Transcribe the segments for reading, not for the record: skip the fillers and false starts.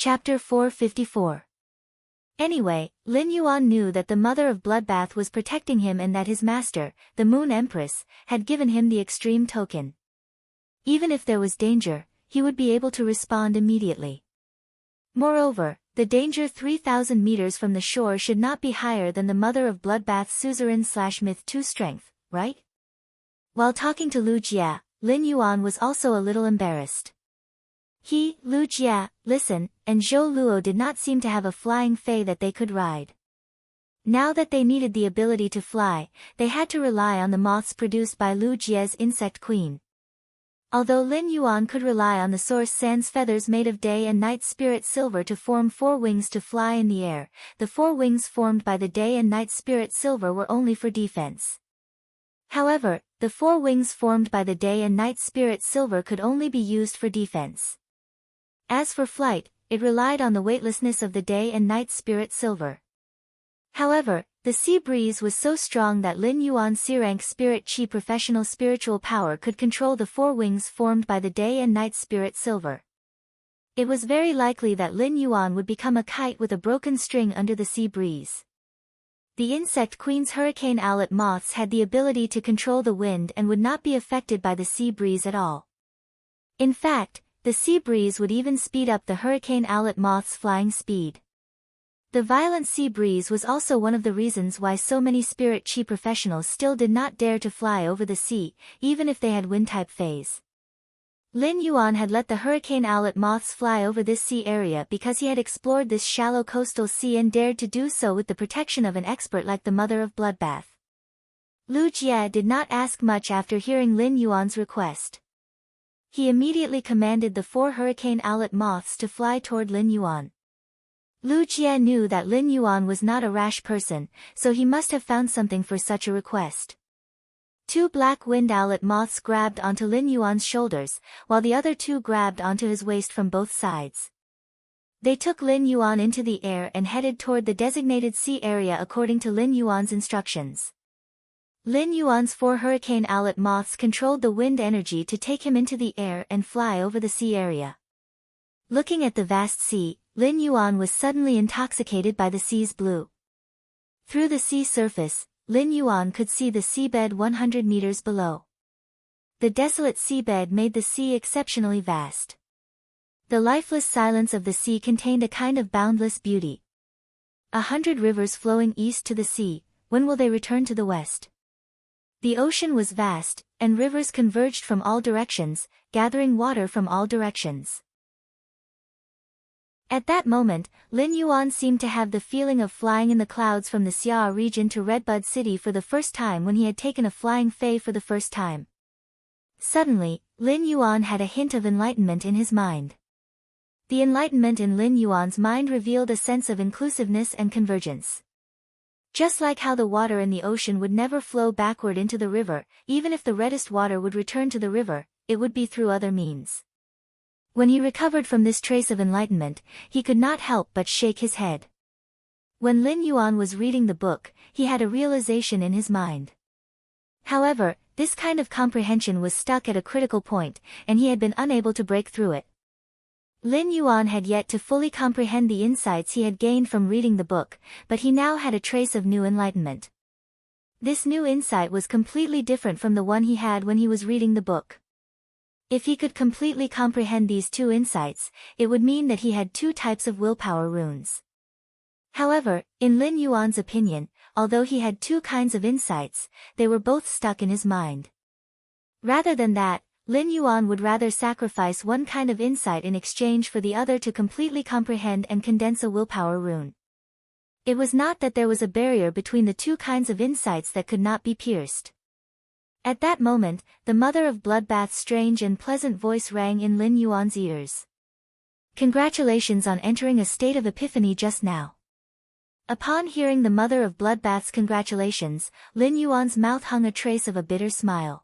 Chapter 454. Anyway, Lin Yuan knew that the mother of Bloodbath was protecting him and that his master, the Moon Empress, had given him the extreme token. Even if there was danger, he would be able to respond immediately. Moreover, the danger 3,000 meters from the shore should not be higher than the mother of Bloodbath's suzerain/myth 2 strength, right? While talking to Lu Jia, Lin Yuan was also a little embarrassed. He, Lu Jia, Listen, and Zhou Luo did not seem to have a flying fae that they could ride. Now that they needed the ability to fly, they had to rely on the moths produced by Lu Jia's insect queen. Although Lin Yuan could rely on the source Sand's feathers made of day and night spirit silver to form 4 wings to fly in the air, the 4 wings formed by the day and night spirit silver were only for defense. However, the 4 wings formed by the day and night spirit silver could only be used for defense. As for flight, it relied on the weightlessness of the day and night spirit silver. However, the sea breeze was so strong that Lin Yuan's C-rank spirit chi professional spiritual power could control the 4 wings formed by the day and night spirit silver. It was very likely that Lin Yuan would become a kite with a broken string under the sea breeze. The insect queen's hurricane owlet moths had the ability to control the wind and would not be affected by the sea breeze at all. In fact, the sea breeze would even speed up the hurricane owlet moth's flying speed. The violent sea breeze was also one of the reasons why so many spirit chi professionals still did not dare to fly over the sea, even if they had wind-type phase. Lin Yuan had let the hurricane owlet moths fly over this sea area because he had explored this shallow coastal sea and dared to do so with the protection of an expert like the mother of Bloodbath. Lu Jia did not ask much after hearing Lin Yuan's request. He immediately commanded the 4 hurricane owlet moths to fly toward Lin Yuan. Lu Jia knew that Lin Yuan was not a rash person, so he must have found something for such a request. 2 black wind owlet moths grabbed onto Lin Yuan's shoulders, while the other 2 grabbed onto his waist from both sides. They took Lin Yuan into the air and headed toward the designated sea area according to Lin Yuan's instructions. Lin Yuan's 4 hurricane owlet moths controlled the wind energy to take him into the air and fly over the sea area. Looking at the vast sea, Lin Yuan was suddenly intoxicated by the sea's blue. Through the sea surface, Lin Yuan could see the seabed 100 meters below. The desolate seabed made the sea exceptionally vast. The lifeless silence of the sea contained a kind of boundless beauty. 100 rivers flowing east to the sea, when will they return to the west? The ocean was vast, and rivers converged from all directions, gathering water from all directions. At that moment, Lin Yuan seemed to have the feeling of flying in the clouds from the Xia region to Redbud City for the first time when he had taken a flying fae for the first time. Suddenly, Lin Yuan had a hint of enlightenment in his mind. The enlightenment in Lin Yuan's mind revealed a sense of inclusiveness and convergence. Just like how the water in the ocean would never flow backward into the river, even if the reddest water would return to the river, it would be through other means. When he recovered from this trace of enlightenment, he could not help but shake his head. When Lin Yuan was reading the book, he had a realization in his mind. However, this kind of comprehension was stuck at a critical point, and he had been unable to break through it. Lin Yuan had yet to fully comprehend the insights he had gained from reading the book, but he now had a trace of new enlightenment. This new insight was completely different from the one he had when he was reading the book. If he could completely comprehend these 2 insights, it would mean that he had 2 types of willpower runes. However, in Lin Yuan's opinion, although he had 2 kinds of insights, they were both stuck in his mind. Rather than that, Lin Yuan would rather sacrifice one kind of insight in exchange for the other to completely comprehend and condense a willpower rune. It was not that there was a barrier between the 2 kinds of insights that could not be pierced. At that moment, the mother of Bloodbath's strange and pleasant voice rang in Lin Yuan's ears. Congratulations on entering a state of epiphany just now. Upon hearing the mother of Bloodbath's congratulations, Lin Yuan's mouth hung a trace of a bitter smile.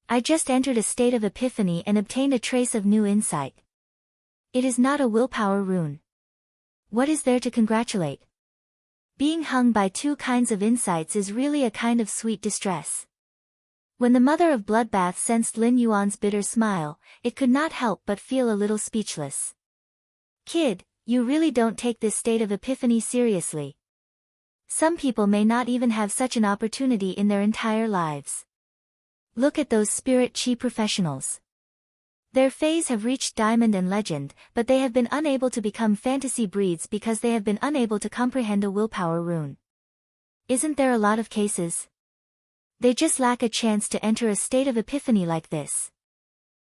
I just entered a state of epiphany and obtained a trace of new insight. It is not a willpower rune. What is there to congratulate? Being hung by 2 kinds of insights is really a kind of sweet distress. When the mother of Bloodbath sensed Lin Yuan's bitter smile, it could not help but feel a little speechless. Kid, you really don't take this state of epiphany seriously. Some people may not even have such an opportunity in their entire lives. Look at those spirit chi professionals. Their fays have reached diamond and legend, but they have been unable to become fantasy breeds because they have been unable to comprehend a willpower rune. Isn't there a lot of cases? They just lack a chance to enter a state of epiphany like this.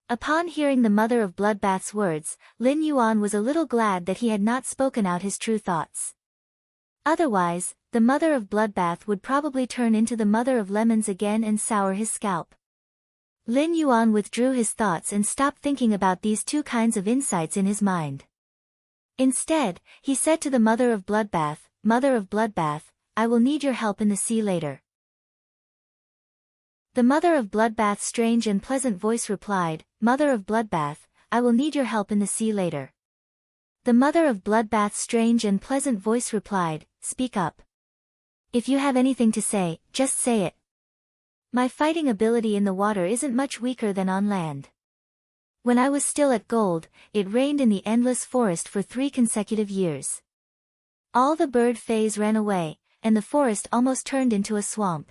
Upon hearing the mother of Bloodbath's words, Lin Yuan was a little glad that he had not spoken out his true thoughts. Otherwise, the mother of Bloodbath would probably turn into the mother of lemons again and sour his scalp. Lin Yuan withdrew his thoughts and stopped thinking about these two kinds of insights in his mind. Instead, he said to the mother of Bloodbath, "Mother of Bloodbath, I will need your help in the sea later." The mother of Bloodbath's strange and pleasant voice replied, "Mother of Bloodbath, I will need your help in the sea later." The mother of Bloodbath's strange and pleasant voice replied, "Speak up. If you have anything to say, just say it. My fighting ability in the water isn't much weaker than on land. When I was still at Gold, it rained in the endless forest for 3 consecutive years. All the bird fays ran away, and the forest almost turned into a swamp.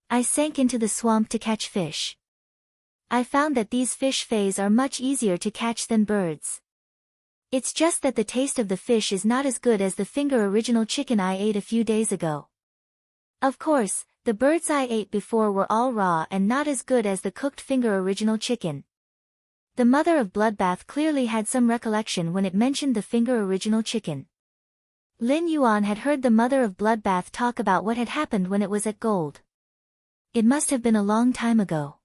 I sank into the swamp to catch fish. I found that these fish fays are much easier to catch than birds. It's just that the taste of the fish is not as good as the finger original chicken I ate a few days ago. Of course, the birds I ate before were all raw and not as good as the cooked finger original chicken." The mother of Bloodbath clearly had some recollection when it mentioned the finger original chicken. Lin Yuan had heard the mother of Bloodbath talk about what had happened when it was at Gold. It must have been a long time ago.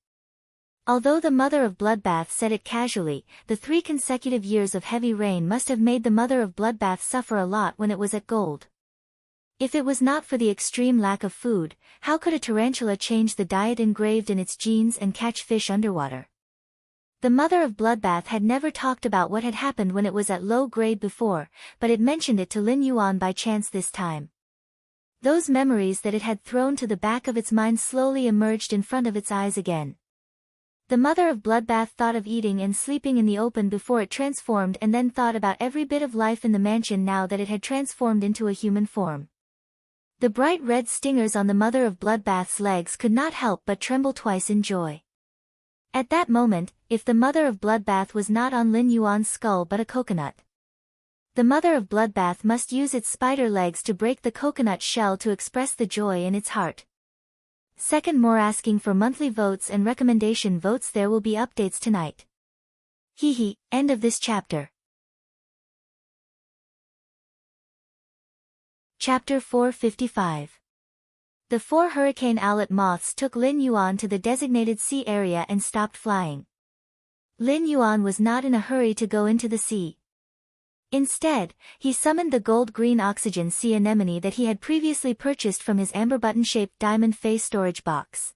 Although the mother of Bloodbath said it casually, the 3 consecutive years of heavy rain must have made the mother of Bloodbath suffer a lot when it was at Gold. If it was not for the extreme lack of food, how could a tarantula change the diet engraved in its genes and catch fish underwater? The mother of Bloodbath had never talked about what had happened when it was at low grade before, but it mentioned it to Lin Yuan by chance this time. Those memories that it had thrown to the back of its mind slowly emerged in front of its eyes again. The mother of Bloodbath thought of eating and sleeping in the open before it transformed, and then thought about every bit of life in the mansion now that it had transformed into a human form. The bright red stingers on the mother of Bloodbath's legs could not help but tremble twice in joy. At that moment, if the mother of Bloodbath was not on Lin Yuan's skull but a coconut, the mother of Bloodbath must use its spider legs to break the coconut shell to express the joy in its heart. Second, more asking for monthly votes and recommendation votes. There will be updates tonight. End of this chapter. Chapter 455. The 4 hurricane owlet moths took Lin Yuan to the designated sea area and stopped flying. Lin Yuan was not in a hurry to go into the sea. Instead, he summoned the gold-green oxygen sea anemone that he had previously purchased from his amber button-shaped diamond face storage box.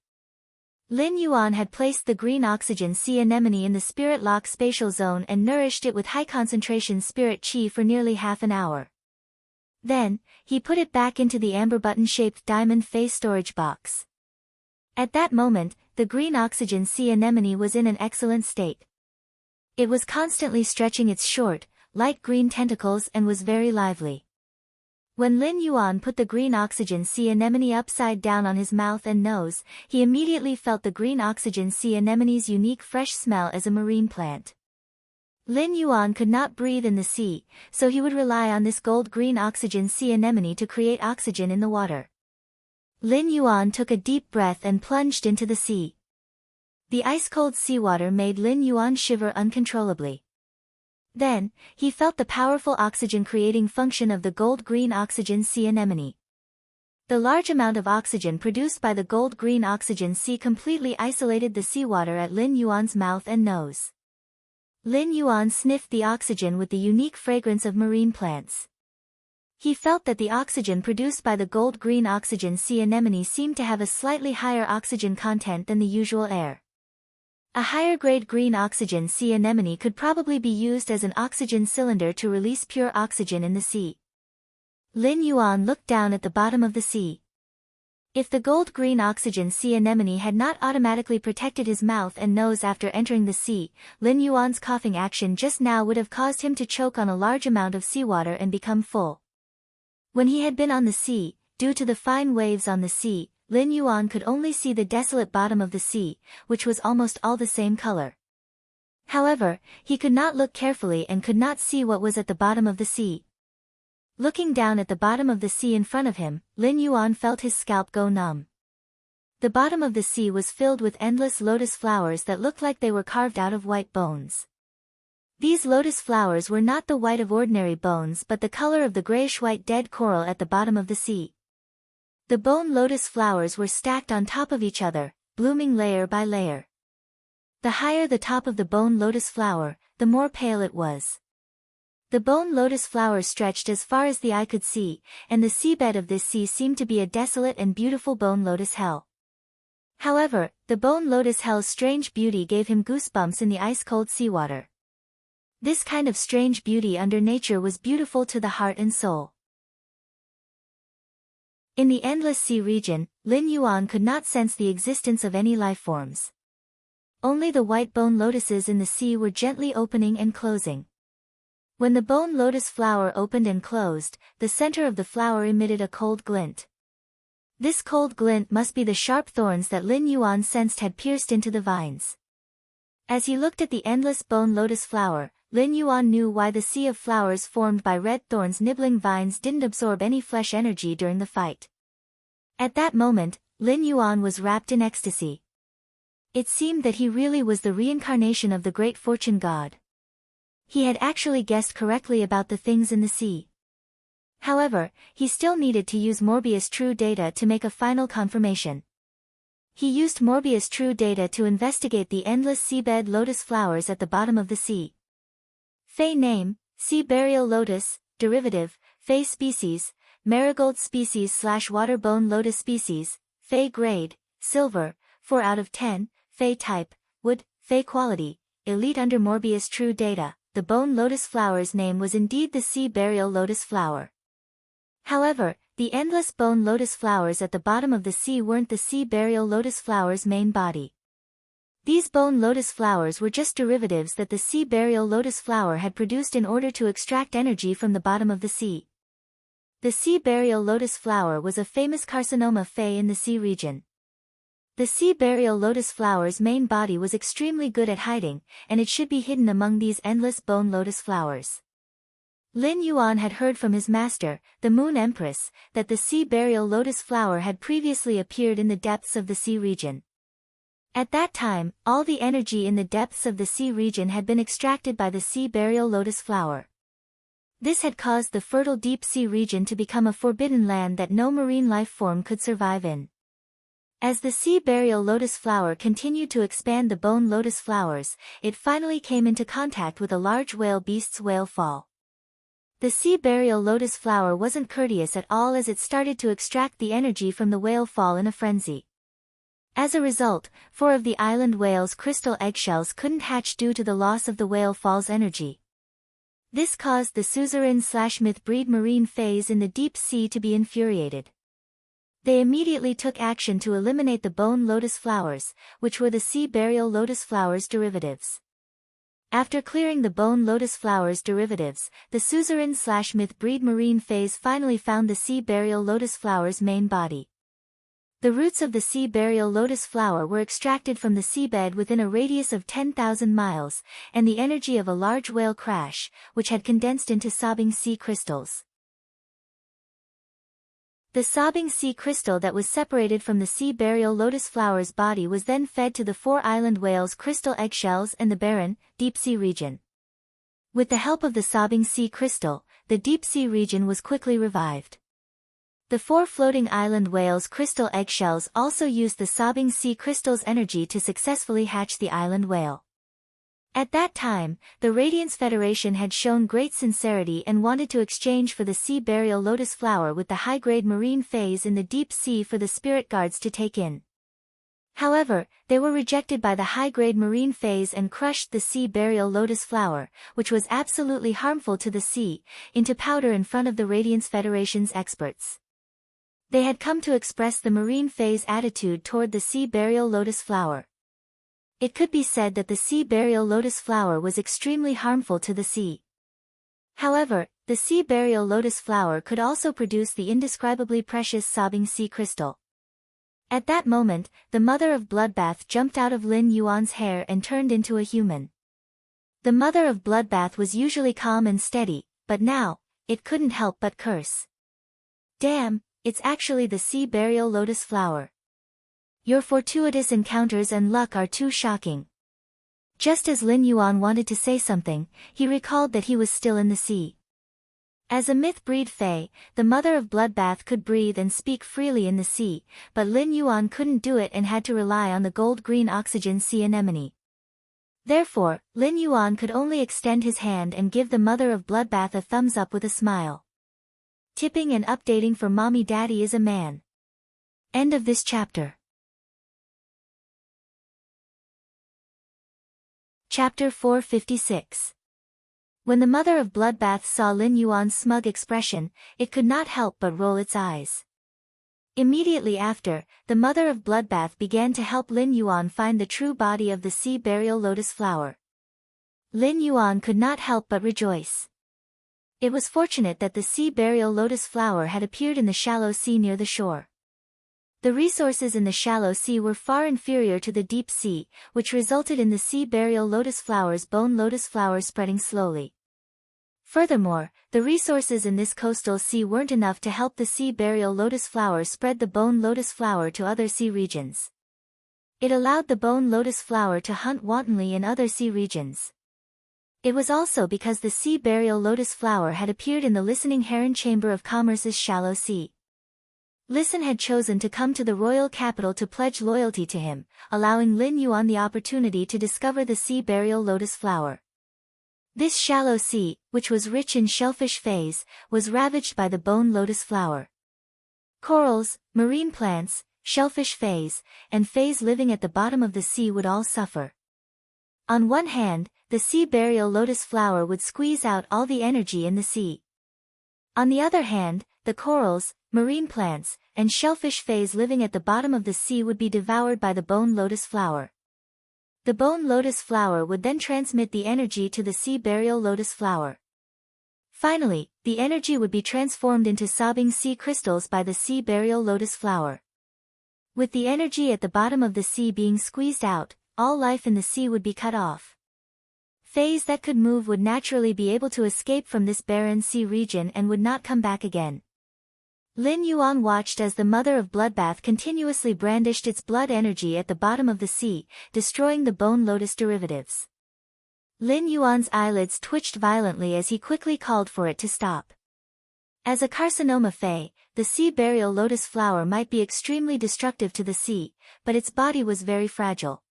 Lin Yuan had placed the green oxygen sea anemone in the spirit lock spatial zone and nourished it with high-concentration spirit chi for nearly half an hour. Then, he put it back into the amber button-shaped diamond face storage box. At that moment, the green oxygen sea anemone was in an excellent state. It was constantly stretching its short, light green tentacles and was very lively. When Lin Yuan put the green oxygen sea anemone upside down on his mouth and nose, he immediately felt the green oxygen sea anemone's unique fresh smell as a marine plant. Lin Yuan could not breathe in the sea, so he would rely on this gold-green oxygen sea anemone to create oxygen in the water. Lin Yuan took a deep breath and plunged into the sea. The ice-cold seawater made Lin Yuan shiver uncontrollably. Then, he felt the powerful oxygen-creating function of the gold-green oxygen sea anemone. The large amount of oxygen produced by the gold-green oxygen sea completely isolated the seawater at Lin Yuan's mouth and nose. Lin Yuan sniffed the oxygen with the unique fragrance of marine plants. He felt that the oxygen produced by the gold-green oxygen sea anemone seemed to have a slightly higher oxygen content than the usual air. A higher-grade green oxygen sea anemone could probably be used as an oxygen cylinder to release pure oxygen in the sea. Lin Yuan looked down at the bottom of the sea. If the gold-green oxygen sea anemone had not automatically protected his mouth and nose after entering the sea, Lin Yuan's coughing action just now would have caused him to choke on a large amount of seawater and become full. When he had been on the sea, due to the fine waves on the sea, Lin Yuan could only see the desolate bottom of the sea, which was almost all the same color. However, he could not look carefully and could not see what was at the bottom of the sea. Looking down at the bottom of the sea in front of him, Lin Yuan felt his scalp go numb. The bottom of the sea was filled with endless lotus flowers that looked like they were carved out of white bones. These lotus flowers were not the white of ordinary bones but the color of the grayish-white dead coral at the bottom of the sea. The bone lotus flowers were stacked on top of each other, blooming layer by layer. The higher the top of the bone lotus flower, the more pale it was. The bone lotus flowers stretched as far as the eye could see, and the seabed of this sea seemed to be a desolate and beautiful bone lotus hell. However, the bone lotus hell's strange beauty gave him goosebumps in the ice-cold seawater. This kind of strange beauty under nature was beautiful to the heart and soul. In the endless sea region, Lin Yuan could not sense the existence of any life forms. Only the white bone lotuses in the sea were gently opening and closing. When the bone lotus flower opened and closed, the center of the flower emitted a cold glint. This cold glint must be the sharp thorns that Lin Yuan sensed had pierced into the vines. As he looked at the endless bone lotus flower, Lin Yuan knew why the sea of flowers formed by red thorns nibbling vines didn't absorb any flesh energy during the fight. At that moment, Lin Yuan was wrapped in ecstasy. It seemed that he really was the reincarnation of the great fortune god. He had actually guessed correctly about the things in the sea. However, he still needed to use Morbius True Data to make a final confirmation. He used Morbius True Data to investigate the endless seabed lotus flowers at the bottom of the sea. Fey name, sea burial lotus, derivative, Fey species, marigold species / water bone lotus species, Fey grade, silver, 4 out of 10, Fey type, wood, Fey quality, elite. Under Morbius True Data, the bone lotus flower's name was indeed the sea burial lotus flower. However, the endless bone lotus flowers at the bottom of the sea weren't the sea burial lotus flower's main body. These bone lotus flowers were just derivatives that the sea burial lotus flower had produced in order to extract energy from the bottom of the sea. The sea burial lotus flower was a famous carcinoma Fey in the sea region. The sea burial lotus flower's main body was extremely good at hiding, and it should be hidden among these endless bone lotus flowers. Lin Yuan had heard from his master, the Moon Empress, that the sea burial lotus flower had previously appeared in the depths of the sea region. At that time, all the energy in the depths of the sea region had been extracted by the sea burial lotus flower. This had caused the fertile deep sea region to become a forbidden land that no marine life form could survive in. As the sea burial lotus flower continued to expand the bone lotus flowers, it finally came into contact with a large whale beast's whale fall. The sea burial lotus flower wasn't courteous at all as it started to extract the energy from the whale fall in a frenzy. As a result, 4 of the island whale's crystal eggshells couldn't hatch due to the loss of the whale fall's energy. This caused the suzerain/myth breed marine phase in the deep sea to be infuriated. They immediately took action to eliminate the bone lotus flowers, which were the sea burial lotus flowers derivatives. After clearing the bone lotus flowers derivatives, the suzerain/myth breed marine phase finally found the sea burial lotus flower's main body. The roots of the sea burial lotus flower were extracted from the seabed within a radius of 10,000 miles, and the energy of a large whale crash, which had condensed into sobbing sea crystals. The sobbing sea crystal that was separated from the sea burial lotus flower's body was then fed to the 4 island whales' crystal eggshells and the barren, deep sea region. With the help of the sobbing sea crystal, the deep sea region was quickly revived. The 4 floating island whales' crystal eggshells also used the sobbing sea crystal's energy to successfully hatch the island whale. At that time, the Radiance Federation had shown great sincerity and wanted to exchange for the sea burial lotus flower with the high-grade marine phase in the deep sea for the spirit guards to take in. However, they were rejected by the high-grade marine phase and crushed the sea burial lotus flower, which was absolutely harmful to the sea, into powder in front of the Radiance Federation's experts. They had come to express the marine fae's attitude toward the sea burial lotus flower. It could be said that the sea burial lotus flower was extremely harmful to the sea. However, the sea burial lotus flower could also produce the indescribably precious sobbing sea crystal. At that moment, the mother of Bloodbath jumped out of Lin Yuan's hair and turned into a human. The mother of Bloodbath was usually calm and steady, but now, it couldn't help but curse. Damn, it's actually the sea burial lotus flower. Your fortuitous encounters and luck are too shocking. Just as Lin Yuan wanted to say something, he recalled that he was still in the sea. As a myth-breed fae, the mother of Bloodbath could breathe and speak freely in the sea, but Lin Yuan couldn't do it and had to rely on the gold-green oxygen sea anemone. Therefore, Lin Yuan could only extend his hand and give the mother of Bloodbath a thumbs up with a smile. Tipping and updating for Mommy Daddy is a man. End of this chapter. Chapter 456. When the mother of Bloodbath saw Lin Yuan's smug expression, it could not help but roll its eyes. Immediately after, the mother of Bloodbath began to help Lin Yuan find the true body of the sea burial lotus flower. Lin Yuan could not help but rejoice. It was fortunate that the sea burial lotus flower had appeared in the shallow sea near the shore. The resources in the shallow sea were far inferior to the deep sea, which resulted in the sea burial lotus flower's bone lotus flower spreading slowly. Furthermore, the resources in this coastal sea weren't enough to help the sea burial lotus flower spread the bone lotus flower to other sea regions. It allowed the bone lotus flower to hunt wantonly in other sea regions. It was also because the sea burial lotus flower had appeared in the listening heron chamber of commerce's shallow sea. Listen had chosen to come to the royal capital to pledge loyalty to him, allowing Lin Yuan the opportunity to discover the sea burial lotus flower. This shallow sea, which was rich in shellfish faes, was ravaged by the bone lotus flower. Corals, marine plants, shellfish faes, and faes living at the bottom of the sea would all suffer. On one hand, the sea burial lotus flower would squeeze out all the energy in the sea. On the other hand, the corals, marine plants, and shellfish faes living at the bottom of the sea would be devoured by the bone lotus flower. The bone lotus flower would then transmit the energy to the sea burial lotus flower. Finally, the energy would be transformed into sobbing sea crystals by the sea burial lotus flower. With the energy at the bottom of the sea being squeezed out, all life in the sea would be cut off. Faes that could move would naturally be able to escape from this barren sea region and would not come back again. Lin Yuan watched as the mother of Bloodbath continuously brandished its blood energy at the bottom of the sea, destroying the bone lotus derivatives. Lin Yuan's eyelids twitched violently as he quickly called for it to stop. As a carcinoma fae, the sea burial lotus flower might be extremely destructive to the sea, but its body was very fragile.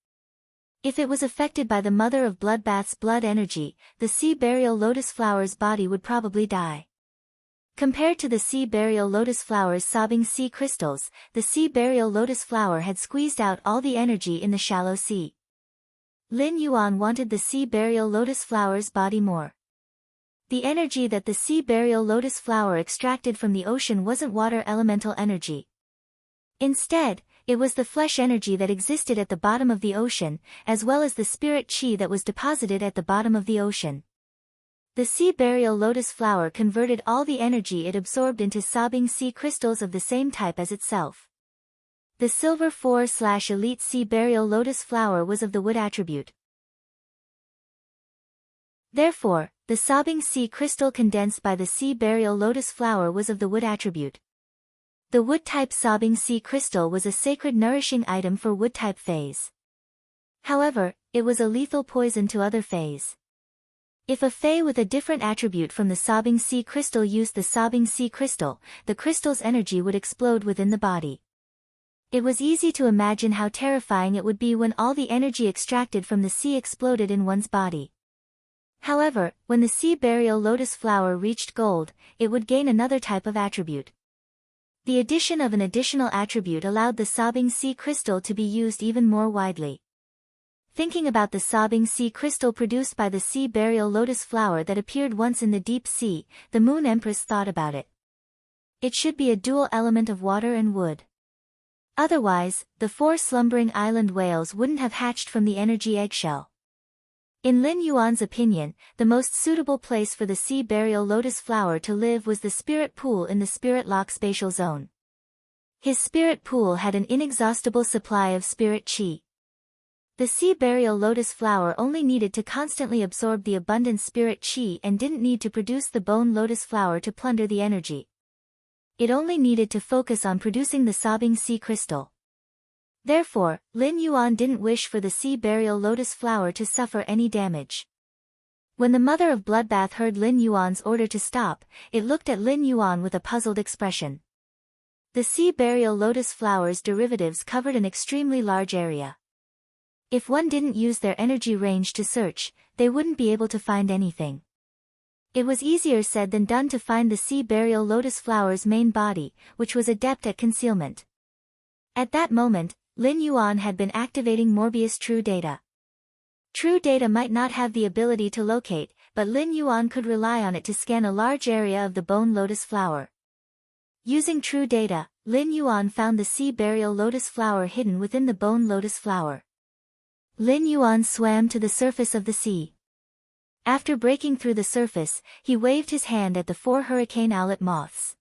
If it was affected by the mother of Bloodbath's blood energy, the sea burial lotus flower's body would probably die. Compared to the sea burial lotus flower's sobbing sea crystals, the sea burial lotus flower had squeezed out all the energy in the shallow sea. Lin Yuan wanted the sea burial lotus flower's body more. The energy that the sea burial lotus flower extracted from the ocean wasn't water elemental energy. Instead, it was the flesh energy that existed at the bottom of the ocean, as well as the spirit chi that was deposited at the bottom of the ocean. The sea burial lotus flower converted all the energy it absorbed into sobbing sea crystals of the same type as itself. The silver 4/elite sea burial lotus flower was of the wood attribute. Therefore, the sobbing sea crystal condensed by the sea burial lotus flower was of the wood attribute. The wood-type sobbing sea crystal was a sacred nourishing item for wood-type faes. However, it was a lethal poison to other faes. If a fae with a different attribute from the sobbing sea crystal used the sobbing sea crystal, the crystal's energy would explode within the body. It was easy to imagine how terrifying it would be when all the energy extracted from the sea exploded in one's body. However, when the sea burial lotus flower reached gold, it would gain another type of attribute. The addition of an additional attribute allowed the sobbing sea crystal to be used even more widely. Thinking about the sobbing sea crystal produced by the sea burial lotus flower that appeared once in the deep sea, the Moon Empress thought about it. It should be a dual element of water and wood. Otherwise, the 4 slumbering island whales wouldn't have hatched from the energy eggshell. In Lin Yuan's opinion, the most suitable place for the sea burial lotus flower to live was the spirit pool in the spirit lock spatial zone. His spirit pool had an inexhaustible supply of spirit qi. The sea burial lotus flower only needed to constantly absorb the abundant spirit qi and didn't need to produce the bone lotus flower to plunder the energy. It only needed to focus on producing the sobbing sea crystal. Therefore, Lin Yuan didn't wish for the sea burial lotus flower to suffer any damage. When the mother of Bloodbath heard Lin Yuan's order to stop, it looked at Lin Yuan with a puzzled expression. The sea burial lotus flower's derivatives covered an extremely large area. If one didn't use their energy range to search, they wouldn't be able to find anything. It was easier said than done to find the sea burial lotus flower's main body, which was adept at concealment. At that moment, Lin Yuan had been activating Morbius True Data. True Data might not have the ability to locate, but Lin Yuan could rely on it to scan a large area of the bone lotus flower. Using True Data, Lin Yuan found the sea burial lotus flower hidden within the bone lotus flower. Lin Yuan swam to the surface of the sea. After breaking through the surface, he waved his hand at the 4 hurricane owlet moths.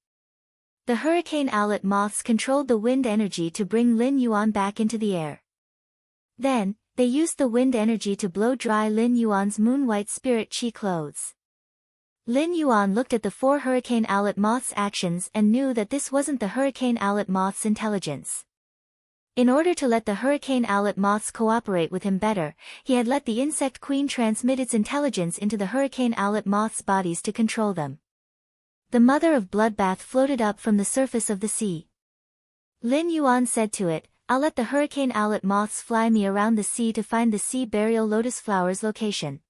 The hurricane owlet moths controlled the wind energy to bring Lin Yuan back into the air. Then, they used the wind energy to blow dry Lin Yuan's moon-white spirit qi clothes. Lin Yuan looked at the 4 hurricane owlet moths' actions and knew that this wasn't the hurricane owlet moths' intelligence. In order to let the hurricane owlet moths cooperate with him better, he had let the insect queen transmit its intelligence into the hurricane owlet moths' bodies to control them. The mother of Bloodbath floated up from the surface of the sea. Lin Yuan said to it, "I'll let the hurricane owlet moths fly me around the sea to find the sea burial lotus flower's location."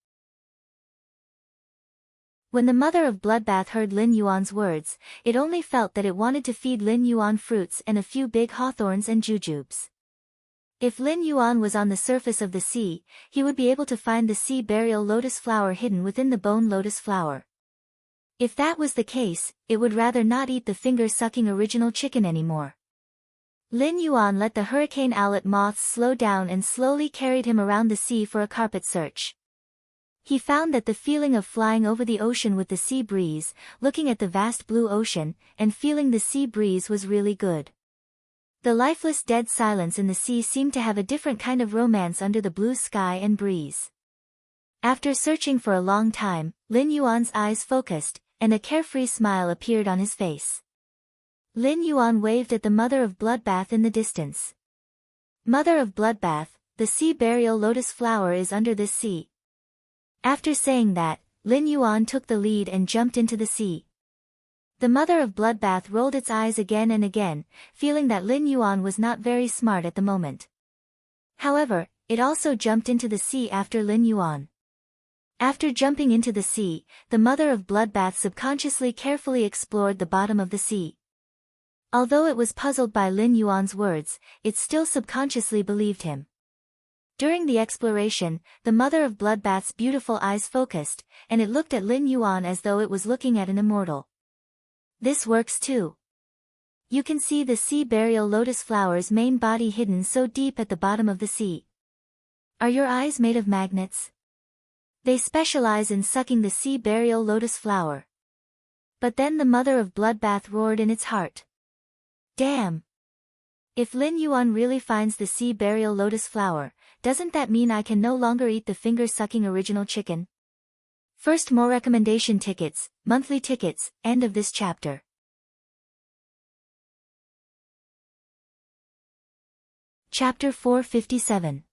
When the mother of Bloodbath heard Lin Yuan's words, it only felt that it wanted to feed Lin Yuan fruits and a few big hawthorns and jujubes. If Lin Yuan was on the surface of the sea, he would be able to find the sea burial lotus flower hidden within the bone lotus flower. If that was the case, it would rather not eat the finger-sucking original chicken anymore. Lin Yuan let the hurricane owlet moths slow down and slowly carried him around the sea for a carpet search. He found that the feeling of flying over the ocean with the sea breeze, looking at the vast blue ocean, and feeling the sea breeze was really good. The lifeless dead silence in the sea seemed to have a different kind of romance under the blue sky and breeze. After searching for a long time, Lin Yuan's eyes focused, and a carefree smile appeared on his face. Lin Yuan waved at the mother of Bloodbath in the distance. "Mother of Bloodbath, the sea burial lotus flower is under this sea." After saying that, Lin Yuan took the lead and jumped into the sea. The mother of Bloodbath rolled its eyes again and again, feeling that Lin Yuan was not very smart at the moment. However, it also jumped into the sea after Lin Yuan. After jumping into the sea, the mother of Bloodbath subconsciously carefully explored the bottom of the sea. Although it was puzzled by Lin Yuan's words, it still subconsciously believed him. During the exploration, the mother of Bloodbath's beautiful eyes focused, and it looked at Lin Yuan as though it was looking at an immortal. This works too. You can see the sea burial lotus flower's main body hidden so deep at the bottom of the sea. Are your eyes made of magnets? They specialize in sucking the sea burial lotus flower. But then the mother of Bloodbath roared in its heart. Damn! If Lin Yuan really finds the sea burial lotus flower, doesn't that mean I can no longer eat the finger-sucking original chicken? First, more recommendation tickets, monthly tickets, end of this chapter. Chapter 457.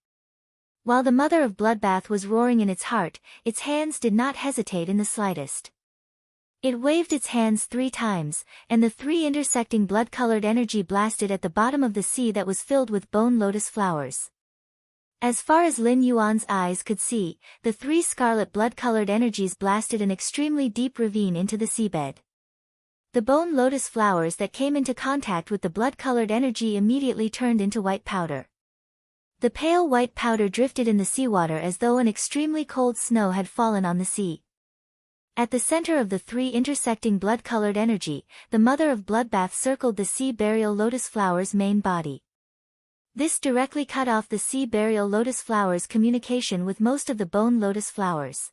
While the mother of Bloodbath was roaring in its heart, its hands did not hesitate in the slightest. It waved its hands 3 times, and the 3 intersecting blood-colored energy blasted at the bottom of the sea that was filled with bone lotus flowers. As far as Lin Yuan's eyes could see, the 3 scarlet blood-colored energies blasted an extremely deep ravine into the seabed. The bone lotus flowers that came into contact with the blood-colored energy immediately turned into white powder. The pale white powder drifted in the seawater as though an extremely cold snow had fallen on the sea. At the center of the three intersecting blood-colored energy, the Mother of Bloodbath circled the sea burial lotus flower's main body. This directly cut off the sea burial lotus flower's communication with most of the bone lotus flowers.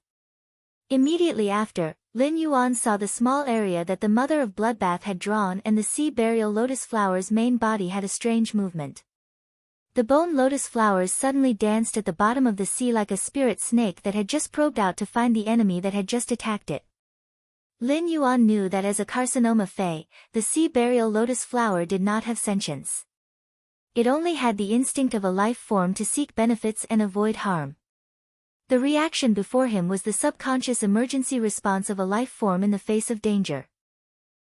Immediately after, Lin Yuan saw the small area that the Mother of Bloodbath had drawn, and the sea burial lotus flower's main body had a strange movement. The bone lotus flowers suddenly danced at the bottom of the sea like a spirit snake that had just probed out to find the enemy that had just attacked it. Lin Yuan knew that as a carcinoma fae, the sea burial lotus flower did not have sentience. It only had the instinct of a life form to seek benefits and avoid harm. The reaction before him was the subconscious emergency response of a life form in the face of danger.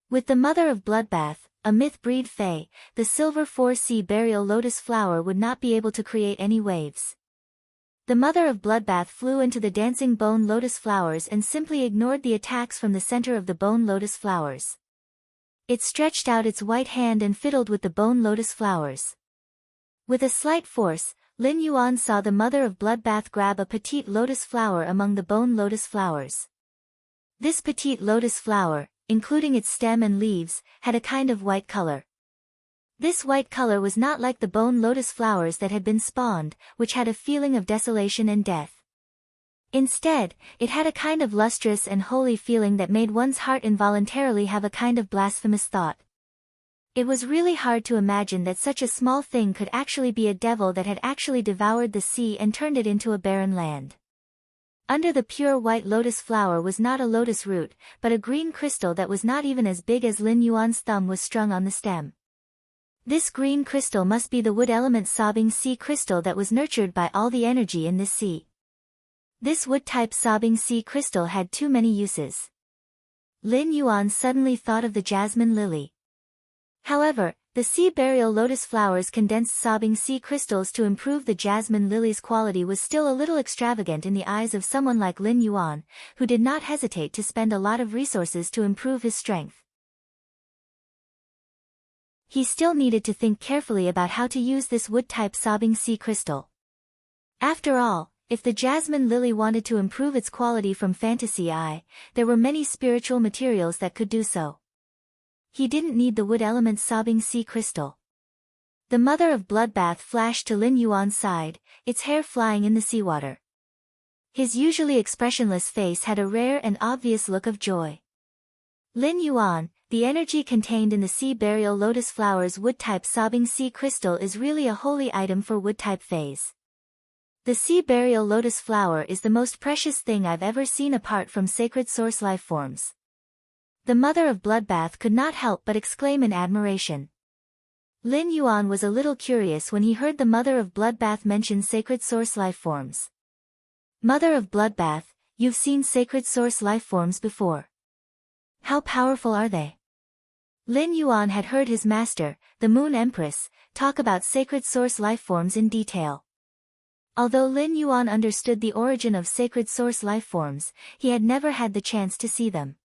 With the Mother of Bloodbath, a myth-breed fae, the silver 4 sea burial lotus flower would not be able to create any waves. The Mother of Bloodbath flew into the dancing bone lotus flowers and simply ignored the attacks from the center of the bone lotus flowers. It stretched out its white hand and fiddled with the bone lotus flowers. With a slight force, Lin Yuan saw the Mother of Bloodbath grab a petite lotus flower among the bone lotus flowers. This petite lotus flower, including its stem and leaves, had a kind of white color. This white color was not like the bone lotus flowers that had been spawned, which had a feeling of desolation and death. Instead, it had a kind of lustrous and holy feeling that made one's heart involuntarily have a kind of blasphemous thought. It was really hard to imagine that such a small thing could actually be a devil that had actually devoured the sea and turned it into a barren land. Under the pure white lotus flower was not a lotus root, but a green crystal that was not even as big as Lin Yuan's thumb was strung on the stem. This green crystal must be the wood element sobbing sea crystal that was nurtured by all the energy in this sea. This wood-type sobbing sea crystal had too many uses. Lin Yuan suddenly thought of the jasmine lily. However, the sea burial lotus flowers condensed sobbing sea crystals to improve the jasmine lily's quality was still a little extravagant in the eyes of someone like Lin Yuan, who did not hesitate to spend a lot of resources to improve his strength. He still needed to think carefully about how to use this wood-type sobbing sea crystal. After all, if the jasmine lily wanted to improve its quality from fantasy eye, there were many spiritual materials that could do so. He didn't need the wood element sobbing sea crystal. The Mother of Bloodbath flashed to Lin Yuan's side, its hair flying in the seawater. His usually expressionless face had a rare and obvious look of joy. Lin Yuan, the energy contained in the sea burial lotus flower's wood-type sobbing sea crystal is really a holy item for wood-type fays. The sea burial lotus flower is the most precious thing I've ever seen apart from sacred source life forms. The Mother of Bloodbath could not help but exclaim in admiration. Lin Yuan was a little curious when he heard the Mother of Bloodbath mention sacred source life forms. Mother of Bloodbath, you've seen sacred source life forms before. How powerful are they? Lin Yuan had heard his master, the Moon Empress, talk about sacred source life forms in detail. Although Lin Yuan understood the origin of sacred source life forms, he had never had the chance to see them.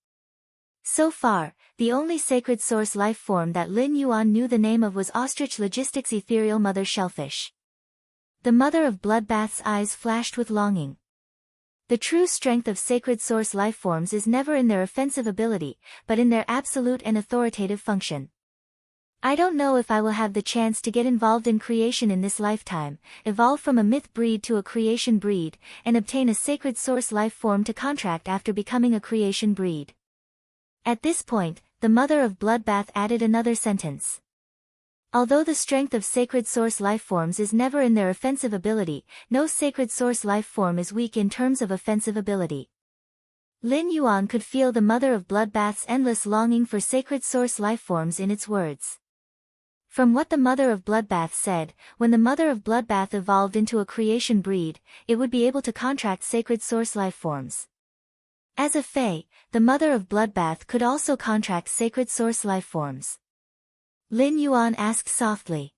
So far, the only sacred source life form that Lin Yuan knew the name of was Ostrich Logistics Ethereal Mother Shellfish. The Mother of Bloodbath's eyes flashed with longing. The true strength of sacred source life forms is never in their offensive ability, but in their absolute and authoritative function. I don't know if I will have the chance to get involved in creation in this lifetime, evolve from a myth breed to a creation breed, and obtain a sacred source life form to contract after becoming a creation breed. At this point, the Mother of Bloodbath added another sentence. Although the strength of sacred source life forms is never in their offensive ability, no sacred source life form is weak in terms of offensive ability. Lin Yuan could feel the Mother of Bloodbath's endless longing for sacred source life forms in its words. From what the Mother of Bloodbath said, when the Mother of Bloodbath evolved into a creation breed, it would be able to contract sacred source life forms. As a fae, the Mother of Bloodbath could also contract sacred source life forms. Lin Yuan asked softly.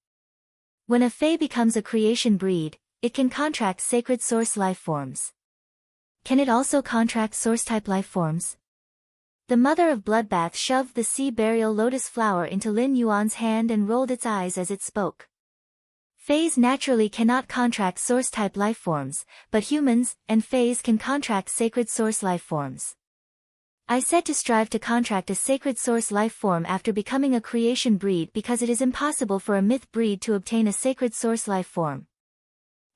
When a fae becomes a creation breed, it can contract sacred source life forms. Can it also contract source-type life forms? The Mother of Bloodbath shoved the sea burial lotus flower into Lin Yuan's hand and rolled its eyes as it spoke. Fays naturally cannot contract source-type life forms, but humans and fays can contract sacred source life forms. I said to strive to contract a sacred source life form after becoming a creation breed because it is impossible for a myth breed to obtain a sacred source life form.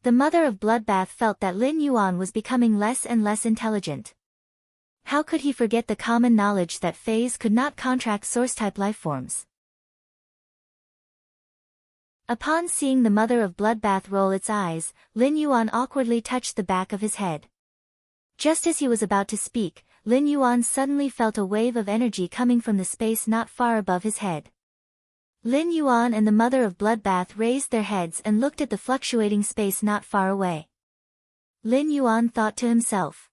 The mother of Bloodbath felt that Lin Yuan was becoming less and less intelligent. How could he forget the common knowledge that Fays could not contract source-type life forms? Upon seeing the mother of Bloodbath roll its eyes, Lin Yuan awkwardly touched the back of his head. Just as he was about to speak, Lin Yuan suddenly felt a wave of energy coming from the space not far above his head. Lin Yuan and the mother of Bloodbath raised their heads and looked at the fluctuating space not far away. Lin Yuan thought to himself.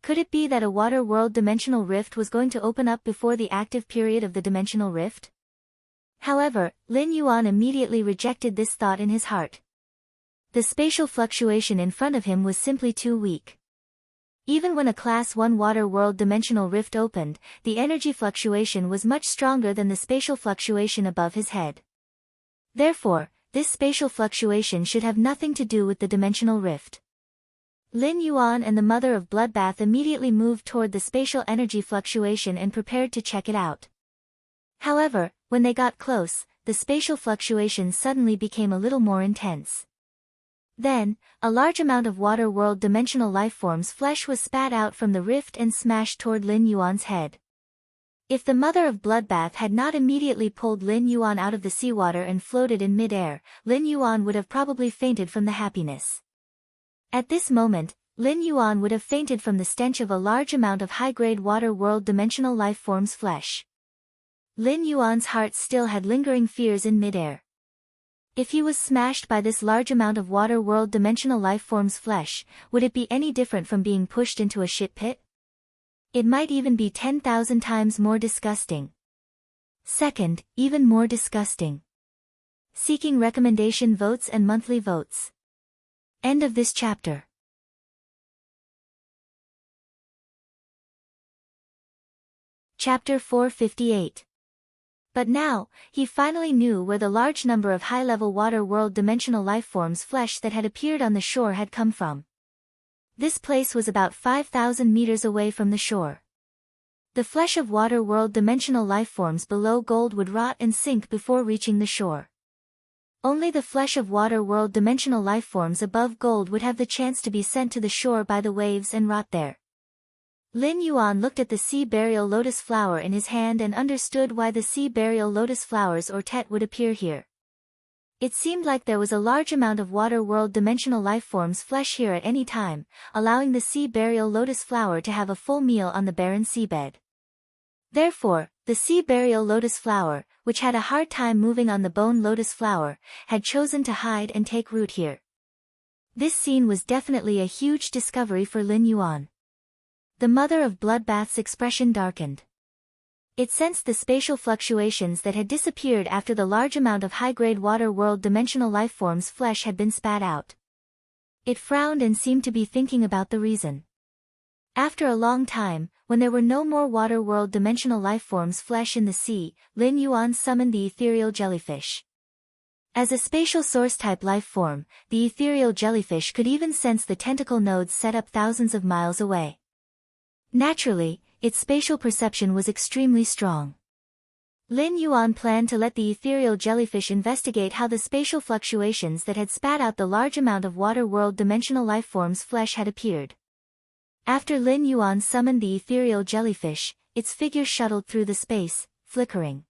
Could it be that a water world dimensional rift was going to open up before the active period of the dimensional rift? However, Lin Yuan immediately rejected this thought in his heart. The spatial fluctuation in front of him was simply too weak. Even when a Class 1 water world dimensional rift opened, the energy fluctuation was much stronger than the spatial fluctuation above his head. Therefore, this spatial fluctuation should have nothing to do with the dimensional rift. Lin Yuan and the mother of Bloodbath immediately moved toward the spatial energy fluctuation and prepared to check it out. However, when they got close, the spatial fluctuation suddenly became a little more intense. Then, a large amount of water world dimensional lifeforms flesh was spat out from the rift and smashed toward Lin Yuan's head. If the mother of Bloodbath had not immediately pulled Lin Yuan out of the seawater and floated in mid-air, Lin Yuan would have probably fainted from the happiness. At this moment, Lin Yuan would have fainted from the stench of a large amount of high-grade water world dimensional lifeforms flesh. Lin Yuan's heart still had lingering fears in mid-air. If he was smashed by this large amount of water world dimensional lifeforms flesh, would it be any different from being pushed into a shit pit? It might even be 10,000 times more disgusting. Second, even more disgusting. Seeking recommendation votes and monthly votes. End of this chapter. Chapter 458. But now, he finally knew where the large number of high-level water world dimensional lifeforms flesh that had appeared on the shore had come from. This place was about 5,000 meters away from the shore. The flesh of water world dimensional lifeforms below gold would rot and sink before reaching the shore. Only the flesh of water world dimensional lifeforms above gold would have the chance to be sent to the shore by the waves and rot there. Lin Yuan looked at the sea burial lotus flower in his hand and understood why the sea burial lotus flowers or tet would appear here. It seemed like there was a large amount of water world dimensional lifeforms flesh here at any time, allowing the sea burial lotus flower to have a full meal on the barren seabed. Therefore, the sea burial lotus flower, which had a hard time moving on the bone lotus flower, had chosen to hide and take root here. This scene was definitely a huge discovery for Lin Yuan. The mother of Bloodbath's expression darkened. It sensed the spatial fluctuations that had disappeared after the large amount of high-grade water world dimensional lifeforms flesh had been spat out. It frowned and seemed to be thinking about the reason. After a long time, when there were no more water world dimensional lifeforms flesh in the sea, Lin Yuan summoned the ethereal jellyfish. As a spatial source-type life form, the ethereal jellyfish could even sense the tentacle nodes set up thousands of miles away. Naturally, its spatial perception was extremely strong. Lin Yuan planned to let the ethereal jellyfish investigate how the spatial fluctuations that had spat out the large amount of water world dimensional lifeforms flesh had appeared. After Lin Yuan summoned the ethereal jellyfish, its figure shuttled through the space, flickering.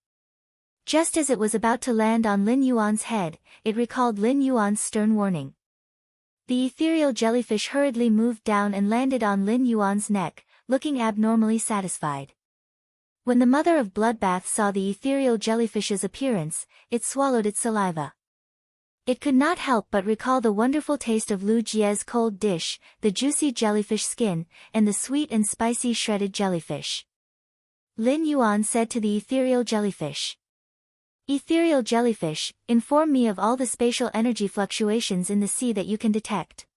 Just as it was about to land on Lin Yuan's head, it recalled Lin Yuan's stern warning. The ethereal jellyfish hurriedly moved down and landed on Lin Yuan's neck, looking abnormally satisfied. When the mother of Bloodbath saw the ethereal jellyfish's appearance, it swallowed its saliva. It could not help but recall the wonderful taste of Lu Jie's cold dish, the juicy jellyfish skin, and the sweet and spicy shredded jellyfish. Lin Yuan said to the ethereal jellyfish, "Ethereal jellyfish, inform me of all the spatial energy fluctuations in the sea that you can detect."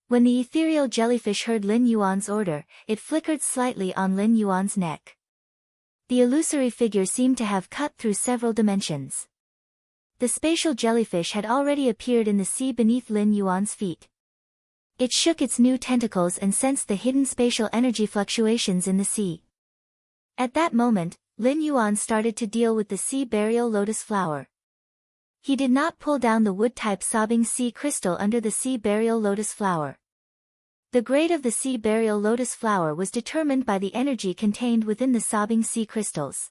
When the ethereal jellyfish heard Lin Yuan's order, it flickered slightly on Lin Yuan's neck. The illusory figure seemed to have cut through several dimensions. The spatial jellyfish had already appeared in the sea beneath Lin Yuan's feet. It shook its new tentacles and sensed the hidden spatial energy fluctuations in the sea. At that moment, Lin Yuan started to deal with the sea burial lotus flower. He did not pull down the wood-type sobbing sea crystal under the sea burial lotus flower. The grade of the sea burial lotus flower was determined by the energy contained within the sobbing sea crystals.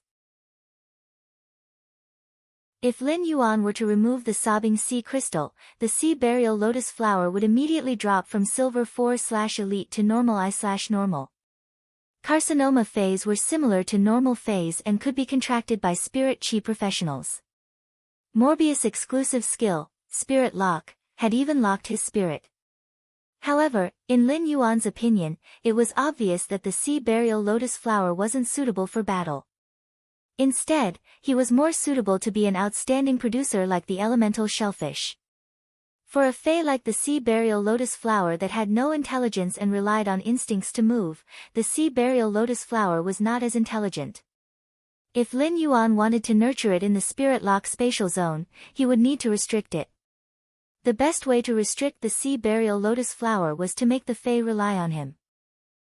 If Lin Yuan were to remove the sobbing sea crystal, the sea burial lotus flower would immediately drop from silver 4/elite to normal I/normal. Carcinoma phase were similar to normal phase and could be contracted by spirit chi professionals. Morbius' exclusive skill, Spirit Lock, had even locked his spirit. However, in Lin Yuan's opinion, it was obvious that the sea burial lotus flower wasn't suitable for battle. Instead, he was more suitable to be an outstanding producer like the elemental shellfish. For a fae like the sea burial lotus flower that had no intelligence and relied on instincts to move, the sea burial lotus flower was not as intelligent. If Lin Yuan wanted to nurture it in the spirit lock spatial zone, he would need to restrict it. The best way to restrict the sea burial lotus flower was to make the fae rely on him.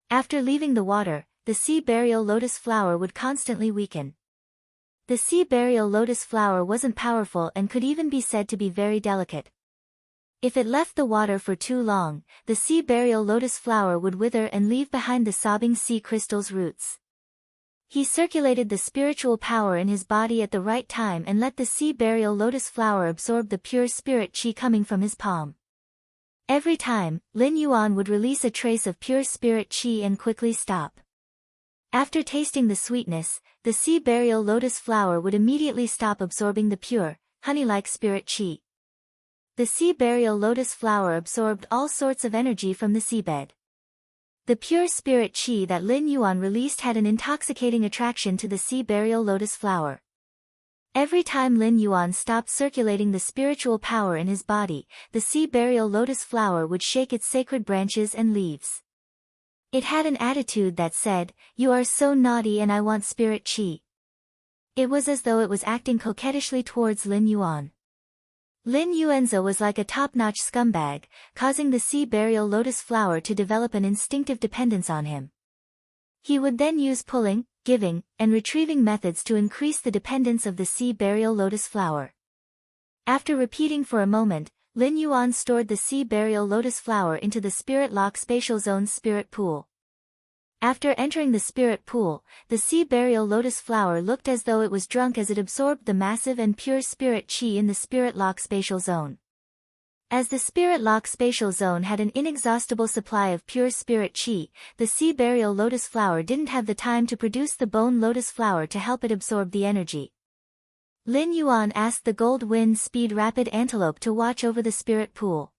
After leaving the water, the sea burial lotus flower would constantly weaken. The sea burial lotus flower wasn't powerful and could even be said to be very delicate. If it left the water for too long, the sea burial lotus flower would wither and leave behind the sobbing sea crystal's roots. He circulated the spiritual power in his body at the right time and let the sea burial lotus flower absorb the pure spirit chi coming from his palm. Every time, Lin Yuan would release a trace of pure spirit chi and quickly stop. After tasting the sweetness, the sea burial lotus flower would immediately stop absorbing the pure, honey-like spirit chi. The sea burial lotus flower absorbed all sorts of energy from the seabed. The pure spirit chi that Lin Yuan released had an intoxicating attraction to the sea burial lotus flower. Every time Lin Yuan stopped circulating the spiritual power in his body, the sea burial lotus flower would shake its sacred branches and leaves. It had an attitude that said, "You are so naughty and I want spirit chi." It was as though it was acting coquettishly towards Lin Yuan. Lin Yuanza was like a top-notch scumbag, causing the sea burial lotus flower to develop an instinctive dependence on him. He would then use pulling, giving, and retrieving methods to increase the dependence of the sea burial lotus flower. After repeating for a moment, Lin Yuan stored the sea burial lotus flower into the spirit lock spatial zone's spirit pool. After entering the spirit pool, the sea burial lotus flower looked as though it was drunk as it absorbed the massive and pure spirit chi in the spirit lock spatial zone. As the spirit lock spatial zone had an inexhaustible supply of pure spirit chi, the sea burial lotus flower didn't have the time to produce the bone lotus flower to help it absorb the energy. Lin Yuan asked the gold wind speed rapid antelope to watch over the spirit pool.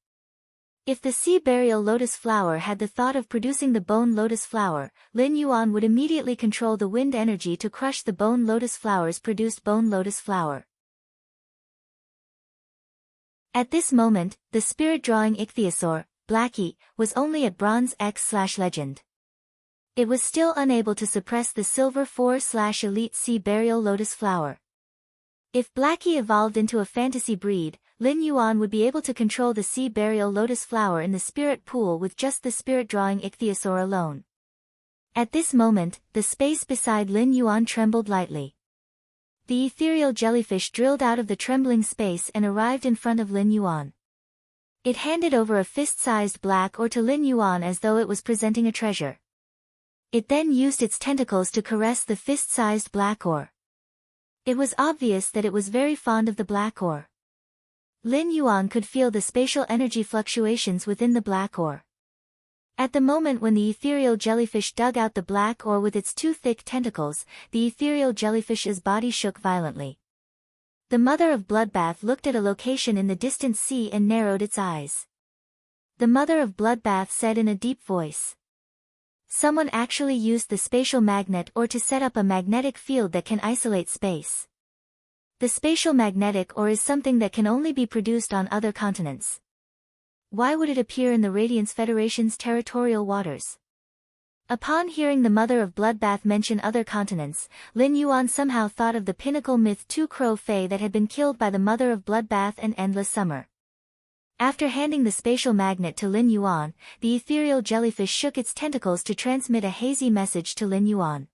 If the sea burial lotus flower had the thought of producing the bone lotus flower, Lin Yuan would immediately control the wind energy to crush the bone lotus flower's produced bone lotus flower. At this moment, the spirit-drawing ichthyosaur, Blackie, was only at bronze X/legend. It was still unable to suppress the silver 4/elite sea burial lotus flower. If Blackie evolved into a fantasy breed, Lin Yuan would be able to control the sea burial lotus flower in the spirit pool with just the spirit-drawing ichthyosaur alone. At this moment, the space beside Lin Yuan trembled lightly. The ethereal jellyfish drilled out of the trembling space and arrived in front of Lin Yuan. It handed over a fist-sized black ore to Lin Yuan as though it was presenting a treasure. It then used its tentacles to caress the fist-sized black ore. It was obvious that it was very fond of the black ore. Lin Yuan could feel the spatial energy fluctuations within the black ore. At the moment when the ethereal jellyfish dug out the black ore with its two thick tentacles, the ethereal jellyfish's body shook violently. The mother of Bloodbath looked at a location in the distant sea and narrowed its eyes. The mother of Bloodbath said in a deep voice, "Someone actually used the spatial magnet ore to set up a magnetic field that can isolate space. The spatial magnetic ore is something that can only be produced on other continents. Why would it appear in the Radiance Federation's territorial waters?" Upon hearing the mother of Bloodbath mention other continents, Lin Yuan somehow thought of the pinnacle myth Two Crow Fae that had been killed by the mother of Bloodbath and Endless Summer. After handing the spatial magnet to Lin Yuan, the ethereal jellyfish shook its tentacles to transmit a hazy message to Lin Yuan.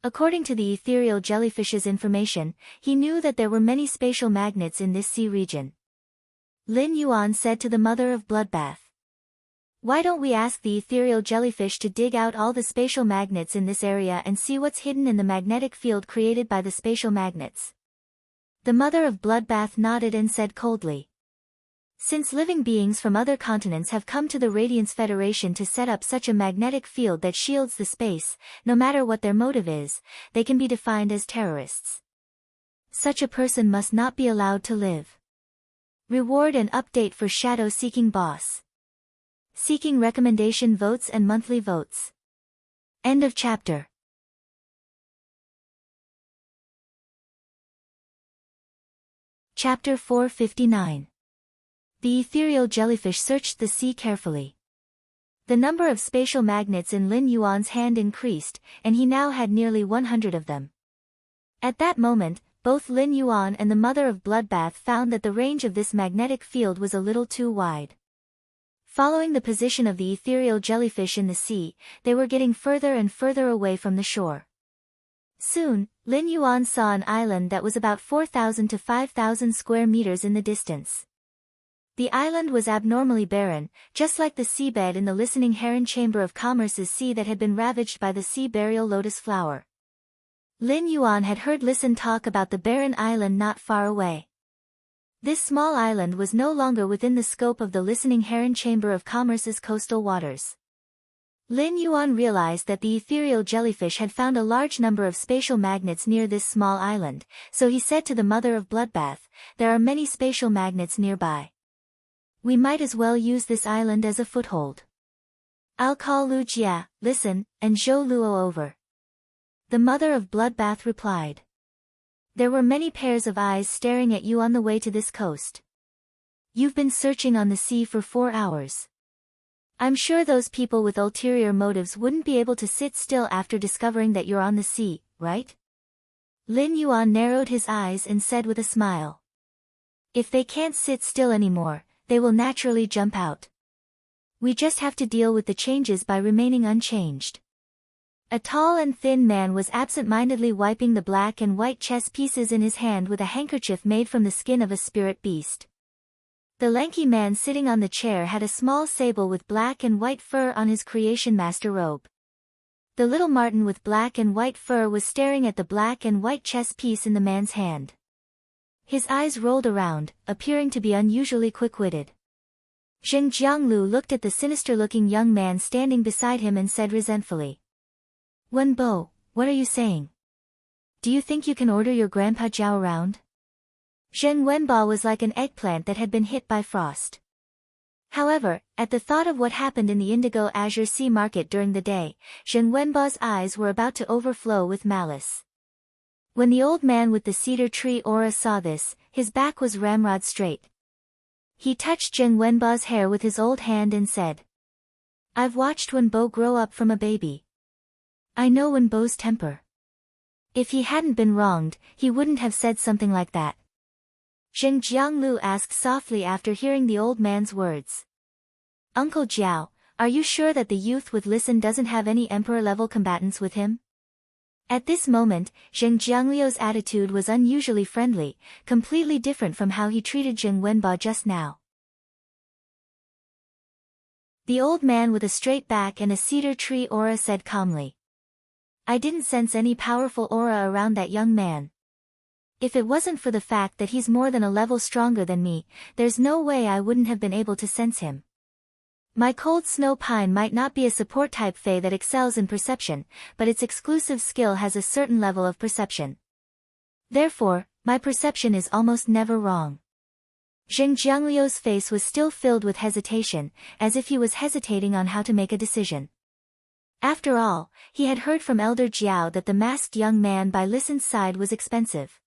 According to the ethereal jellyfish's information, he knew that there were many spatial magnets in this sea region. Lin Yuan said to the mother of Bloodbath. Why don't we ask the ethereal jellyfish to dig out all the spatial magnets in this area and see what's hidden in the magnetic field created by the spatial magnets? The mother of Bloodbath nodded and said coldly. Since living beings from other continents have come to the Radiance Federation to set up such a magnetic field that shields the space, no matter what their motive is, they can be defined as terrorists. Such a person must not be allowed to live. Reward and update for Shadow-Seeking Boss. Seeking recommendation votes and monthly votes. End of chapter. Chapter 459. The ethereal jellyfish searched the sea carefully. The number of spatial magnets in Lin Yuan's hand increased, and he now had nearly 100 of them. At that moment, both Lin Yuan and the mother of Bloodbath found that the range of this magnetic field was a little too wide. Following the position of the ethereal jellyfish in the sea, they were getting further and further away from the shore. Soon, Lin Yuan saw an island that was about 4,000 to 5,000 square meters in the distance. The island was abnormally barren, just like the seabed in the listening heron chamber of Commerce's sea that had been ravaged by the sea burial lotus flower. Lin Yuan had heard Listen talk about the barren island not far away. This small island was no longer within the scope of the listening heron chamber of Commerce's coastal waters. Lin Yuan realized that the ethereal jellyfish had found a large number of spatial magnets near this small island, so he said to the mother of Bloodbath, "There are many spatial magnets nearby. We might as well use this island as a foothold. I'll call Lu Jia, Listen, and Zhou Luo over." The mother of Bloodbath replied. There were many pairs of eyes staring at you on the way to this coast. You've been searching on the sea for 4 hours. I'm sure those people with ulterior motives wouldn't be able to sit still after discovering that you're on the sea, right? Lin Yuan narrowed his eyes and said with a smile. If they can't sit still anymore, they will naturally jump out. We just have to deal with the changes by remaining unchanged. A tall and thin man was absent-mindedly wiping the black and white chess pieces in his hand with a handkerchief made from the skin of a spirit beast. The lanky man sitting on the chair had a small sable with black and white fur on his creation master robe. The little marten with black and white fur was staring at the black and white chess piece in the man's hand. His eyes rolled around, appearing to be unusually quick-witted. Zheng Jianglu looked at the sinister-looking young man standing beside him and said resentfully. Wenbo, what are you saying? Do you think you can order your grandpa Jiao around? Zheng Wenbo was like an eggplant that had been hit by frost. However, at the thought of what happened in the Indigo Azure Sea Market during the day, Zheng Wenbo's eyes were about to overflow with malice. When the old man with the cedar tree aura saw this, his back was ramrod straight. He touched Zheng Wenbo's hair with his old hand and said, I've watched Wenbo grow up from a baby. I know Wenbo's temper. If he hadn't been wronged, he wouldn't have said something like that. Zheng Jianglu asked softly after hearing the old man's words. Uncle Jiao, are you sure that the youth with Listen doesn't have any emperor-level combatants with him? At this moment, Zheng Jiangliu's attitude was unusually friendly, completely different from how he treated Zheng Wenbo just now. The old man with a straight back and a cedar tree aura said calmly. I didn't sense any powerful aura around that young man. If it wasn't for the fact that he's more than a level stronger than me, there's no way I wouldn't have been able to sense him. My cold snow pine might not be a support type fae that excels in perception, but its exclusive skill has a certain level of perception. Therefore, my perception is almost never wrong. Zheng Jiangliu's face was still filled with hesitation, as if he was hesitating on how to make a decision. After all, he had heard from Elder Jiao that the masked young man by Listen's side was expensive.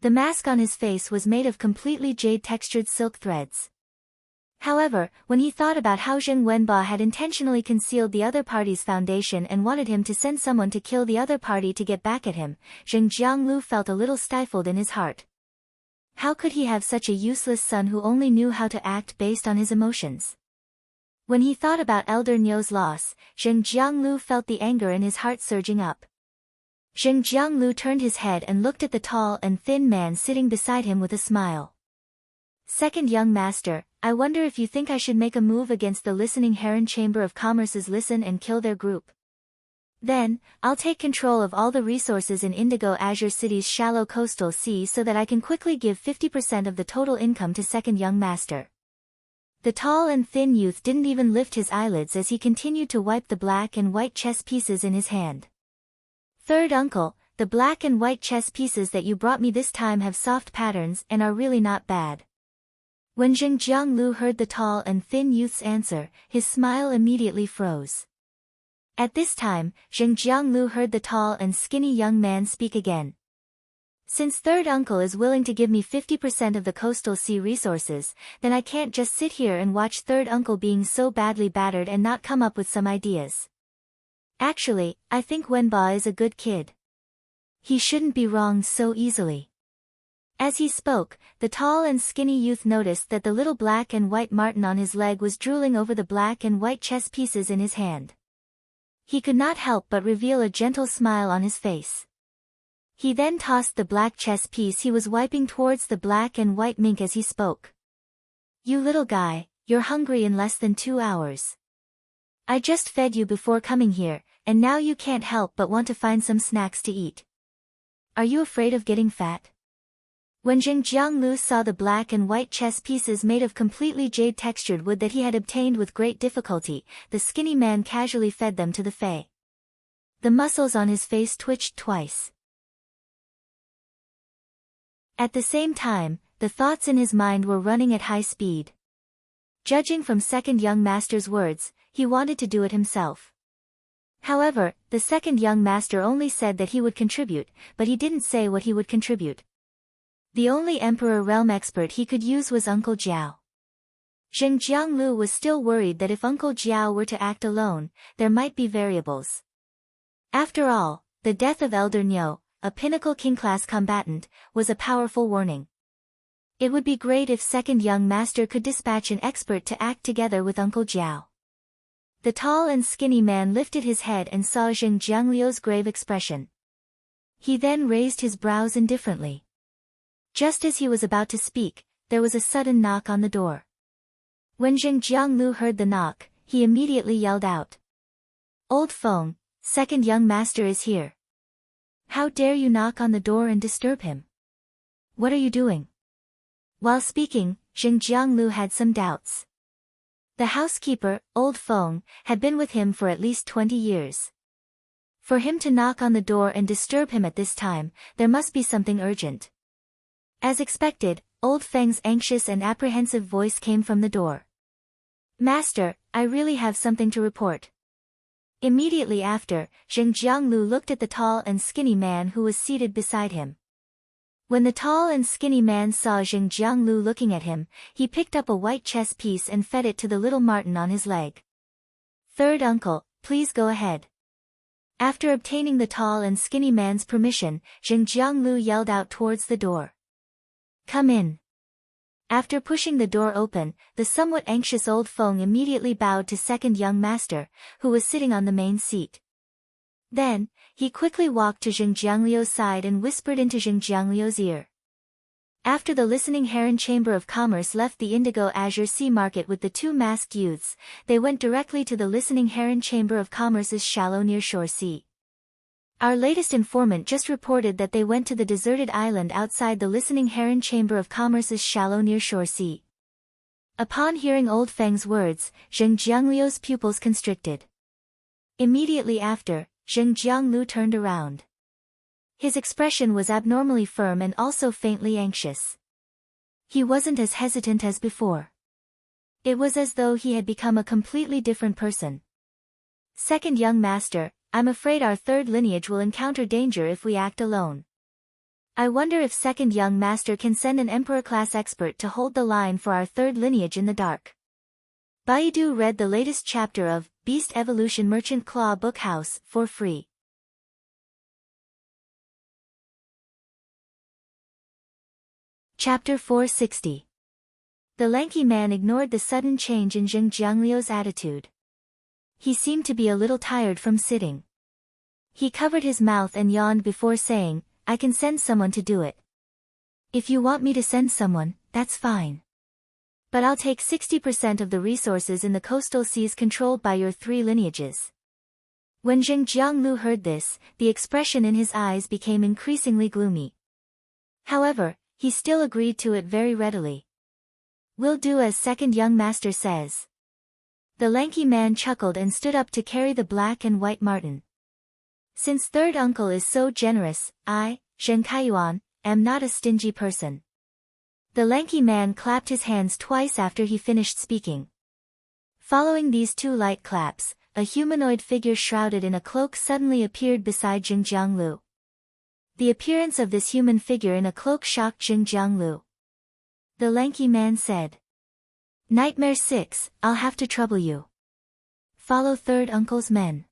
The mask on his face was made of completely jade-textured silk threads. However, when he thought about how Zheng Wenbo had intentionally concealed the other party's foundation and wanted him to send someone to kill the other party to get back at him, Zheng Jianglu felt a little stifled in his heart. How could he have such a useless son who only knew how to act based on his emotions? When he thought about Elder Niu's loss, Zheng Jianglu felt the anger in his heart surging up. Zheng Jianglu turned his head and looked at the tall and thin man sitting beside him with a smile. Second young master, I wonder if you think I should make a move against the listening Heron Chamber of Commerce's listen and kill their group. Then, I'll take control of all the resources in Indigo Azure City's shallow coastal sea so that I can quickly give 50% of the total income to second young master. The tall and thin youth didn't even lift his eyelids as he continued to wipe the black and white chess pieces in his hand. Third uncle, the black and white chess pieces that you brought me this time have soft patterns and are really not bad. When Zheng Jianglu heard the tall and thin youth's answer, his smile immediately froze. At this time, Zheng Jianglu heard the tall and skinny young man speak again. Since third uncle is willing to give me 50% of the coastal sea resources, then I can't just sit here and watch third uncle being so badly battered and not come up with some ideas. Actually, I think Wenba is a good kid. He shouldn't be wronged so easily. As he spoke, the tall and skinny youth noticed that the little black and white marten on his leg was drooling over the black and white chess pieces in his hand. He could not help but reveal a gentle smile on his face. He then tossed the black chess piece he was wiping towards the black and white mink as he spoke. You little guy, you're hungry in less than 2 hours. I just fed you before coming here, and now you can't help but want to find some snacks to eat. Are you afraid of getting fat? When Zheng Jianglu saw the black and white chess pieces made of completely jade-textured wood that he had obtained with great difficulty, the skinny man casually fed them to the Fae. The muscles on his face twitched twice. At the same time, the thoughts in his mind were running at high speed. Judging from second young master's words, he wanted to do it himself. However, the second young master only said that he would contribute, but he didn't say what he would contribute. The only Emperor Realm expert he could use was Uncle Jiao. Zheng Jianglu was still worried that if Uncle Jiao were to act alone, there might be variables. After all, the death of Elder Niu, a pinnacle king-class combatant, was a powerful warning. It would be great if second young master could dispatch an expert to act together with Uncle Jiao. The tall and skinny man lifted his head and saw Zheng Jiangliu's grave expression. He then raised his brows indifferently. Just as he was about to speak, there was a sudden knock on the door. When Zheng Jianglu heard the knock, he immediately yelled out. Old Feng, second young master is here. How dare you knock on the door and disturb him? What are you doing? While speaking, Zheng Jianglu had some doubts. The housekeeper, Old Feng, had been with him for at least 20 years. For him to knock on the door and disturb him at this time, there must be something urgent. As expected, Old Feng's anxious and apprehensive voice came from the door. Master, I really have something to report. Immediately after, Zheng Jianglu looked at the tall and skinny man who was seated beside him. When the tall and skinny man saw Zheng Jianglu looking at him, he picked up a white chess piece and fed it to the little marten on his leg. Third uncle, please go ahead. After obtaining the tall and skinny man's permission, Zheng Jianglu yelled out towards the door. Come in. After pushing the door open, the somewhat anxious Old Feng immediately bowed to second young master, who was sitting on the main seat. Then, he quickly walked to Zheng Jiangliu's side and whispered into Zheng Jiangliu's ear. After the listening Heron Chamber of Commerce left the Indigo Azure Sea Market with the 2 masked youths, they went directly to the listening Heron Chamber of Commerce's shallow nearshore sea. Our latest informant just reported that they went to the deserted island outside the listening Heron Chamber of Commerce's shallow nearshore sea. Upon hearing Old Feng's words, Zheng Jiangliu's pupils constricted. Immediately after, Zheng Jianglu turned around. His expression was abnormally firm and also faintly anxious. He wasn't as hesitant as before. It was as though he had become a completely different person. Second young master, I'm afraid our third lineage will encounter danger if we act alone. I wonder if second young master can send an Emperor-class expert to hold the line for our third lineage in the dark. Baidu read the latest chapter of Beast Evolution Merchant Claw Bookhouse for free. Chapter 460. The lanky man ignored the sudden change in Zheng Jiangliu's attitude. He seemed to be a little tired from sitting. He covered his mouth and yawned before saying, I can send someone to do it. If you want me to send someone, that's fine. But I'll take 60% of the resources in the coastal seas controlled by your three lineages. When Zheng Jianglu heard this, the expression in his eyes became increasingly gloomy. However, he still agreed to it very readily. We'll do as second young master says. The lanky man chuckled and stood up to carry the black and white marten. Since third uncle is so generous, I, Zheng Kaiyuan, am not a stingy person. The lanky man clapped his hands twice after he finished speaking. Following these two light claps, a humanoid figure shrouded in a cloak suddenly appeared beside Zheng Jianglu. The appearance of this human figure in a cloak shocked Zheng Jianglu. The lanky man said, Nightmare 6, I'll have to trouble you. Follow third uncle's men.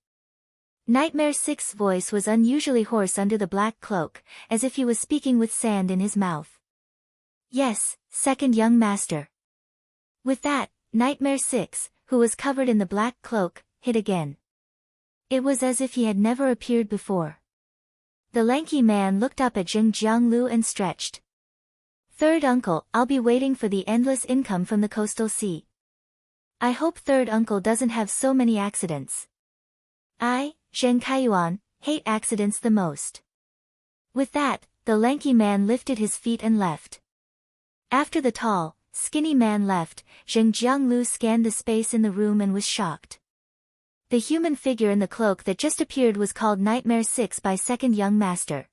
Nightmare 6's voice was unusually hoarse under the black cloak, as if he was speaking with sand in his mouth. Yes, second young master. With that, Nightmare 6, who was covered in the black cloak, hit again. It was as if he had never appeared before. The lanky man looked up at Zheng Jianglu and stretched. Third uncle, I'll be waiting for the endless income from the coastal sea. I hope third uncle doesn't have so many accidents. I, Zheng Kaiyuan, hate accidents the most. With that, the lanky man lifted his feet and left. After the tall, skinny man left, Zheng Jianglu scanned the space in the room and was shocked. The human figure in the cloak that just appeared was called Nightmare 6 by second young master.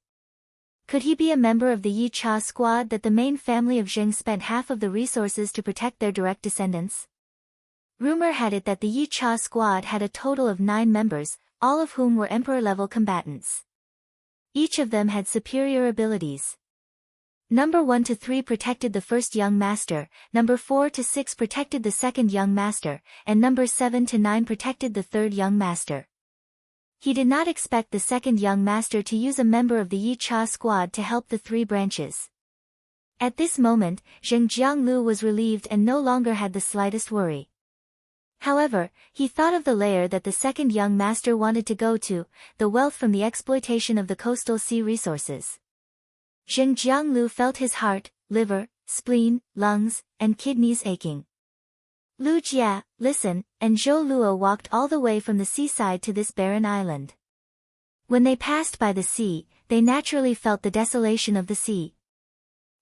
Could he be a member of the Yi Cha squad that the main family of Zheng spent half of the resources to protect their direct descendants? Rumor had it that the Yi Cha squad had a total of 9 members, all of whom were emperor-level combatants. Each of them had superior abilities. Number 1 to 3 protected the first young master, number 4 to 6 protected the second young master, and number 7 to 9 protected the third young master. He did not expect the second young master to use a member of the Yi Cha squad to help the 3 branches. At this moment, Zheng Jianglu was relieved and no longer had the slightest worry. However, he thought of the lair that the second young master wanted to go to, the wealth from the exploitation of the coastal sea resources. Zheng Jianglu felt his heart, liver, spleen, lungs, and kidneys aching. Lu Jia, listen, and Zhou Luo walked all the way from the seaside to this barren island. When they passed by the sea, they naturally felt the desolation of the sea.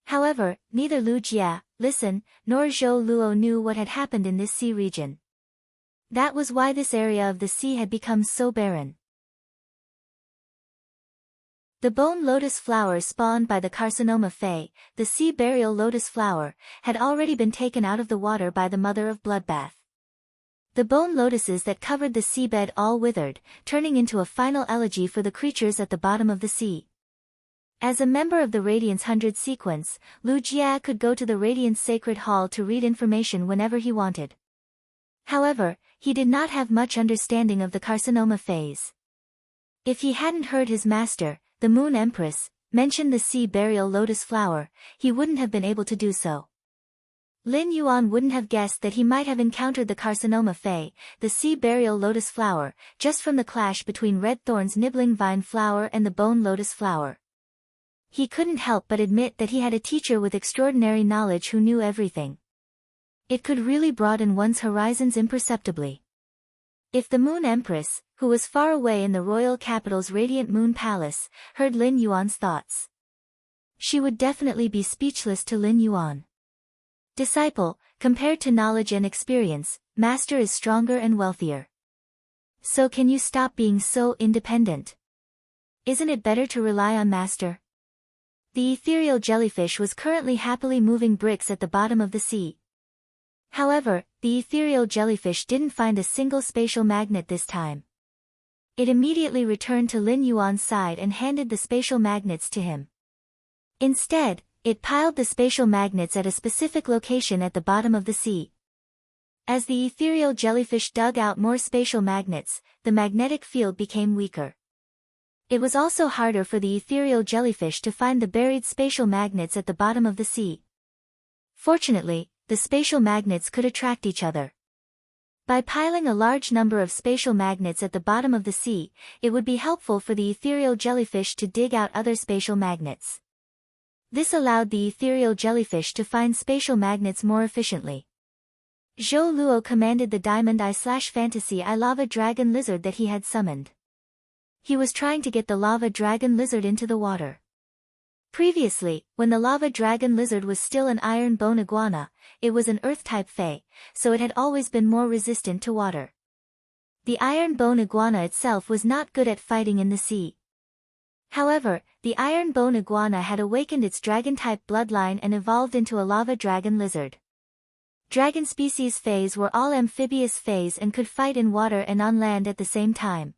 However, neither Lu Jia, listen, nor Zhou Luo knew what had happened in this sea region. That was why this area of the sea had become so barren. The bone lotus flower spawned by the carcinoma fay, the sea burial lotus flower, had already been taken out of the water by the mother of bloodbath. The bone lotuses that covered the seabed all withered, turning into a final elegy for the creatures at the bottom of the sea. As a member of the Radiance 100 sequence, Lu Jia could go to the Radiance Sacred Hall to read information whenever he wanted. However, he did not have much understanding of the carcinoma phase. If he hadn't heard his master, the Moon Empress, mention the sea burial lotus flower, he wouldn't have been able to do so. Lin Yuan wouldn't have guessed that he might have encountered the carcinoma fay, the sea burial lotus flower, just from the clash between Red Thorn's nibbling vine flower and the bone lotus flower. He couldn't help but admit that he had a teacher with extraordinary knowledge who knew everything. It could really broaden one's horizons imperceptibly. If the Moon Empress, who was far away in the royal capital's radiant moon palace, heard Lin Yuan's thoughts, she would definitely be speechless to Lin Yuan. Disciple, compared to knowledge and experience, master is stronger and wealthier. So can you stop being so independent? Isn't it better to rely on master? The ethereal jellyfish was currently happily moving bricks at the bottom of the sea. However, the ethereal jellyfish didn't find a single spatial magnet this time. It immediately returned to Lin Yuan's side and handed the spatial magnets to him. Instead, it piled the spatial magnets at a specific location at the bottom of the sea. As the ethereal jellyfish dug out more spatial magnets, the magnetic field became weaker. It was also harder for the ethereal jellyfish to find the buried spatial magnets at the bottom of the sea. Fortunately, the spatial magnets could attract each other. By piling a large number of spatial magnets at the bottom of the sea, it would be helpful for the ethereal jellyfish to dig out other spatial magnets. This allowed the ethereal jellyfish to find spatial magnets more efficiently. Zhou Luo commanded the Diamond Eye/Fantasy Eye lava dragon lizard that he had summoned. He was trying to get the lava dragon lizard into the water. Previously, when the lava dragon lizard was still an iron bone iguana, it was an earth-type fae, so it had always been more resistant to water. The iron bone iguana itself was not good at fighting in the sea. However, the iron bone iguana had awakened its dragon-type bloodline and evolved into a lava dragon lizard. Dragon species faes were all amphibious faes and could fight in water and on land at the same time.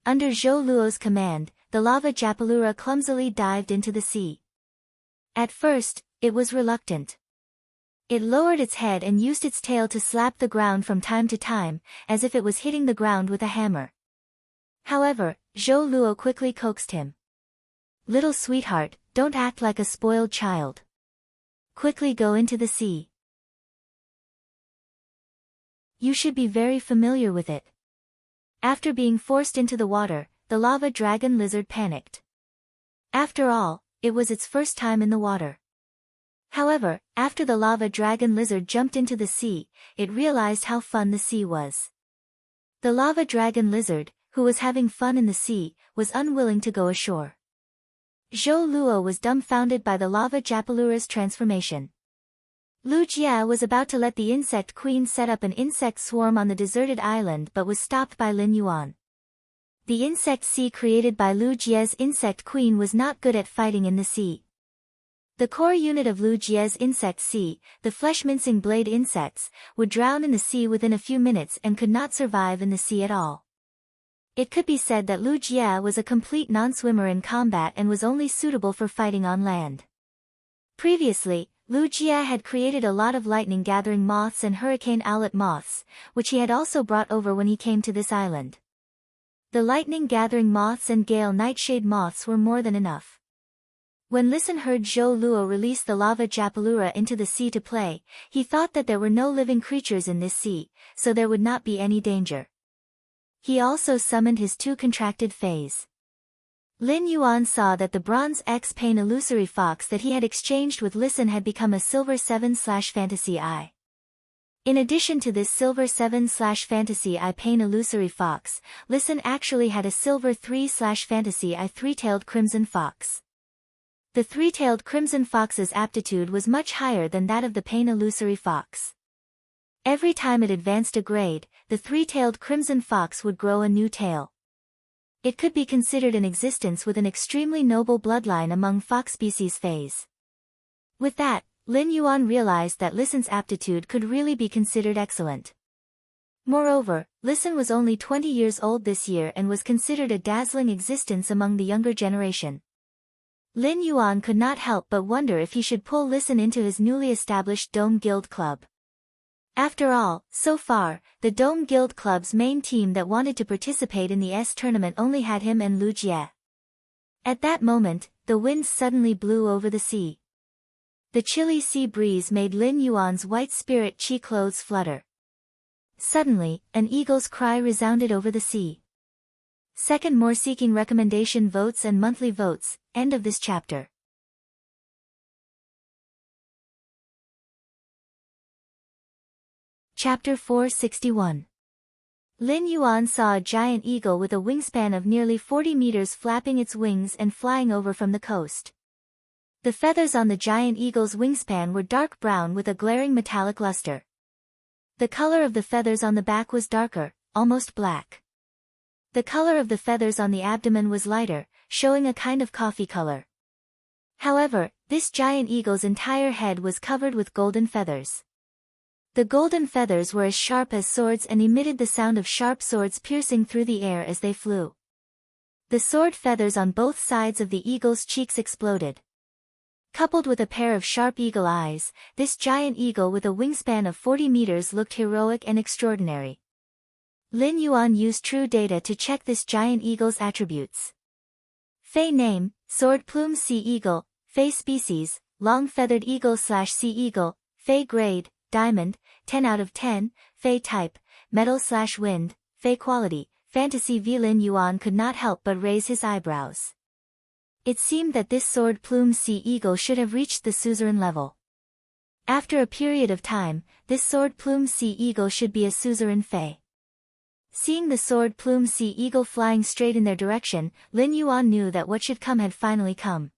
Under Zhou Luo's command, the lava japalura clumsily dived into the sea. At first, it was reluctant. It lowered its head and used its tail to slap the ground from time to time, as if it was hitting the ground with a hammer. However, Zhou Luo quickly coaxed him. "Little sweetheart, don't act like a spoiled child. Quickly go into the sea. You should be very familiar with it." After being forced into the water, the lava dragon lizard panicked. After all, it was its first time in the water. However, after the lava dragon lizard jumped into the sea, it realized how fun the sea was. The lava dragon lizard, who was having fun in the sea, was unwilling to go ashore. Zhou Luo was dumbfounded by the lava japalura's transformation. Lu Jie was about to let the insect queen set up an insect swarm on the deserted island but was stopped by Lin Yuan. The insect sea created by Lu Jie's insect queen was not good at fighting in the sea. The core unit of Lu Jie's insect sea, the flesh-mincing blade insects, would drown in the sea within a few minutes and could not survive in the sea at all. It could be said that Lu Jie was a complete non-swimmer in combat and was only suitable for fighting on land. Previously, Lu Jie had created a lot of lightning-gathering moths and hurricane owlet moths, which he had also brought over when he came to this island. The lightning-gathering moths and gale nightshade moths were more than enough. When Listen heard Zhou Luo release the lava japalura into the sea to play, he thought that there were no living creatures in this sea, so there would not be any danger. He also summoned his two contracted fays. Lin Yuan saw that the Bronze X Pain illusory fox that he had exchanged with Listen had become a Silver 7/Fantasy Eye. In addition to this Silver 7/Fantasy Eye Pain illusory fox, Listen actually had a Silver 3/Fantasy Eye three-tailed crimson fox. The three-tailed crimson fox's aptitude was much higher than that of the Pain illusory fox. Every time it advanced a grade, the three-tailed crimson fox would grow a new tail. It could be considered an existence with an extremely noble bloodline among fox species fays. With that, Lin Yuan realized that Listen's aptitude could really be considered excellent. Moreover, Listen was only 20 years old this year and was considered a dazzling existence among the younger generation. Lin Yuan could not help but wonder if he should pull Listen into his newly established Dome Guild Club. After all, so far, the Dome Guild Club's main team that wanted to participate in the S tournament only had him and Lu Jie. At that moment, the wind suddenly blew over the sea. The chilly sea breeze made Lin Yuan's white spirit chi clothes flutter. Suddenly, an eagle's cry resounded over the sea. Second, more seeking recommendation votes and monthly votes. End of this chapter. Chapter 461. Lin Yuan saw a giant eagle with a wingspan of nearly 40 meters flapping its wings and flying over from the coast. The feathers on the giant eagle's wingspan were dark brown with a glaring metallic luster. The color of the feathers on the back was darker, almost black. The color of the feathers on the abdomen was lighter, showing a kind of coffee color. However, this giant eagle's entire head was covered with golden feathers. The golden feathers were as sharp as swords and emitted the sound of sharp swords piercing through the air as they flew. The sword feathers on both sides of the eagle's cheeks exploded. Coupled with a pair of sharp eagle eyes, this giant eagle with a wingspan of 40 meters looked heroic and extraordinary. Lin Yuan used true data to check this giant eagle's attributes. Fey name, sword plume sea eagle, Fey species, long-feathered eagle/sea eagle, Fey grade, diamond, 10 out of 10, Fey type, metal/wind, fey quality, fantasy v. Lin Yuan could not help but raise his eyebrows. It seemed that this sword plume sea eagle should have reached the suzerain level. After a period of time, this sword plume sea eagle should be a suzerain fey. Seeing the sword plume sea eagle flying straight in their direction, Lin Yuan knew that what should come had finally come.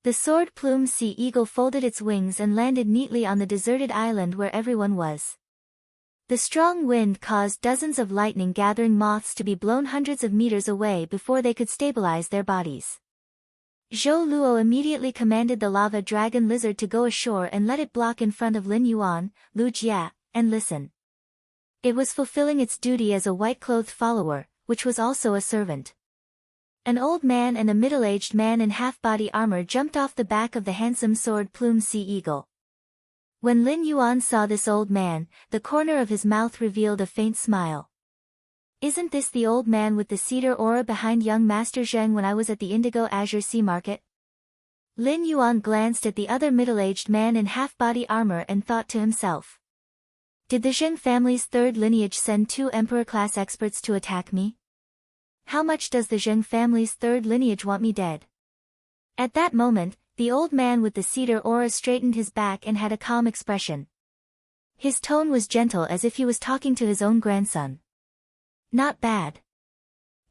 The sword plume sea eagle folded its wings and landed neatly on the deserted island where everyone was. The strong wind caused dozens of lightning-gathering moths to be blown hundreds of meters away before they could stabilize their bodies. Zhou Luo immediately commanded the lava dragon lizard to go ashore and let it block in front of Lin Yuan, Lu Jia, and listen. It was fulfilling its duty as a white-clothed follower, which was also a servant. An old man and a middle-aged man in half-body armor jumped off the back of the handsome sword plume sea eagle. When Lin Yuan saw this old man, the corner of his mouth revealed a faint smile. Isn't this the old man with the cedar aura behind young Master Zheng when I was at the Indigo Azure Sea Market? Lin Yuan glanced at the other middle-aged man in half-body armor and thought to himself. Did the Zheng family's third lineage send 2 emperor-class experts to attack me? How much does the Zheng family's third lineage want me dead? At that moment, the old man with the cedar aura straightened his back and had a calm expression. His tone was gentle as if he was talking to his own grandson. Not bad.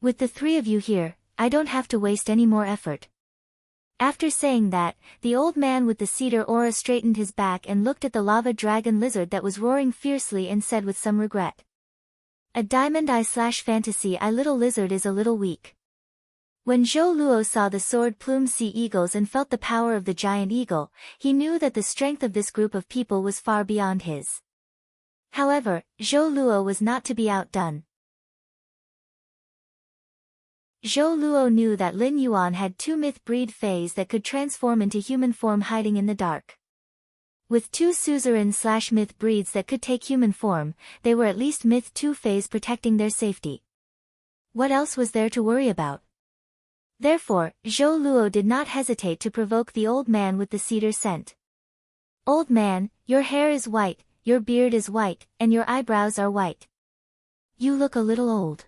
With the 3 of you here, I don't have to waste any more effort. After saying that, the old man with the cedar aura straightened his back and looked at the lava dragon lizard that was roaring fiercely and said with some regret. A diamond eye/fantasy eye little lizard is a little weak. When Zhou Luo saw the sword plume sea eagles and felt the power of the giant eagle, he knew that the strength of this group of people was far beyond his. However, Zhou Luo was not to be outdone. Zhou Luo knew that Lin Yuan had 2 myth-breed fays that could transform into human form hiding in the dark. With 2 suzerain/myth breeds that could take human form, they were at least myth 2 fays protecting their safety. What else was there to worry about? Therefore, Zhou Luo did not hesitate to provoke the old man with the cedar scent. Old man, your hair is white, your beard is white, and your eyebrows are white. You look a little old.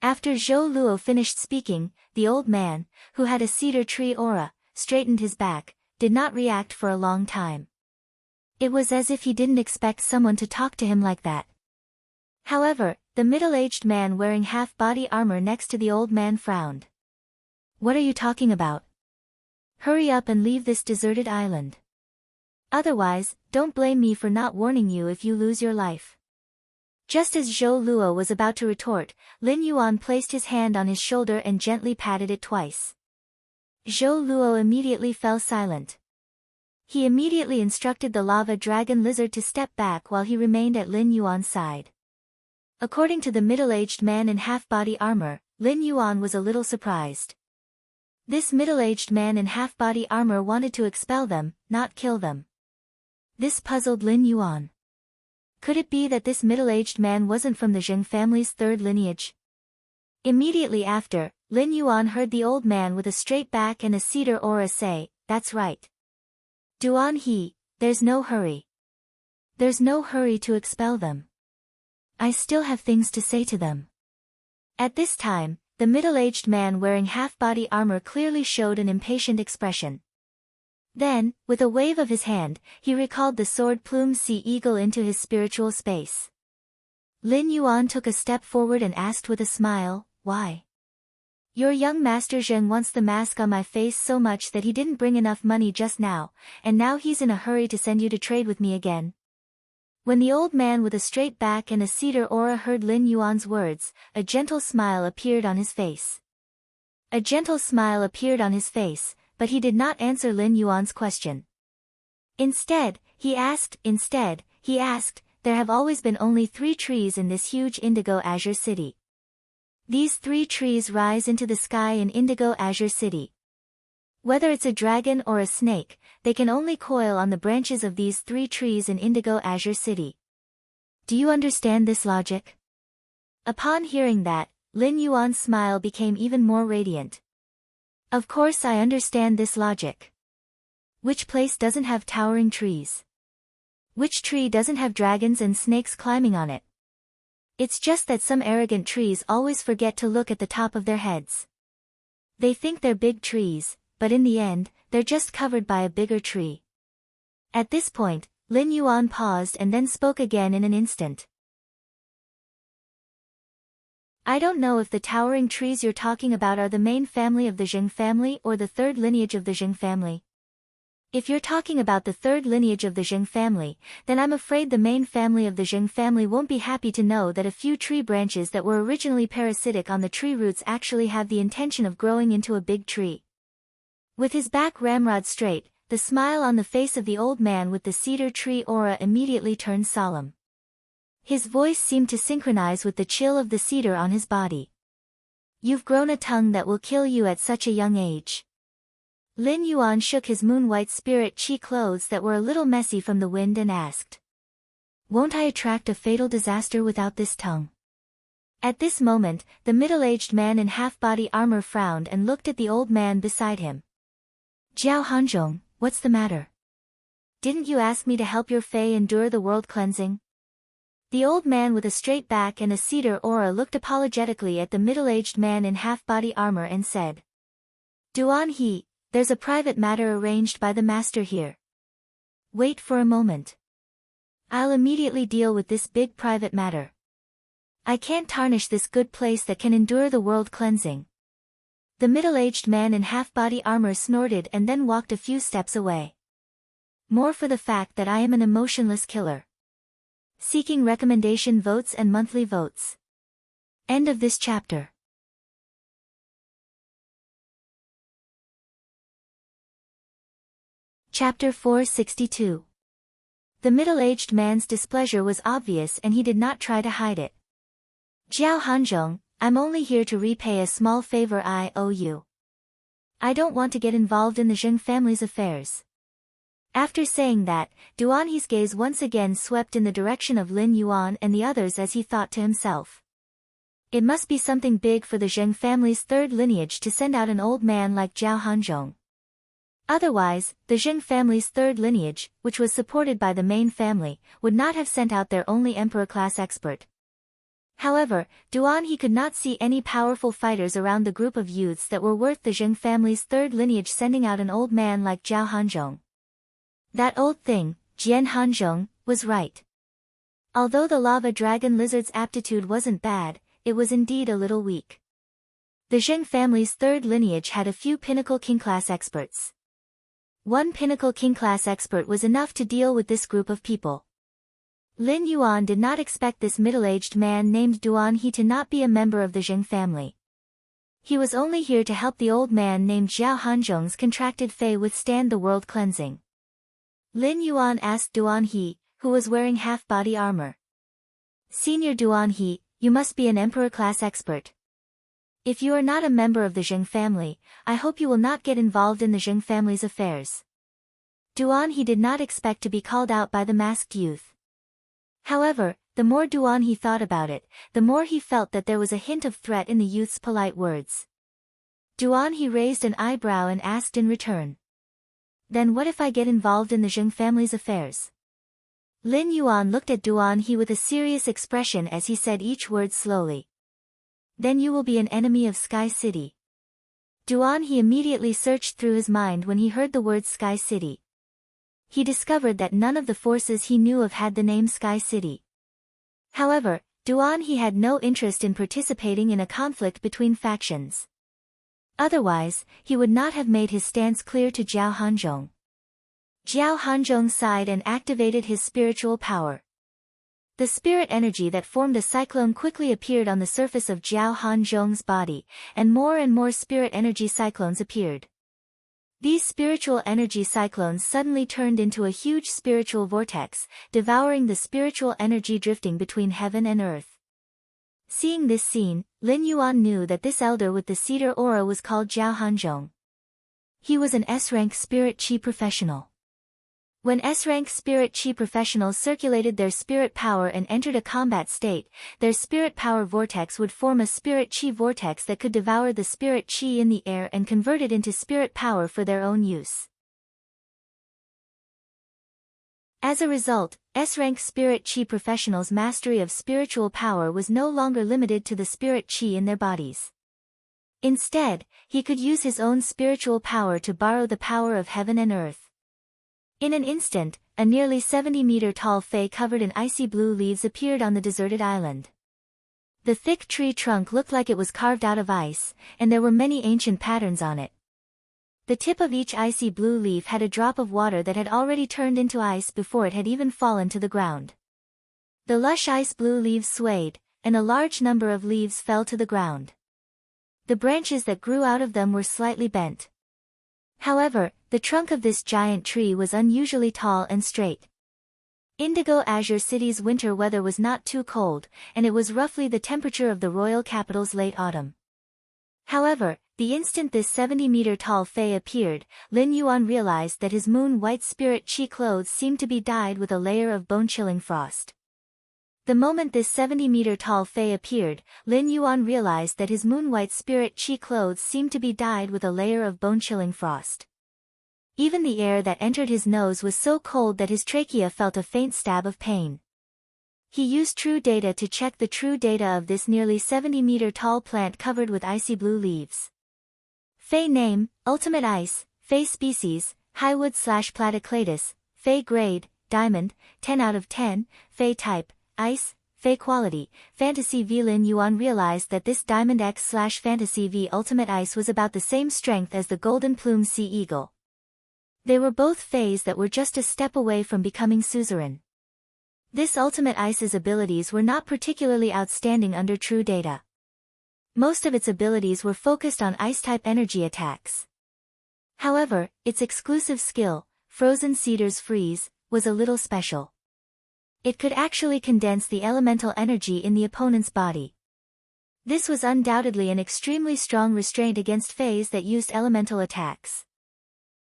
After Zhou Luo finished speaking, the old man, who had a cedar tree aura, straightened his back, did not react for a long time. It was as if he didn't expect someone to talk to him like that. However, the middle-aged man wearing half-body armor next to the old man frowned. What are you talking about? Hurry up and leave this deserted island. Otherwise, don't blame me for not warning you if you lose your life. Just as Zhou Luo was about to retort, Lin Yuan placed his hand on his shoulder and gently patted it twice. Zhou Luo immediately fell silent. He immediately instructed the lava dragon lizard to step back while he remained at Lin Yuan's side. According to the middle-aged man in half-body armor, Lin Yuan was a little surprised. This middle-aged man in half-body armor wanted to expel them, not kill them. This puzzled Lin Yuan. Could it be that this middle-aged man wasn't from the Zheng family's third lineage? Immediately after, Lin Yuan heard the old man with a straight back and a cedar aura say, "That's right. Duan He, there's no hurry. There's no hurry to expel them. I still have things to say to them." At this time, the middle-aged man wearing half-body armor clearly showed an impatient expression. Then, with a wave of his hand, he recalled the sword plume sea eagle into his spiritual space. Lin Yuan took a step forward and asked with a smile, "Why? Your young master Zheng wants the mask on my face so much that he didn't bring enough money just now, and now he's in a hurry to send you to trade with me again." When the old man with a straight back and a cedar aura heard Lin Yuan's words, a gentle smile appeared on his face. But he did not answer Lin Yuan's question. Instead, he asked, "There have always been only 3 trees in this huge Indigo Azure City. These 3 trees rise into the sky in Indigo Azure City. Whether it's a dragon or a snake, they can only coil on the branches of these 3 trees in Indigo Azure City. Do you understand this logic?" Upon hearing that, Lin Yuan's smile became even more radiant. Of course I understand this logic. Which place doesn't have towering trees? Which tree doesn't have dragons and snakes climbing on it? It's just that some arrogant trees always forget to look at the top of their heads. They think they're big trees, but in the end, they're just covered by a bigger tree. At this point, Lin Yuan paused and then spoke again in an instant. I don't know if the towering trees you're talking about are the main family of the Zheng family or the third lineage of the Zheng family. If you're talking about the third lineage of the Zheng family, then I'm afraid the main family of the Zheng family won't be happy to know that a few tree branches that were originally parasitic on the tree roots actually have the intention of growing into a big tree. With his back ramrod straight, the smile on the face of the old man with the cedar tree aura immediately turned solemn. His voice seemed to synchronize with the chill of the cedar on his body. You've grown a tongue that will kill you at such a young age. Lin Yuan shook his moon-white spirit chi clothes that were a little messy from the wind and asked. Won't I attract a fatal disaster without this tongue? At this moment, the middle-aged man in half-body armor frowned and looked at the old man beside him. Jiao Hanzhong, what's the matter? Didn't you ask me to help your Fae endure the world cleansing? The old man with a straight back and a cedar aura looked apologetically at the middle-aged man in half-body armor and said. Duan He, there's a private matter arranged by the master here. Wait for a moment. I'll immediately deal with this big private matter. I can't tarnish this good place that can endure the world cleansing. The middle-aged man in half-body armor snorted and then walked a few steps away. More for the fact that I am an emotionless killer. Seeking recommendation votes and monthly votes. End of this chapter. Chapter 462. The middle-aged man's displeasure was obvious and he did not try to hide it. Jiao Hanzhong, I'm only here to repay a small favor I owe you. I don't want to get involved in the Zheng family's affairs. After saying that, Duan He's gaze once again swept in the direction of Lin Yuan and the others as he thought to himself. It must be something big for the Zheng family's third lineage to send out an old man like Jiao Hanzhong. Otherwise, the Zheng family's third lineage, which was supported by the main family, would not have sent out their only emperor-class expert. However, Duan He could not see any powerful fighters around the group of youths that were worth the Zheng family's third lineage sending out an old man like Jiao Hanzhong. That old thing, Jian Hanzhong, was right. Although the lava dragon lizard's aptitude wasn't bad, it was indeed a little weak. The Zheng family's third lineage had a few pinnacle king-class experts. One pinnacle king-class expert was enough to deal with this group of people. Lin Yuan did not expect this middle-aged man named Duan He to not be a member of the Zheng family. He was only here to help the old man named Jiao Hanzhong's contracted Fae withstand the world cleansing. Lin Yuan asked Duan He, who was wearing half-body armor. Senior Duan He, you must be an emperor-class expert. If you are not a member of the Zheng family, I hope you will not get involved in the Zheng family's affairs. Duan He did not expect to be called out by the masked youth. However, the more Duan He thought about it, the more he felt that there was a hint of threat in the youth's polite words. Duan He raised an eyebrow and asked in return. Then what if I get involved in the Zheng family's affairs? Lin Yuan looked at Duan He with a serious expression as he said each word slowly. Then you will be an enemy of Sky City. Duan He immediately searched through his mind when he heard the word Sky City. He discovered that none of the forces he knew of had the name Sky City. However, Duan He had no interest in participating in a conflict between factions. Otherwise, he would not have made his stance clear to Jiao Hanzhong. Jiao Hanzhong sighed and activated his spiritual power. The spirit energy that formed a cyclone quickly appeared on the surface of Jiao Hanzhong's body, and more spirit energy cyclones appeared. These spiritual energy cyclones suddenly turned into a huge spiritual vortex, devouring the spiritual energy drifting between heaven and earth. Seeing this scene, Lin Yuan knew that this elder with the cedar aura was called Jiao Hanzhong. He was an S-rank spirit chi professional. When S-rank spirit chi professionals circulated their spirit power and entered a combat state, their spirit power vortex would form a spirit chi vortex that could devour the spirit chi in the air and convert it into spirit power for their own use. As a result, S-rank Spirit Chi professionals' mastery of spiritual power was no longer limited to the Spirit Chi in their bodies. Instead, he could use his own spiritual power to borrow the power of heaven and earth. In an instant, a nearly 70-meter-tall Fae covered in icy blue leaves appeared on the deserted island. The thick tree trunk looked like it was carved out of ice, and there were many ancient patterns on it. The tip of each icy blue leaf had a drop of water that had already turned into ice before it had even fallen to the ground. The lush ice blue leaves swayed, and a large number of leaves fell to the ground. The branches that grew out of them were slightly bent. However, the trunk of this giant tree was unusually tall and straight. Indigo Azure City's winter weather was not too cold, and it was roughly the temperature of the royal capital's late autumn. However, the instant this 70-meter-tall Fae appeared, Lin Yuan realized that his moon-white spirit chi clothes seemed to be dyed with a layer of bone-chilling frost. The moment this 70-meter-tall Fae appeared, Lin Yuan realized that his moon-white spirit chi clothes seemed to be dyed with a layer of bone-chilling frost. Even the air that entered his nose was so cold that his trachea felt a faint stab of pain. He used true data to check the true data of this nearly 70-meter-tall plant covered with icy blue leaves. Fae name, Ultimate Ice, Fae species, Highwood/Platycladus, Fae grade, Diamond, 10 out of 10, Fae type, Ice, Fae quality, Fantasy V. Lin Yuan realized that this Diamond X/Fantasy V Ultimate Ice was about the same strength as the Golden Plume Sea Eagle. They were both Faes that were just a step away from becoming suzerain. This Ultimate Ice's abilities were not particularly outstanding under true data. Most of its abilities were focused on Ice-type energy attacks. However, its exclusive skill, Frozen Cedar's Freeze, was a little special. It could actually condense the elemental energy in the opponent's body. This was undoubtedly an extremely strong restraint against Faes that used elemental attacks.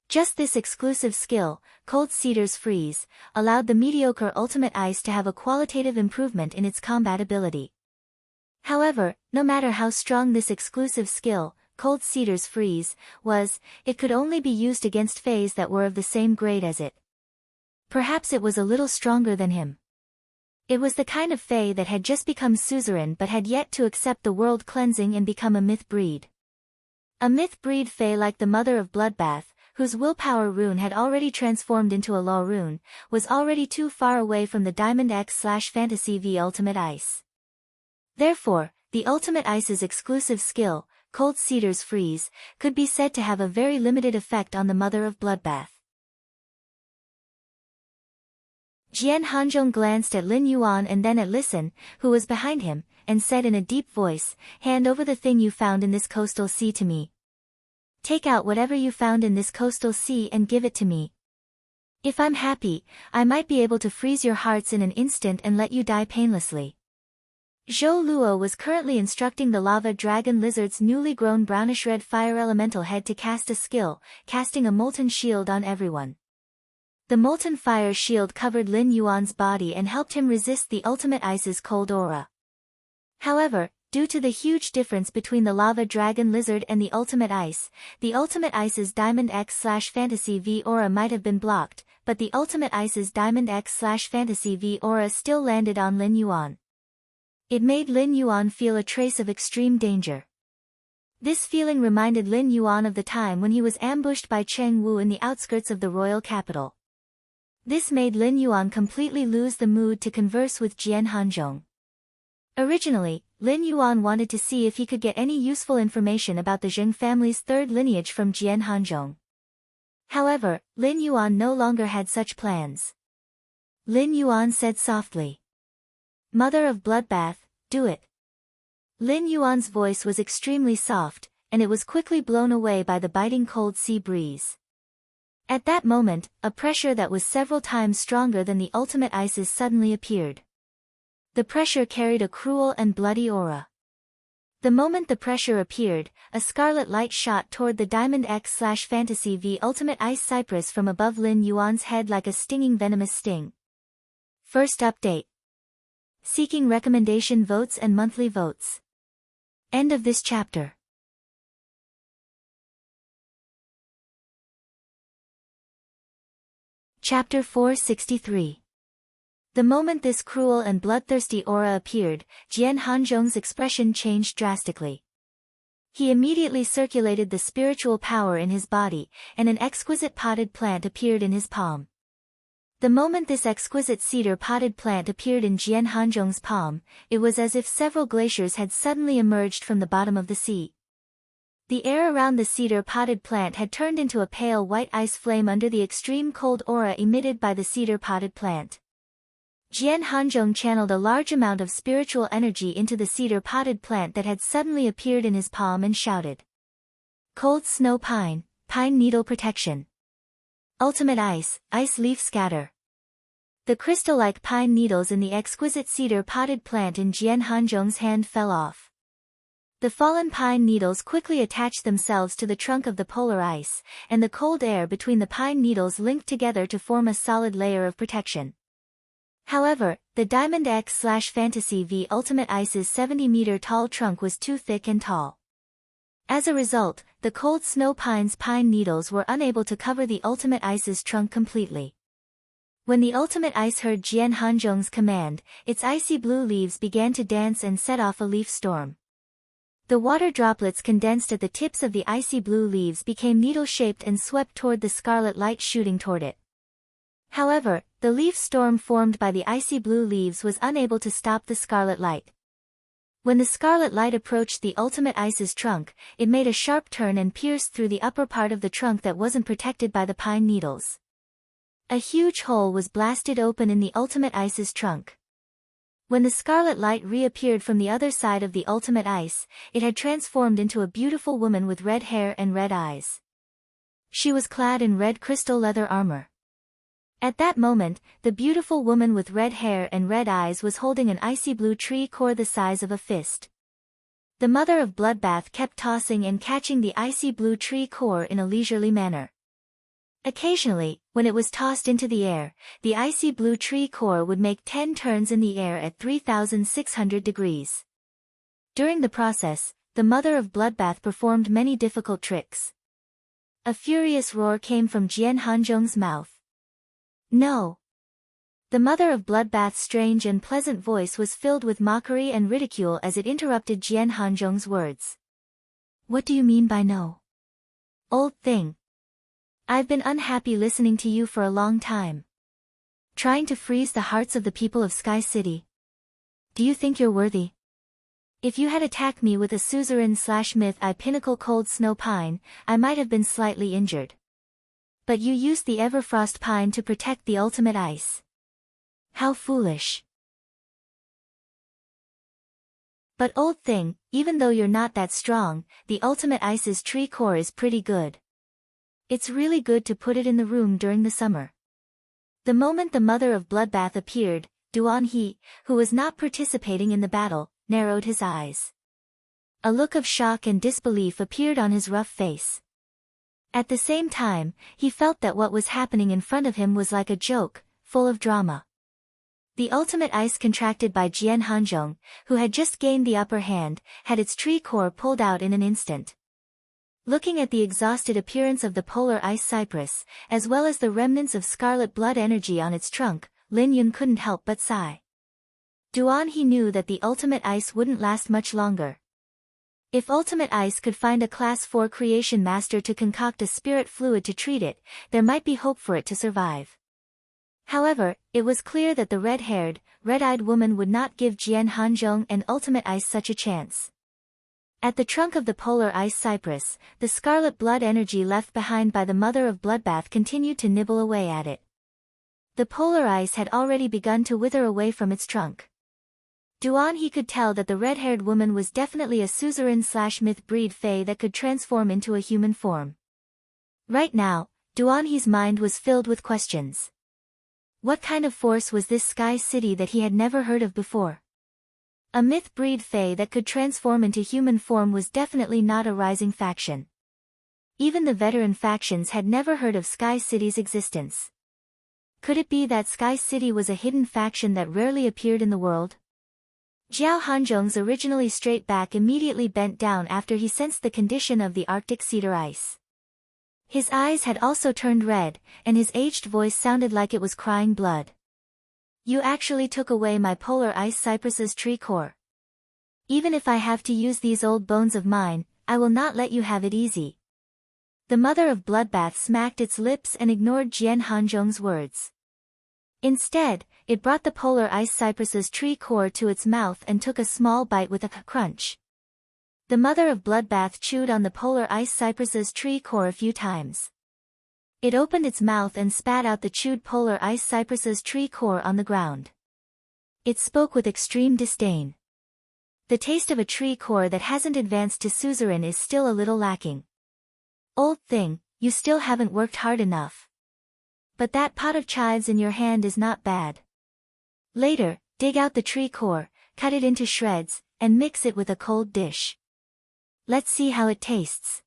Just this exclusive skill, Cold Cedar's Freeze, allowed the mediocre Ultimate Ice to have a qualitative improvement in its combat ability. However, no matter how strong this exclusive skill, Cold Cedar's Freeze, was, it could only be used against Faes that were of the same grade as it. Perhaps it was a little stronger than him. It was the kind of Fae that had just become suzerain but had yet to accept the world cleansing and become a myth breed. A myth breed Fae like the Mother of Bloodbath, whose willpower rune had already transformed into a law rune, was already too far away from the Diamond X/Fantasy V Ultimate Ice. Therefore, the Ultimate Ice's exclusive skill, Cold Cedar's Freeze, could be said to have a very limited effect on the Mother of Bloodbath. Jian Hanzhong glanced at Lin Yuan and then at Listen, who was behind him, and said in a deep voice, "Hand over the thing you found in this coastal sea to me. Take out whatever you found in this coastal sea and give it to me. If I'm happy, I might be able to freeze your hearts in an instant and let you die painlessly." Zhou Luo was currently instructing the lava dragon lizard's newly grown brownish-red fire elemental head to cast a skill, casting a molten shield on everyone. The molten fire shield covered Lin Yuan's body and helped him resist the Ultimate Ice's cold aura. However, due to the huge difference between the lava dragon lizard and the Ultimate Ice's Diamond X/Fantasy V aura might have been blocked, but the Ultimate Ice's Diamond X/Fantasy V aura still landed on Lin Yuan. It made Lin Yuan feel a trace of extreme danger. This feeling reminded Lin Yuan of the time when he was ambushed by Cheng Wu in the outskirts of the royal capital. This made Lin Yuan completely lose the mood to converse with Jian Hanzhong. Originally, Lin Yuan wanted to see if he could get any useful information about the Zheng family's third lineage from Jian Hanzhong. However, Lin Yuan no longer had such plans. Lin Yuan said softly, "Mother of Bloodbath, do it." Lin Yuan's voice was extremely soft, and it was quickly blown away by the biting cold sea breeze. At that moment, a pressure that was several times stronger than the Ultimate Ice's suddenly appeared. The pressure carried a cruel and bloody aura. The moment the pressure appeared, a scarlet light shot toward the Diamond X/Fantasy V Ultimate Ice Cypress from above Lin Yuan's head like a stinging venomous sting. First update. Seeking recommendation votes and monthly votes. End of this chapter. Chapter 463. The moment this cruel and bloodthirsty aura appeared, Jian Hanzhong's expression changed drastically. He immediately circulated the spiritual power in his body, and an exquisite potted plant appeared in his palm. The moment this exquisite cedar potted plant appeared in Jian Hanzhong's palm, it was as if several glaciers had suddenly emerged from the bottom of the sea. The air around the cedar potted plant had turned into a pale white ice flame under the extreme cold aura emitted by the cedar potted plant. Jian Hanzhong channeled a large amount of spiritual energy into the cedar potted plant that had suddenly appeared in his palm and shouted. Cold snow pine, pine needle protection. Ultimate ice, ice leaf scatter. The crystal-like pine needles in the exquisite cedar potted plant in Jian Hanzhong's hand fell off. The fallen pine needles quickly attached themselves to the trunk of the polar ice, and the cold air between the pine needles linked together to form a solid layer of protection. However, the Diamond X/Fantasy V Ultimate Ice's 70-meter-tall trunk was too thick and tall. As a result, the cold snow pine's pine needles were unable to cover the Ultimate Ice's trunk completely. When the Ultimate Ice heard Jian Hanzhong's command, its icy blue leaves began to dance and set off a leaf storm. The water droplets condensed at the tips of the icy blue leaves became needle-shaped and swept toward the scarlet light shooting toward it. However, the leaf storm formed by the icy blue leaves was unable to stop the scarlet light. When the scarlet light approached the Ultimate Ice's trunk, it made a sharp turn and pierced through the upper part of the trunk that wasn't protected by the pine needles. A huge hole was blasted open in the Ultimate Ice's trunk. When the scarlet light reappeared from the other side of the Ultimate Ice, it had transformed into a beautiful woman with red hair and red eyes. She was clad in red crystal leather armor. At that moment, the beautiful woman with red hair and red eyes was holding an icy blue tree core the size of a fist. The mother of Bloodbath kept tossing and catching the icy blue tree core in a leisurely manner. Occasionally, when it was tossed into the air, the icy blue tree core would make 10 turns in the air at 3,600 degrees. During the process, the mother of Bloodbath performed many difficult tricks. A furious roar came from Jian Hanzhong's mouth. No! The mother of Bloodbath's strange and pleasant voice was filled with mockery and ridicule as it interrupted Jian Hanzhong's words. What do you mean by no? Old thing. I've been unhappy listening to you for a long time. Trying to freeze the hearts of the people of Sky City. Do you think you're worthy? If you had attacked me with a suzerain/myth I pinnacle cold snow pine, I might have been slightly injured. But you used the Everfrost pine to protect the Ultimate Ice. How foolish. But old thing, even though you're not that strong, the Ultimate Ice's tree core is pretty good. It's really good to put it in the room during the summer. The moment the mother of Bloodbath appeared, Duan He, who was not participating in the battle, narrowed his eyes. A look of shock and disbelief appeared on his rough face. At the same time, he felt that what was happening in front of him was like a joke, full of drama. The Ultimate Ice contracted by Jian Hanzhong, who had just gained the upper hand, had its tree core pulled out in an instant. Looking at the exhausted appearance of the polar ice cypress, as well as the remnants of scarlet blood energy on its trunk, Lin Yun couldn't help but sigh. Duan He knew that the Ultimate Ice wouldn't last much longer. If Ultimate Ice could find a Class 4 creation master to concoct a spirit fluid to treat it, there might be hope for it to survive. However, it was clear that the red-haired, red-eyed woman would not give Jian Hanzhong and Ultimate Ice such a chance. At the trunk of the polar ice cypress, the scarlet blood energy left behind by the mother of Bloodbath continued to nibble away at it. The polar ice had already begun to wither away from its trunk. Duan He could tell that the red-haired woman was definitely a suzerain/myth breed fae that could transform into a human form. Right now, Duan He's mind was filled with questions. What kind of force was this Sky City that he had never heard of before? A myth breed fae that could transform into human form was definitely not a rising faction. Even the veteran factions had never heard of Sky City's existence. Could it be that Sky City was a hidden faction that rarely appeared in the world? Jiao Hanzhong's originally straight back immediately bent down after he sensed the condition of the Arctic cedar ice. His eyes had also turned red, and his aged voice sounded like it was crying blood. You actually took away my polar ice cypress's tree core. Even if I have to use these old bones of mine, I will not let you have it easy. The mother of Bloodbath smacked its lips and ignored Jian Hanzhong's words. Instead, it brought the polar ice cypress's tree core to its mouth and took a small bite with a crunch. The mother of Bloodbath chewed on the polar ice cypress's tree core a few times. It opened its mouth and spat out the chewed polar ice cypress's tree core on the ground. It spoke with extreme disdain. The taste of a tree core that hasn't advanced to suzerain is still a little lacking. Old thing, you still haven't worked hard enough. But that pot of chives in your hand is not bad. Later, dig out the tree core, cut it into shreds, and mix it with a cold dish. Let's see how it tastes.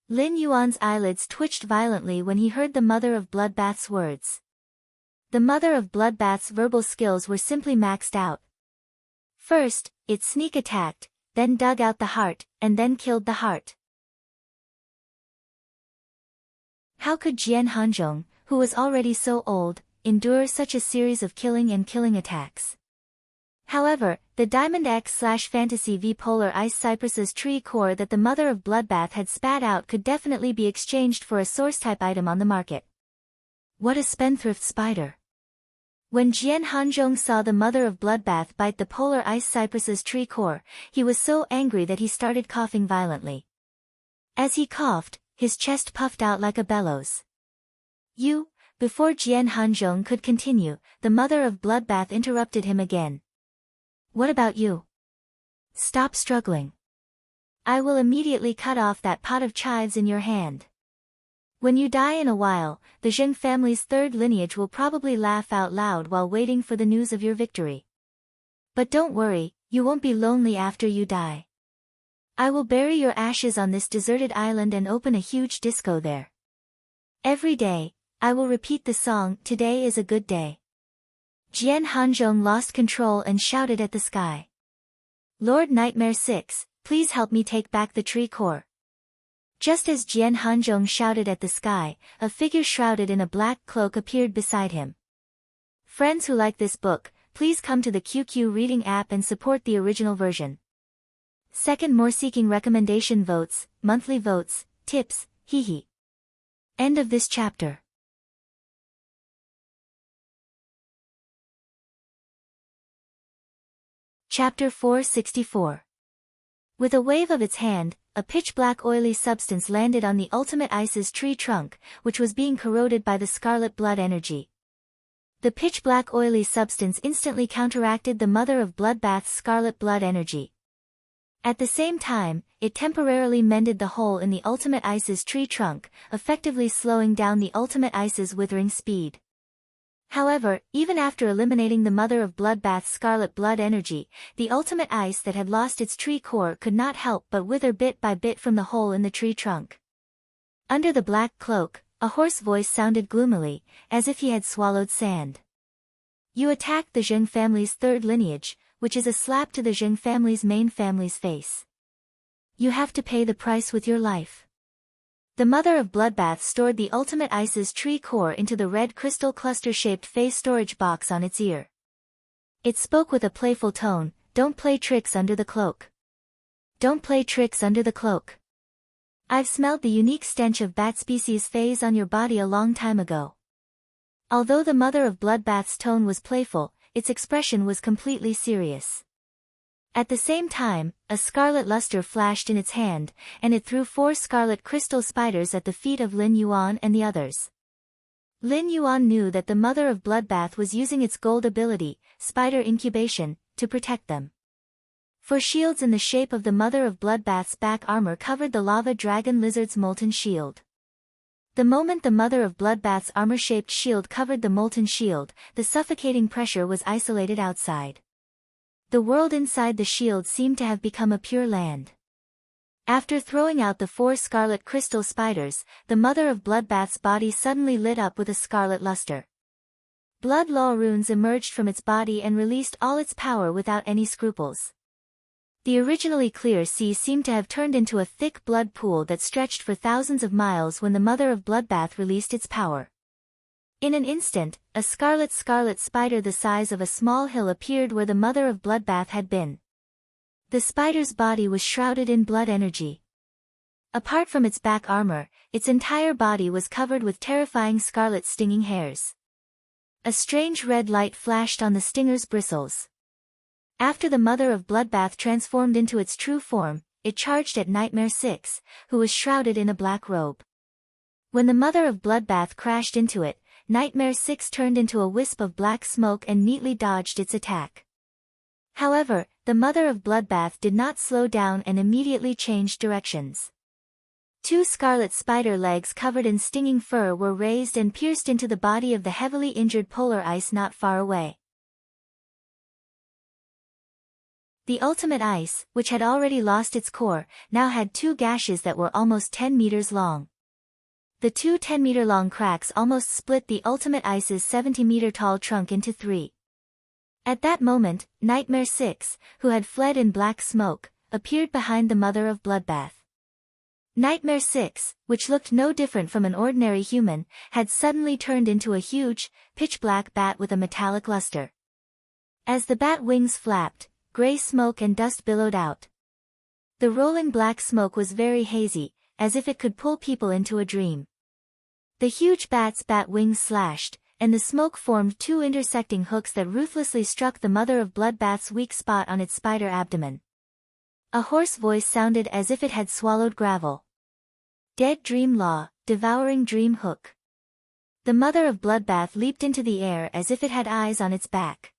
Lin Yuan's eyelids twitched violently when he heard the mother of Bloodbath's words. The mother of Bloodbath's verbal skills were simply maxed out. First, it sneak attacked, then dug out the heart, and then killed the heart. How could Jian Hanzhong, who was already so old, endure such a series of killing attacks? However, the Diamond X/Fantasy V Polar Ice Cypress's tree core that the mother of Bloodbath had spat out could definitely be exchanged for a source-type item on the market. What a spendthrift spider! When Jian Hanzhong saw the mother of Bloodbath bite the Polar Ice Cypress's tree core, he was so angry that he started coughing violently. As he coughed, his chest puffed out like a bellows. Before Jian Hanzhong could continue, the mother of Bloodbath interrupted him again. What about you? Stop struggling. I will immediately cut off that pot of chives in your hand. When you die in a while, the Zheng family's third lineage will probably laugh out loud while waiting for the news of your victory. But don't worry, you won't be lonely after you die. I will bury your ashes on this deserted island and open a huge disco there. Every day, I will repeat the song, "Today is a good day." Jian Hanzhong lost control and shouted at the sky. Lord Nightmare 6, please help me take back the tree core. Just as Jian Hanzhong shouted at the sky, a figure shrouded in a black cloak appeared beside him. Friends who like this book, please come to the QQ reading app and support the original version. Second, more seeking recommendation votes, monthly votes, tips, hehe. End of this chapter. Chapter 464. With a wave of its hand, a pitch-black oily substance landed on the Ultimate Ice's tree trunk, which was being corroded by the scarlet blood energy. The pitch-black oily substance instantly counteracted the mother of Bloodbath's scarlet blood energy. At the same time, it temporarily mended the hole in the Ultimate Ice's tree trunk, effectively slowing down the Ultimate Ice's withering speed. However, even after eliminating the mother of Bloodbath's scarlet blood energy, the Ultimate Ice that had lost its tree core could not help but wither bit by bit from the hole in the tree trunk. Under the black cloak, a hoarse voice sounded gloomily, as if he had swallowed sand. You attacked the Zheng family's third lineage, which is a slap to the Zheng family's main family's face. You have to pay the price with your life. The mother of Bloodbath stored the Ultimate Ice's tree core into the red crystal cluster-shaped face storage box on its ear. It spoke with a playful tone, "Don't play tricks under the cloak. Don't play tricks under the cloak. I've smelled the unique stench of bat species phase on your body a long time ago." Although the mother of Bloodbath's tone was playful, its expression was completely serious. At the same time, a scarlet luster flashed in its hand, and it threw 4 scarlet crystal spiders at the feet of Lin Yuan and the others. Lin Yuan knew that the mother of Bloodbath was using its gold ability, spider incubation, to protect them. For shields in the shape of the mother of Bloodbath's back armor covered the lava dragon lizard's molten shield. The moment the mother of Bloodbath's armor-shaped shield covered the molten shield, the suffocating pressure was isolated outside. The world inside the shield seemed to have become a pure land. After throwing out the 4 scarlet crystal spiders, the mother of Bloodbath's body suddenly lit up with a scarlet luster. Blood law runes emerged from its body and released all its power without any scruples. The originally clear sea seemed to have turned into a thick blood pool that stretched for thousands of miles when the mother of bloodbath released its power. In an instant, a scarlet spider the size of a small hill appeared where the mother of bloodbath had been. The spider's body was shrouded in blood energy. Apart from its back armor, its entire body was covered with terrifying scarlet stinging hairs. A strange red light flashed on the stinger's bristles. After the mother of bloodbath transformed into its true form, it charged at Nightmare 6, who was shrouded in a black robe. When the mother of bloodbath crashed into it, Nightmare 6 turned into a wisp of black smoke and neatly dodged its attack. However, the mother of bloodbath did not slow down and immediately changed directions. Two scarlet spider legs covered in stinging fur were raised and pierced into the body of the heavily injured polar ice not far away. The ultimate ice, which had already lost its core, now had two gashes that were almost 10 meters long. The two 10-meter-long cracks almost split the ultimate ice's 70-meter-tall trunk into three. At that moment, Nightmare 6, who had fled in black smoke, appeared behind the mother of bloodbath. Nightmare 6, which looked no different from an ordinary human, had suddenly turned into a huge, pitch-black bat with a metallic luster. As the bat wings flapped, gray smoke and dust billowed out. The rolling black smoke was very hazy, as if it could pull people into a dream. The huge bat's bat wings slashed, and the smoke formed two intersecting hooks that ruthlessly struck the mother of bloodbath's weak spot on its spider abdomen. A hoarse voice sounded as if it had swallowed gravel. Dead dream law, devouring dream hook. The mother of bloodbath leaped into the air as if it had eyes on its back.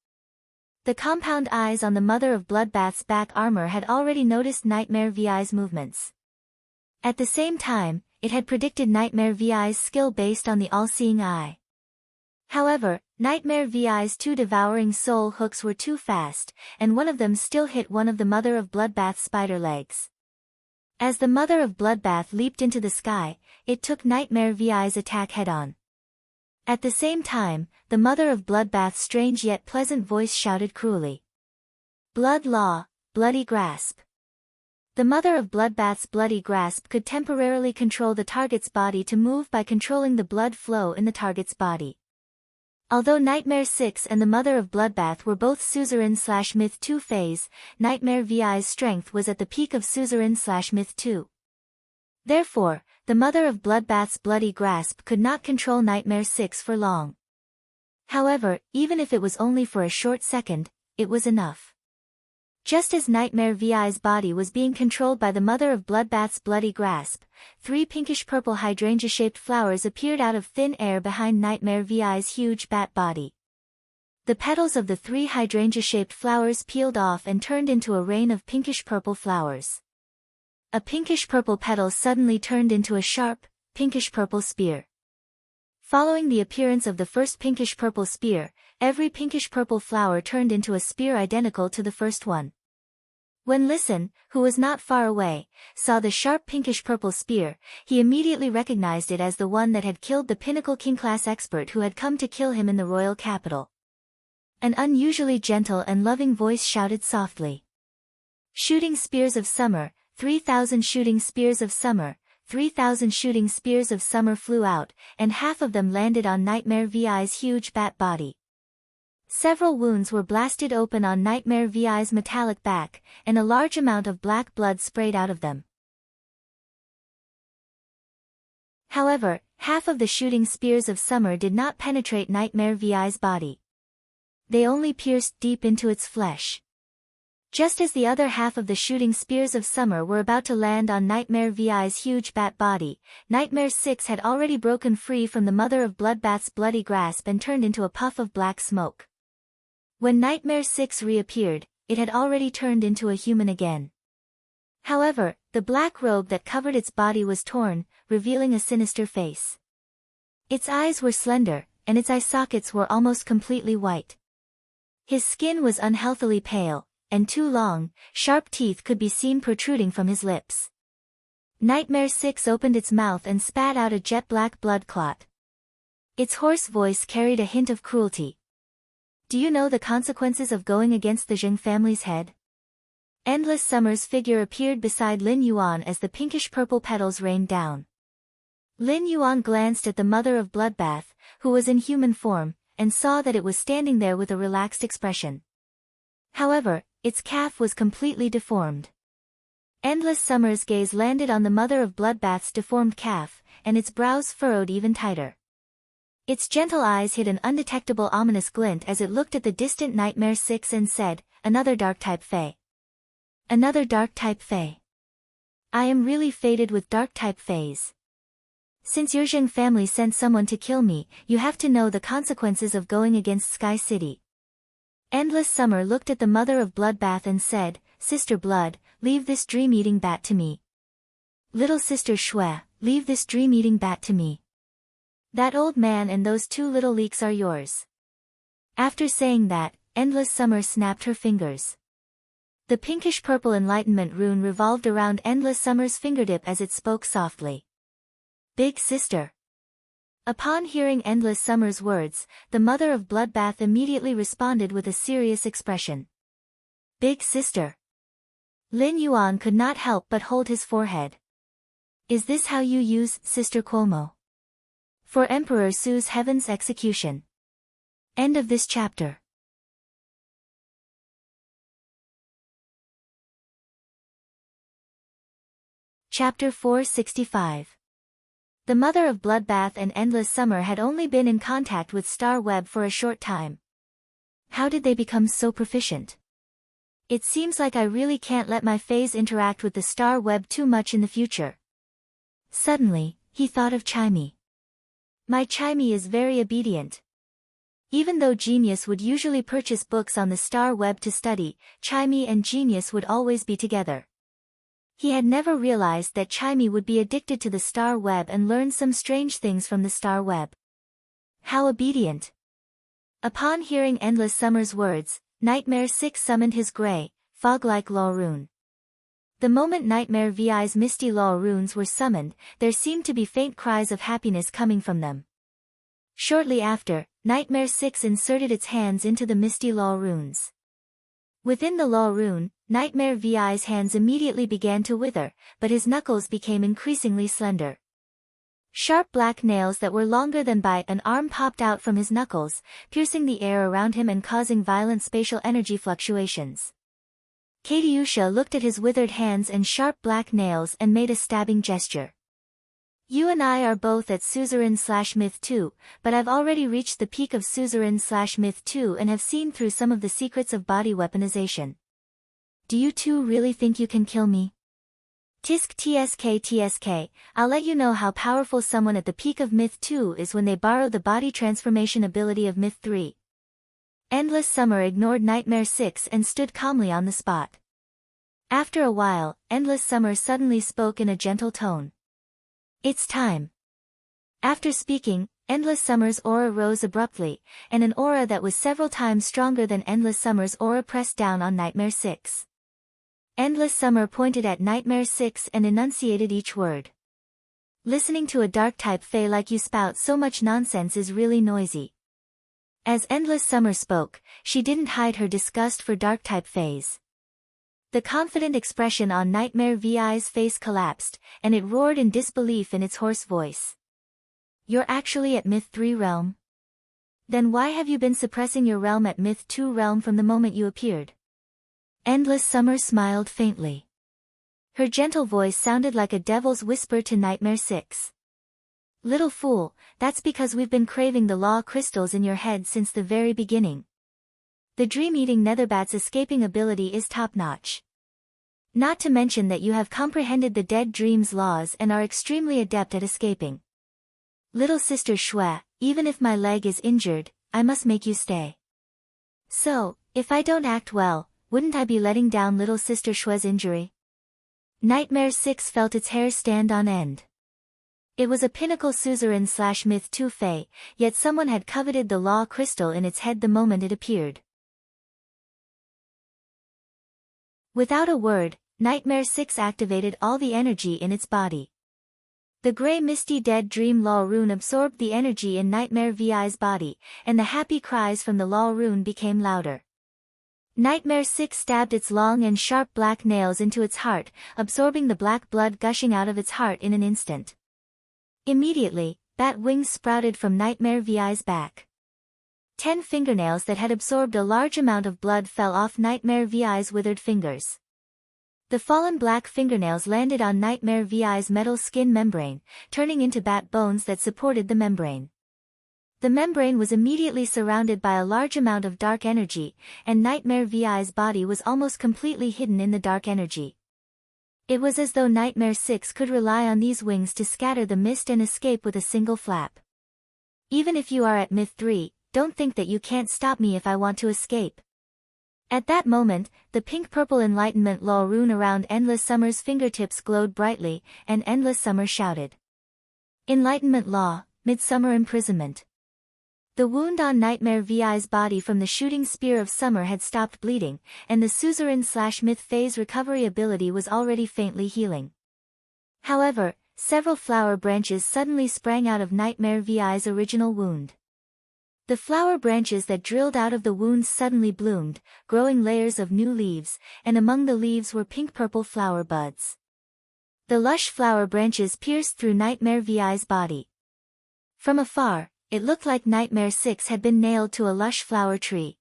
The compound eyes on the mother of bloodbath's back armor had already noticed Nightmare VI's movements. At the same time, it had predicted Nightmare VI's skill based on the all-seeing eye. However, Nightmare VI's two devouring soul hooks were too fast, and one of them still hit one of the mother of bloodbath's spider legs. As the mother of bloodbath leaped into the sky, it took Nightmare VI's attack head-on. At the same time, the mother of bloodbath's strange yet pleasant voice shouted cruelly. Blood law, bloody grasp. The mother of bloodbath's bloody grasp could temporarily control the target's body to move by controlling the blood flow in the target's body. Although Nightmare 6 and the mother of bloodbath were both Suzerain/Myth 2 phase, Nightmare VI's strength was at the peak of Suzerain/Myth 2. Therefore, the mother of bloodbath's bloody grasp could not control Nightmare 6 for long. However, even if it was only for a short second, it was enough. Just as Nightmare VI's body was being controlled by the mother of bloodbath's bloody grasp, three pinkish-purple hydrangea-shaped flowers appeared out of thin air behind Nightmare VI's huge bat body. The petals of the three hydrangea-shaped flowers peeled off and turned into a rain of pinkish-purple flowers. A pinkish-purple petal suddenly turned into a sharp, pinkish-purple spear. Following the appearance of the first pinkish-purple spear, every pinkish-purple flower turned into a spear identical to the first one. When Listen, who was not far away, saw the sharp pinkish-purple spear, he immediately recognized it as the one that had killed the pinnacle king-class expert who had come to kill him in the royal capital. An unusually gentle and loving voice shouted softly. Shooting spears of summer, 3,000 shooting spears of summer, 3,000 shooting spears of summer flew out, and half of them landed on Nightmare VI's huge bat body. Several wounds were blasted open on Nightmare VI's metallic back, and a large amount of black blood sprayed out of them. However, half of the shooting spears of summer did not penetrate Nightmare VI's body. They only pierced deep into its flesh. Just as the other half of the shooting spears of summer were about to land on Nightmare VI's huge bat body, Nightmare 6 had already broken free from the mother of bloodbath's bloody grasp and turned into a puff of black smoke. When Nightmare 6 reappeared, it had already turned into a human again. However, the black robe that covered its body was torn, revealing a sinister face. Its eyes were slender, and its eye sockets were almost completely white. His skin was unhealthily pale, and two long, sharp teeth could be seen protruding from his lips. Nightmare 6 opened its mouth and spat out a jet-black blood clot. Its hoarse voice carried a hint of cruelty. Do you know the consequences of going against the Zheng family's head? Endless Summer's figure appeared beside Lin Yuan as the pinkish-purple petals rained down. Lin Yuan glanced at the mother of Bloodbath, who was in human form, and saw that it was standing there with a relaxed expression. However, its calf was completely deformed. Endless Summer's gaze landed on the mother of Bloodbath's deformed calf, and its brows furrowed even tighter. Its gentle eyes hid an undetectable ominous glint as it looked at the distant Nightmare 6 and said, "Another dark-type fae. Another dark-type fae. I am really fated with dark-type faes. Since your Zheng family sent someone to kill me, you have to know the consequences of going against Sky City." Endless Summer looked at the mother of Bloodbath and said, "Sister Blood, leave this dream-eating bat to me. Little Sister Shui, leave this dream-eating bat to me. That old man and those two little leeks are yours." After saying that, Endless Summer snapped her fingers. The pinkish-purple enlightenment rune revolved around Endless Summer's fingertip as it spoke softly. "Big Sister." Upon hearing Endless Summer's words, the mother of Bloodbath immediately responded with a serious expression. "Big Sister." Lin Yuan could not help but hold his forehead. "Is this how you use Sister Cuomo? For Emperor Su's heaven's execution." End of this chapter. Chapter 465. The mother of Bloodbath and Endless Summer had only been in contact with Star Web for a short time. How did they become so proficient? It seems like I really can't let my fays interact with the Star Web too much in the future. Suddenly, he thought of Chimey. My Chimey is very obedient. Even though Genius would usually purchase books on the Star Web to study, Chimey and Genius would always be together. He had never realized that Chimey would be addicted to the Star Web and learn some strange things from the Star Web. How obedient. Upon hearing Endless Summer's words, Nightmare 6 summoned his gray, fog-like law rune. The moment Nightmare VI's misty law runes were summoned, there seemed to be faint cries of happiness coming from them. Shortly after, Nightmare 6 inserted its hands into the misty law runes. Within the law rune, Nightmare VI's hands immediately began to wither, but his knuckles became increasingly slender. Sharp black nails that were longer than by an arm popped out from his knuckles, piercing the air around him and causing violent spatial energy fluctuations. Katiusha looked at his withered hands and sharp black nails and made a stabbing gesture. "You and I are both at Suzerain/Myth 2, but I've already reached the peak of Suzerain/Myth 2 and have seen through some of the secrets of body weaponization. Do you two really think you can kill me? Tisk tsk, I'll let you know how powerful someone at the peak of Myth 2 is when they borrow the body transformation ability of Myth 3. Endless Summer ignored Nightmare 6 and stood calmly on the spot. After a while, Endless Summer suddenly spoke in a gentle tone. "It's time." After speaking, Endless Summer's aura rose abruptly, and an aura that was several times stronger than Endless Summer's aura pressed down on Nightmare 6. Endless Summer pointed at Nightmare 6 and enunciated each word. "Listening to a dark-type fae like you spout so much nonsense is really noisy." As Endless Summer spoke, she didn't hide her disgust for dark-type faes. The confident expression on Nightmare VI's face collapsed, and it roared in disbelief in its hoarse voice. "You're actually at Myth 3 realm? Then why have you been suppressing your realm at Myth 2 realm from the moment you appeared?" Endless Summer smiled faintly. Her gentle voice sounded like a devil's whisper to Nightmare 6. "Little fool, that's because we've been craving the law crystals in your head since the very beginning. The dream-eating netherbat's escaping ability is top-notch. Not to mention that you have comprehended the dead dream's laws and are extremely adept at escaping. Little Sister Shui, even if my leg is injured, I must make you stay. So, if I don't act well, wouldn't I be letting down Little Sister Shui's injury?" Nightmare 6 felt its hair stand on end. It was a pinnacle Suzerain/Myth 2 fae, yet someone had coveted the law crystal in its head the moment it appeared. Without a word, Nightmare 6 activated all the energy in its body. The grey misty dead dream law rune absorbed the energy in Nightmare VI's body, and the happy cries from the law rune became louder. Nightmare 6 stabbed its long and sharp black nails into its heart, absorbing the black blood gushing out of its heart in an instant. Immediately, bat wings sprouted from Nightmare VI's back. 10 fingernails that had absorbed a large amount of blood fell off Nightmare VI's withered fingers. The fallen black fingernails landed on Nightmare VI's metal skin membrane, turning into bat bones that supported the membrane. The membrane was immediately surrounded by a large amount of dark energy, and Nightmare VI's body was almost completely hidden in the dark energy. It was as though Nightmare 6 could rely on these wings to scatter the mist and escape with a single flap. Even if you are at Myth 3, don't think that you can't stop me if I want to escape. At that moment, the pink-purple Enlightenment Law rune around Endless Summer's fingertips glowed brightly, and Endless Summer shouted. Enlightenment Law, Midsummer Imprisonment. The wound on Nightmare VI's body from the shooting spear of summer had stopped bleeding, and the suzerain/myth phase recovery ability was already faintly healing. However, several flower branches suddenly sprang out of Nightmare VI's original wound. The flower branches that drilled out of the wounds suddenly bloomed, growing layers of new leaves, and among the leaves were pink-purple flower buds. The lush flower branches pierced through Nightmare VI's body. From afar, it looked like Nightmare 6 had been nailed to a lush flower tree.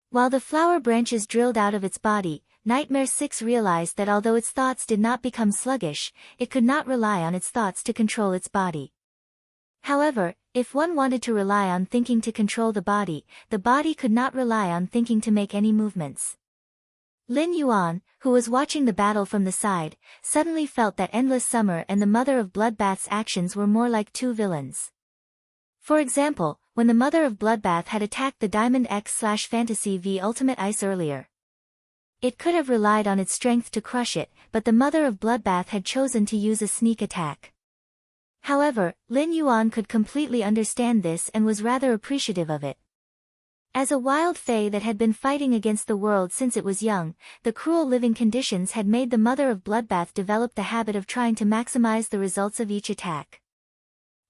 While the flower branches drilled out of its body, Nightmare 6 realized that although its thoughts did not become sluggish, it could not rely on its thoughts to control its body. However, if one wanted to rely on thinking to control the body could not rely on thinking to make any movements. Lin Yuan, who was watching the battle from the side, suddenly felt that Endless Summer and the Mother of Bloodbath's actions were more like two villains. For example, when the Mother of Bloodbath had attacked the Diamond X/Fantasy V Ultimate Ice earlier. It could have relied on its strength to crush it, but the Mother of Bloodbath had chosen to use a sneak attack. However, Lin Yuan could completely understand this and was rather appreciative of it. As a wild fae that had been fighting against the world since it was young, the cruel living conditions had made the Mother of Bloodbath develop the habit of trying to maximize the results of each attack.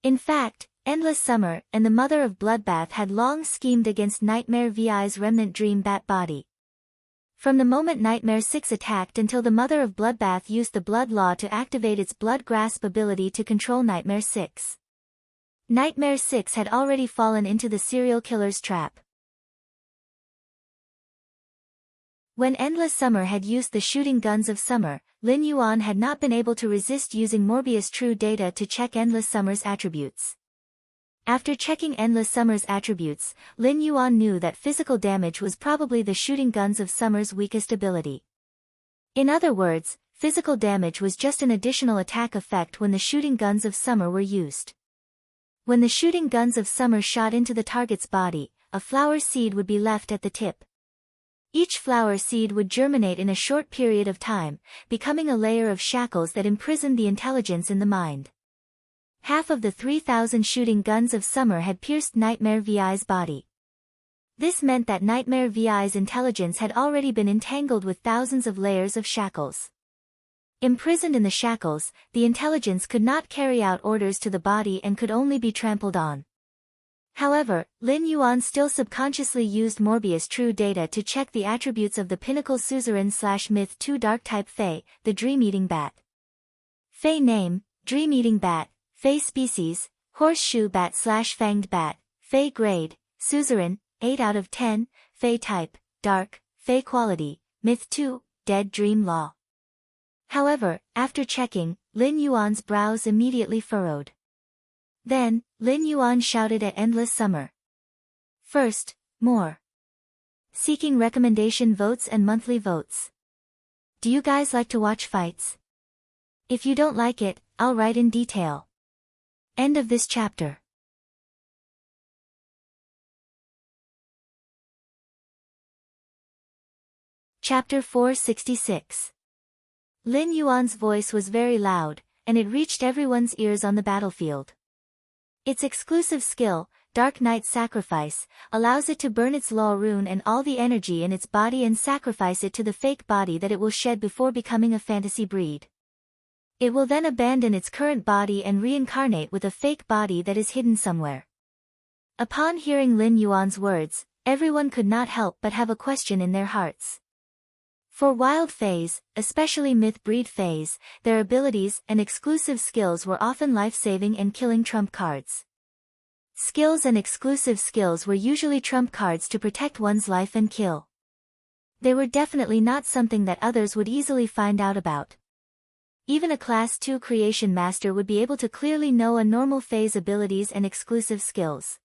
In fact, Endless Summer and the Mother of Bloodbath had long schemed against Nightmare VI's remnant dream bat body. From the moment Nightmare 6 attacked until the Mother of Bloodbath used the Blood Law to activate its Blood Grasp ability to control Nightmare 6. Nightmare 6 had already fallen into the serial killer's trap. When Endless Summer had used the shooting guns of summer, Lin Yuan had not been able to resist using Morbius True Data to check Endless Summer's attributes. After checking Endless Summer's attributes, Lin Yuan knew that physical damage was probably the shooting guns of Summer's weakest ability. In other words, physical damage was just an additional attack effect when the shooting guns of Summer were used. When the shooting guns of Summer shot into the target's body, a flower seed would be left at the tip. Each flower seed would germinate in a short period of time, becoming a layer of shackles that imprisoned the intelligence in the mind. Half of the 3,000 shooting guns of summer had pierced Nightmare VI's body. This meant that Nightmare VI's intelligence had already been entangled with thousands of layers of shackles. Imprisoned in the shackles, the intelligence could not carry out orders to the body and could only be trampled on. However, Lin Yuan still subconsciously used Morbius True Data to check the attributes of the Pinnacle Suzerain/Myth 2 Dark-type Fae, the Dream-Eating Bat. Fae name, Dream-Eating Bat. Fae species, Horseshoe Bat/Fanged Bat. Fae grade, Suzerain, 8 out of 10. Fae type, Dark. Fae quality, Myth 2, Dead Dream Law. However, after checking, Lin Yuan's brows immediately furrowed. Then, Lin Yuan shouted at Endless Summer. First, more. Seeking recommendation votes and monthly votes. Do you guys like to watch fights? If you don't like it, I'll write in detail. End of this chapter. Chapter 466. Lin Yuan's voice was very loud, and it reached everyone's ears on the battlefield. Its exclusive skill, Dark Night Sacrifice, allows it to burn its law rune and all the energy in its body and sacrifice it to the fake body that it will shed before becoming a fantasy breed. It will then abandon its current body and reincarnate with a fake body that is hidden somewhere. Upon hearing Lin Yuan's words, Everyone could not help but have a question in their hearts. For wild fays, especially myth-breed fays, their abilities and exclusive skills were often life-saving and killing trump cards. Skills and exclusive skills were usually trump cards to protect one's life and kill. They were definitely not something that others would easily find out about. Even a Class 2 Creation Master would be able to clearly know a normal Fae's abilities and exclusive skills.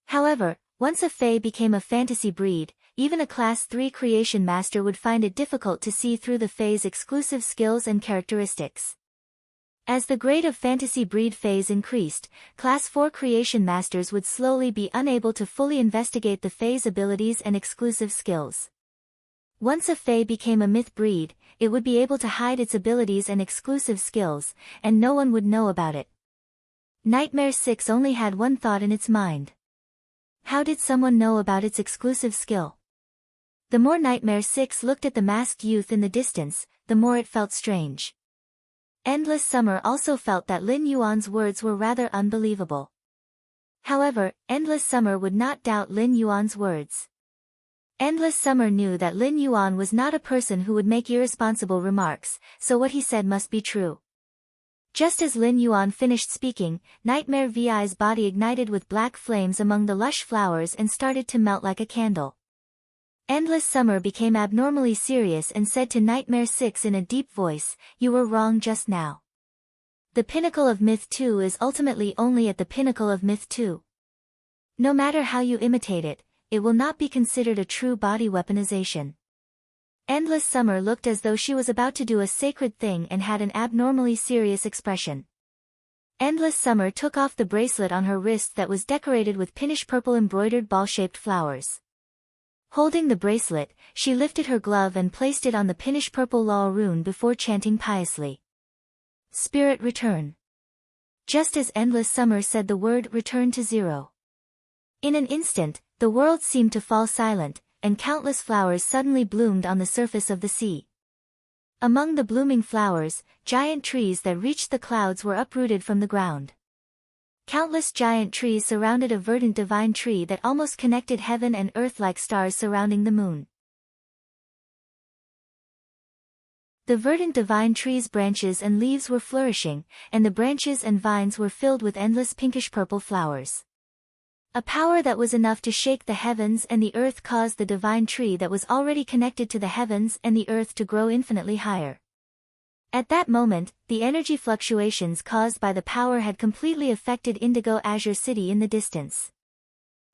However, once a Fae became a fantasy breed, even a Class 3 Creation Master would find it difficult to see through the Fae's exclusive skills and characteristics. As the grade of fantasy breed Faes increased, Class 4 Creation Masters would slowly be unable to fully investigate the Fae's abilities and exclusive skills. Once a Fae became a myth breed, it would be able to hide its abilities and exclusive skills, and no one would know about it. Nightmare 6 only had one thought in its mind. How did someone know about its exclusive skill? The more Nightmare 6 looked at the masked youth in the distance, the more it felt strange. Endless Summer also felt that Lin Yuan's words were rather unbelievable. However, Endless Summer would not doubt Lin Yuan's words. Endless Summer knew that Lin Yuan was not a person who would make irresponsible remarks, so what he said must be true. Just as Lin Yuan finished speaking, Nightmare Vi's body ignited with black flames among the lush flowers and started to melt like a candle. Endless Summer became abnormally serious and said to Nightmare 6 in a deep voice, "You were wrong just now. The pinnacle of Myth 2 is ultimately only at the pinnacle of Myth 2. No matter how you imitate it, it will not be considered a true body weaponization." Endless Summer looked as though she was about to do a sacred thing and had an abnormally serious expression. Endless Summer took off the bracelet on her wrist that was decorated with pinkish purple embroidered ball-shaped flowers. Holding the bracelet, she lifted her glove and placed it on the pinkish purple law rune before chanting piously. Spirit return. Just as Endless Summer said the word return to zero. In an instant, the world seemed to fall silent, and countless flowers suddenly bloomed on the surface of the sea. Among the blooming flowers, giant trees that reached the clouds were uprooted from the ground. Countless giant trees surrounded a verdant divine tree that almost connected heaven and earth like stars surrounding the moon. The verdant divine tree's branches and leaves were flourishing, and the branches and vines were filled with endless pinkish-purple flowers. A power that was enough to shake the heavens and the earth caused the divine tree that was already connected to the heavens and the earth to grow infinitely higher. At that moment, the energy fluctuations caused by the power had completely affected Indigo Azure City in the distance.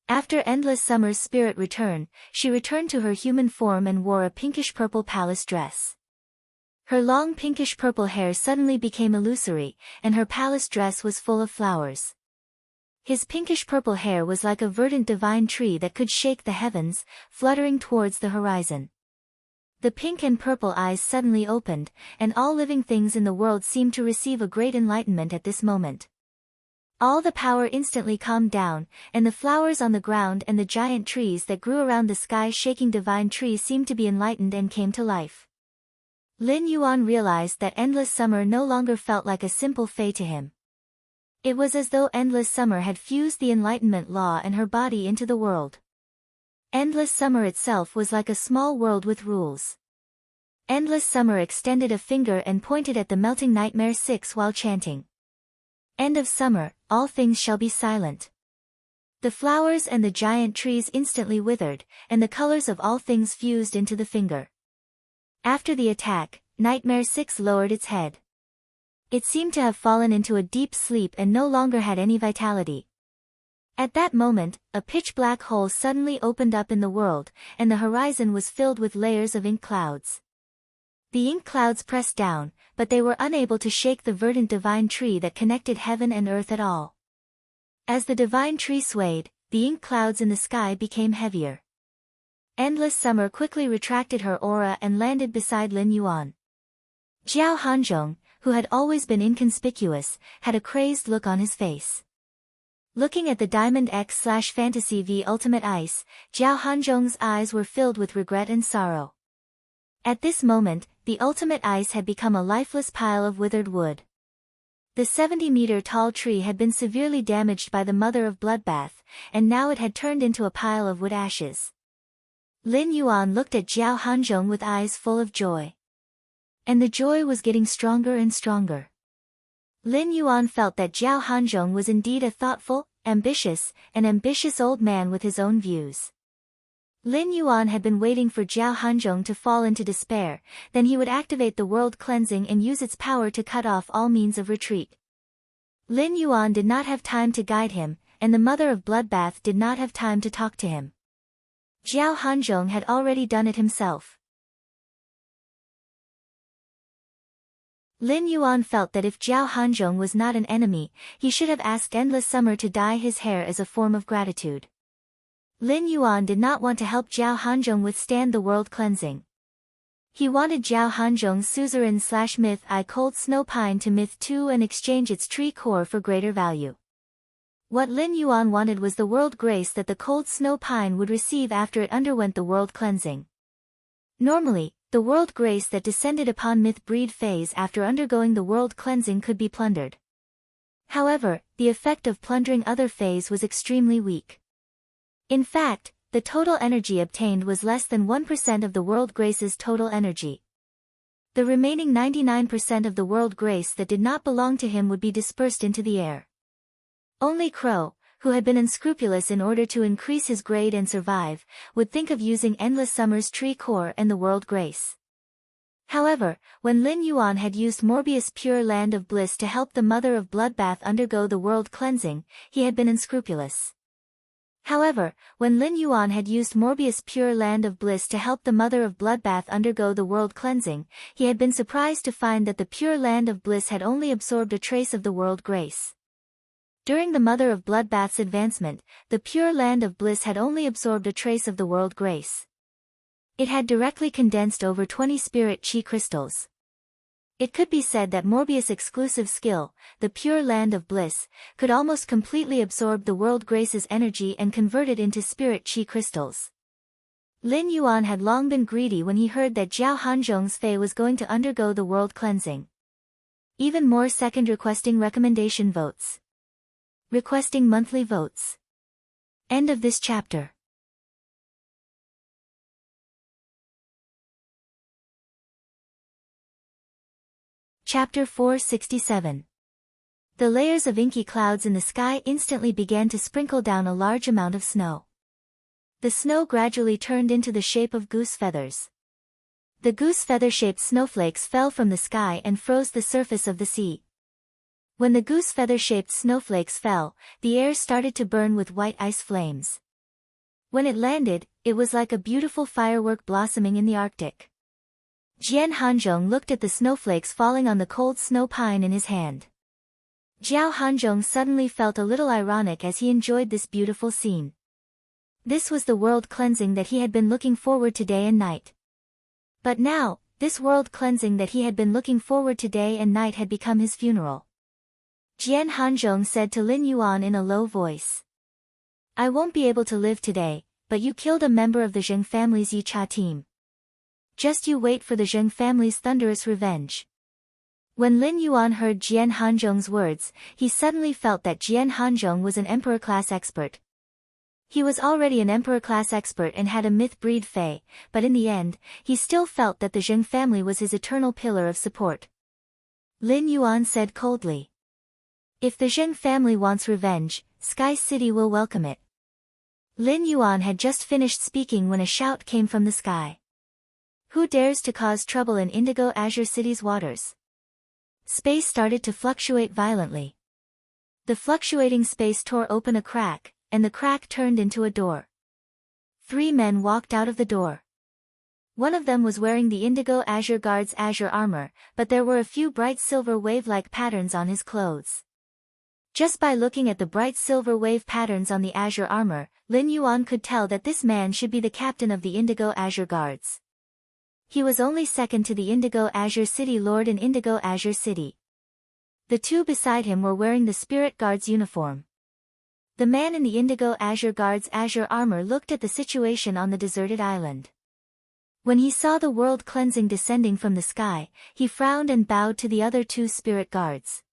After Endless Summer's spirit return, she returned to her human form and wore a pinkish-purple palace dress. Her long pinkish-purple hair suddenly became illusory, and her palace dress was full of flowers. His pinkish-purple hair was like a verdant divine tree that could shake the heavens, fluttering towards the horizon. The pink and purple eyes suddenly opened, and all living things in the world seemed to receive a great enlightenment at this moment. All the power instantly calmed down, and the flowers on the ground and the giant trees that grew around the sky-shaking divine tree seemed to be enlightened and came to life. Lin Yuan realized that Endless Summer no longer felt like a simple fae to him. It was as though Endless Summer had fused the Enlightenment Law and her body into the world. Endless Summer itself was like a small world with rules. Endless Summer extended a finger and pointed at the melting Nightmare 6 while chanting. End of summer, all things shall be silent. The flowers and the giant trees instantly withered, and the colors of all things fused into the finger. After the attack, Nightmare 6 lowered its head. It seemed to have fallen into a deep sleep and no longer had any vitality. At that moment, a pitch-black hole suddenly opened up in the world, and the horizon was filled with layers of ink clouds. The ink clouds pressed down, but they were unable to shake the verdant divine tree that connected heaven and earth at all. As the divine tree swayed, the ink clouds in the sky became heavier. Endless Summer quickly retracted her aura and landed beside Lin Yuan. Jiao Hanzhong, who had always been inconspicuous, had a crazed look on his face. Looking at the Diamond X/Fantasy V Ultimate Ice, Jiao Hanzhong's eyes were filled with regret and sorrow. At this moment, the Ultimate Ice had become a lifeless pile of withered wood. The 70-meter-tall tree had been severely damaged by the mother of Bloodbath, and now it had turned into a pile of wood ashes. Lin Yuan looked at Zhao Hanzhong with eyes full of joy. And the joy was getting stronger and stronger. Lin Yuan felt that Zhao Hanzhong was indeed a thoughtful, ambitious old man with his own views. Lin Yuan had been waiting for Zhao Hanzhong to fall into despair, then he would activate the world cleansing and use its power to cut off all means of retreat. Lin Yuan did not have time to guide him, and the mother of Bloodbath did not have time to talk to him. Zhao Hanzhong had already done it himself. Lin Yuan felt that if Zhao Hanzhong was not an enemy, he should have asked Endless Summer to dye his hair as a form of gratitude. Lin Yuan did not want to help Zhao Hanzhong withstand the world cleansing. He wanted Zhao Hanzhong's suzerain/myth I Cold Snow Pine to myth 2 and exchange its tree core for greater value. What Lin Yuan wanted was the world grace that the Cold Snow Pine would receive after it underwent the world cleansing. Normally, the world grace that descended upon myth breed phase after undergoing the world cleansing could be plundered. However, the effect of plundering other phase was extremely weak. In fact, the total energy obtained was less than 1% of the world grace's total energy. The remaining 99% of the world grace that did not belong to him would be dispersed into the air. Only Crow, who had been unscrupulous in order to increase his grade and survive, would think of using Endless Summer's tree core and the world grace. However, when Lin Yuan had used Morbius' Pure Land of Bliss to help the mother of Bloodbath undergo the world cleansing, he had been unscrupulous. However, when Lin Yuan had used Morbius' Pure Land of Bliss to help the mother of Bloodbath undergo the world cleansing, he had been surprised to find that the Pure Land of Bliss had only absorbed a trace of the world grace. During the mother of Bloodbath's advancement, the Pure Land of Bliss had only absorbed a trace of the world grace. It had directly condensed over 20 spirit chi crystals. It could be said that Morbius' exclusive skill, the Pure Land of Bliss, could almost completely absorb the world grace's energy and convert it into spirit chi crystals. Lin Yuan had long been greedy when he heard that Zhao Hanzhong's Fae was going to undergo the world cleansing. Even more second requesting recommendation votes. Requesting monthly votes. End of this chapter. Chapter 467. The layers of inky clouds in the sky instantly began to sprinkle down a large amount of snow. The snow gradually turned into the shape of goose feathers. The goose feather-shaped snowflakes fell from the sky and froze the surface of the sea. When the goose feather-shaped snowflakes fell, the air started to burn with white ice flames. When it landed, it was like a beautiful firework blossoming in the Arctic. Jian Hanzhong looked at the snowflakes falling on the cold snow pine in his hand. Zhao Hanzhong suddenly felt a little ironic as he enjoyed this beautiful scene. This was the world cleansing that he had been looking forward to day and night. But now, this world cleansing that he had been looking forward to day and night had become his funeral. Jian Hanzhong said to Lin Yuan in a low voice. I won't be able to live today, but you killed a member of the Zheng family's Yicha team. Just you wait for the Zheng family's thunderous revenge. When Lin Yuan heard Jian Hanzhong's words, he suddenly felt that Jian Hanzhong was an emperor-class expert. He was already an emperor-class expert and had a myth-breed Fae, but in the end, he still felt that the Zheng family was his eternal pillar of support. Lin Yuan said coldly. If the Zheng family wants revenge, Sky City will welcome it. Lin Yuan had just finished speaking when a shout came from the sky. Who dares to cause trouble in Indigo Azure City's waters? Space started to fluctuate violently. The fluctuating space tore open a crack, and the crack turned into a door. 3 men walked out of the door. One of them was wearing the Indigo Azure Guard's azure armor, but there were a few bright silver wave-like patterns on his clothes. Just by looking at the bright silver wave patterns on the azure armor, Lin Yuan could tell that this man should be the captain of the Indigo Azure Guards. He was only second to the Indigo Azure City Lord in Indigo Azure City. The 2 beside him were wearing the Spirit Guard's uniform. The man in the Indigo Azure Guard's azure armor looked at the situation on the deserted island. When he saw the world cleansing descending from the sky, he frowned and bowed to the other 2 Spirit Guards.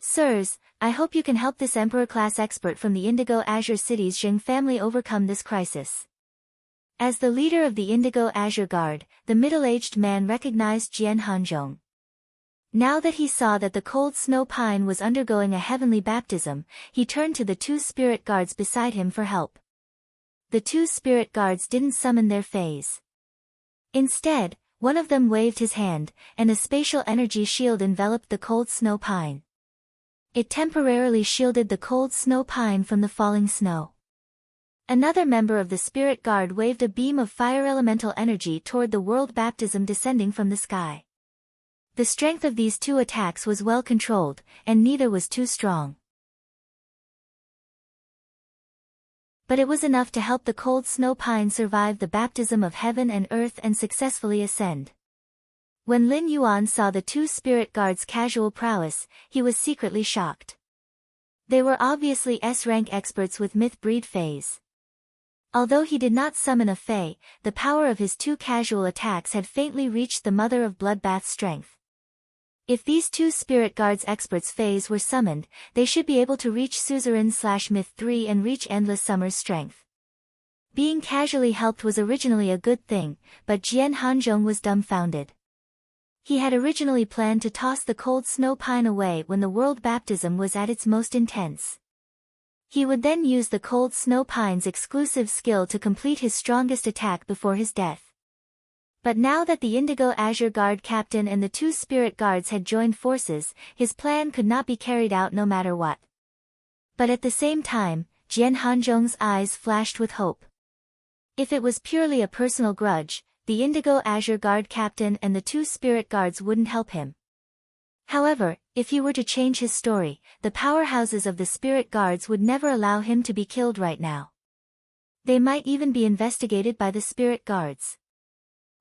Sirs, I hope you can help this Emperor-class expert from the Indigo Azure City's Zheng family overcome this crisis. As the leader of the Indigo Azure Guard, the middle-aged man recognized Jian Hanzhong. Now that he saw that the cold snow pine was undergoing a heavenly baptism, he turned to the two spirit guards beside him for help. The two spirit guards didn't summon their fays. Instead, one of them waved his hand, and a spatial energy shield enveloped the cold snow pine. It temporarily shielded the cold snow pine from the falling snow. Another member of the spirit guard waved a beam of fire elemental energy toward the world baptism descending from the sky. The strength of these two attacks was well controlled, and neither was too strong. But it was enough to help the cold snow pine survive the baptism of heaven and earth and successfully ascend. When Lin Yuan saw the two spirit guards' casual prowess, he was secretly shocked. They were obviously S-rank experts with myth-breed fays. Although he did not summon a fey, the power of his two casual attacks had faintly reached the Mother of Bloodbath's strength. If these two spirit guards' experts' fays were summoned, they should be able to reach Suzerain/Myth 3 and reach Endless Summer's strength. Being casually helped was originally a good thing, but Jian Hanzhong was dumbfounded. He had originally planned to toss the cold snow pine away when the world baptism was at its most intense. He would then use the cold snow pine's exclusive skill to complete his strongest attack before his death. But now that the Indigo Azure Guard captain and the two spirit guards had joined forces, his plan could not be carried out no matter what. But at the same time, Jian Hanzhong's eyes flashed with hope. If it was purely a personal grudge, the Indigo Azure Guard captain and the two spirit guards wouldn't help him. However, if he were to change his story, the powerhouses of the spirit guards would never allow him to be killed right now. They might even be investigated by the spirit guards.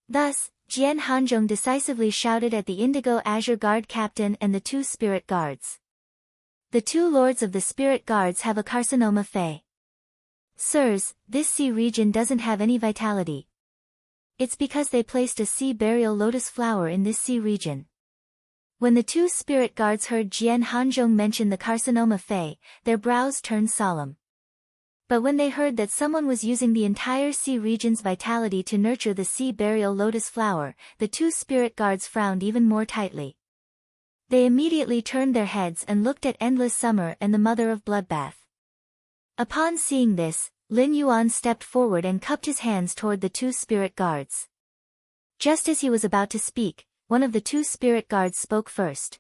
Thus, Jian Hanzhong decisively shouted at the Indigo Azure Guard captain and the two spirit guards. The two lords of the spirit guards have a carcinoma fey. Sirs, this sea region doesn't have any vitality. It's because they placed a sea burial lotus flower in this sea region. When the two spirit guards heard Jian Hanzhong mention the carcinoma fey, their brows turned solemn. But when they heard that someone was using the entire sea region's vitality to nurture the sea burial lotus flower, the two spirit guards frowned even more tightly. They immediately turned their heads and looked at Endless Summer and the Mother of Bloodbath. Upon seeing this, Lin Yuan stepped forward and cupped his hands toward the two spirit guards. Just as he was about to speak, one of the two spirit guards spoke first.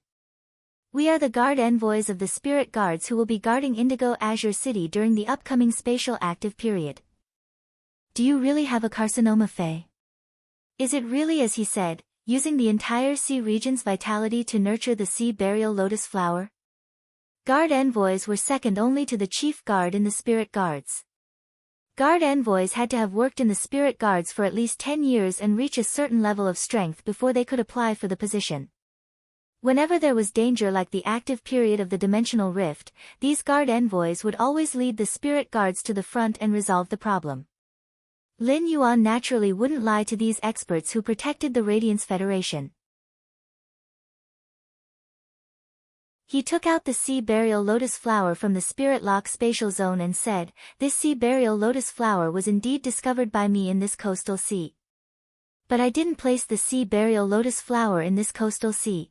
We are the guard envoys of the spirit guards who will be guarding Indigo Azure City during the upcoming spatial active period. Do you really have a carcinoma fey? Is it really as he said, using the entire sea region's vitality to nurture the sea burial lotus flower? Guard envoys were second only to the chief guard in the spirit guards. Guard envoys had to have worked in the spirit guards for at least 10 years and reach a certain level of strength before they could apply for the position. Whenever there was danger like the active period of the dimensional rift, these guard envoys would always lead the spirit guards to the front and resolve the problem. Lin Yuan naturally wouldn't lie to these experts who protected the Radiance Federation. He took out the sea burial lotus flower from the spirit lock spatial zone and said, "This sea burial lotus flower was indeed discovered by me in this coastal sea. But I didn't place the sea burial lotus flower in this coastal sea.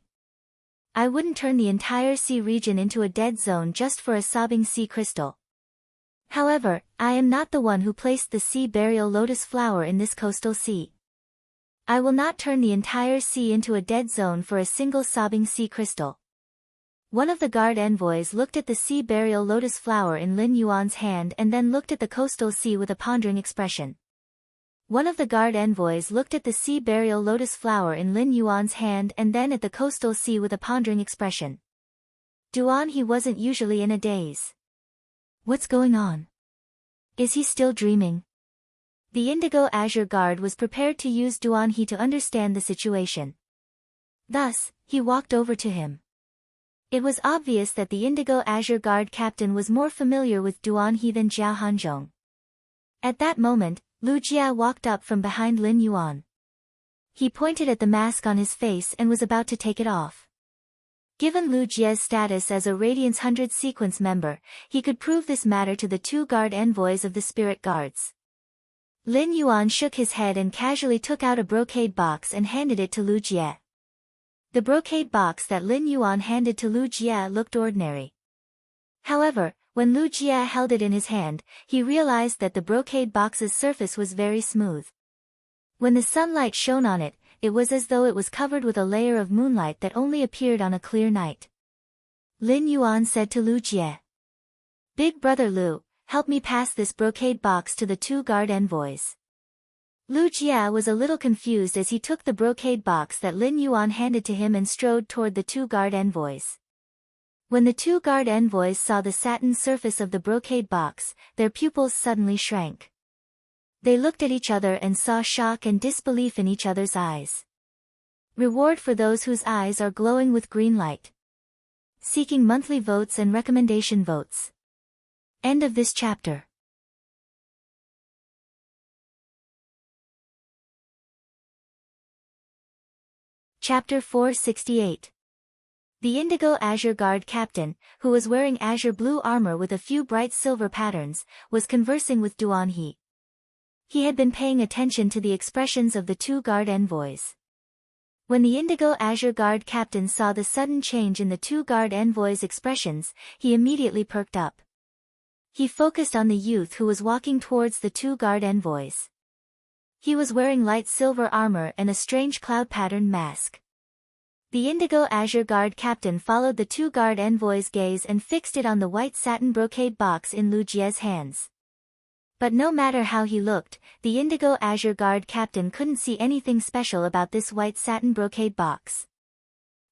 I wouldn't turn the entire sea region into a dead zone just for a sobbing sea crystal. However, I am not the one who placed the sea burial lotus flower in this coastal sea. I will not turn the entire sea into a dead zone for a single sobbing sea crystal." One of the guard envoys looked at the sea burial lotus flower in Lin Yuan's hand and then looked at the coastal sea with a pondering expression. One of the guard envoys looked at the sea burial lotus flower in Lin Yuan's hand and then at the coastal sea with a pondering expression. Duan he wasn't usually in a daze. What's going on? Is he still dreaming? The Indigo Azure Guard was prepared to use Duan he to understand the situation. Thus, he walked over to him. It was obvious that the Indigo Azure Guard captain was more familiar with Duan he than Jiao Hanzhong. At that moment, Lu Jia walked up from behind Lin Yuan. He pointed at the mask on his face and was about to take it off. Given Lu Jie's status as a Radiance 100 sequence member, he could prove this matter to the two guard envoys of the spirit guards. Lin Yuan shook his head and casually took out a brocade box and handed it to Lu Jie. The brocade box that Lin Yuan handed to Lu Jie looked ordinary. However, when Lu Jie held it in his hand, he realized that the brocade box's surface was very smooth. When the sunlight shone on it, it was as though it was covered with a layer of moonlight that only appeared on a clear night. Lin Yuan said to Lu Jie, "Big brother Lu, help me pass this brocade box to the two guard envoys." Lu Jie was a little confused as he took the brocade box that Lin Yuan handed to him and strode toward the two guard envoys. When the two guard envoys saw the satin surface of the brocade box, their pupils suddenly shrank. They looked at each other and saw shock and disbelief in each other's eyes. Reward for those whose eyes are glowing with green light. Seeking monthly votes and recommendation votes. End of this chapter. Chapter 468. The Indigo Azure Guard captain, who was wearing azure blue armor with a few bright silver patterns, was conversing with Duan He. He had been paying attention to the expressions of the two guard envoys. When the Indigo Azure Guard captain saw the sudden change in the two guard envoys' expressions, he immediately perked up. He focused on the youth who was walking towards the two guard envoys. He was wearing light silver armor and a strange cloud-patterned mask. The Indigo Azure Guard captain followed the two guard envoys' gaze and fixed it on the white satin brocade box in Lu Jie's hands. But no matter how he looked, the Indigo Azure Guard captain couldn't see anything special about this white satin brocade box.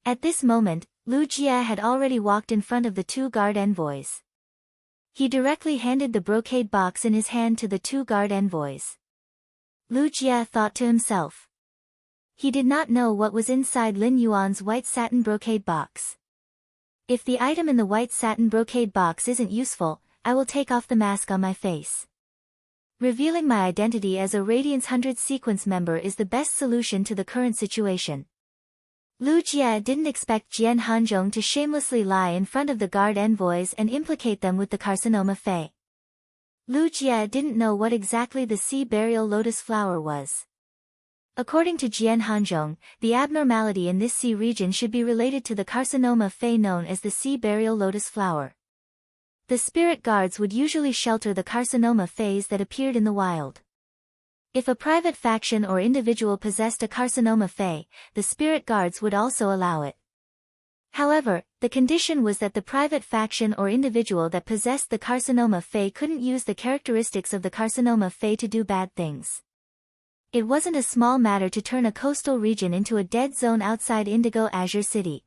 At this moment, Lu Jie had already walked in front of the two guard envoys. He directly handed the brocade box in his hand to the two guard envoys. Lu Jie thought to himself. He did not know what was inside Lin Yuan's white satin brocade box. If the item in the white satin brocade box isn't useful, I will take off the mask on my face. Revealing my identity as a Radiance 100 sequence member is the best solution to the current situation. Lu Jie didn't expect Jian Hanzhong to shamelessly lie in front of the guard envoys and implicate them with the carcinoma Fei. Lu Jie didn't know what exactly the sea burial lotus flower was. According to Jian Hanzhong, the abnormality in this sea region should be related to the carcinoma Fei known as the sea burial lotus flower. The spirit guards would usually shelter the carcinoma phase that appeared in the wild. If a private faction or individual possessed a carcinoma Fei, the spirit guards would also allow it. However, the condition was that the private faction or individual that possessed the carcinoma Fei couldn't use the characteristics of the carcinoma Fei to do bad things. It wasn't a small matter to turn a coastal region into a dead zone outside Indigo Azure City.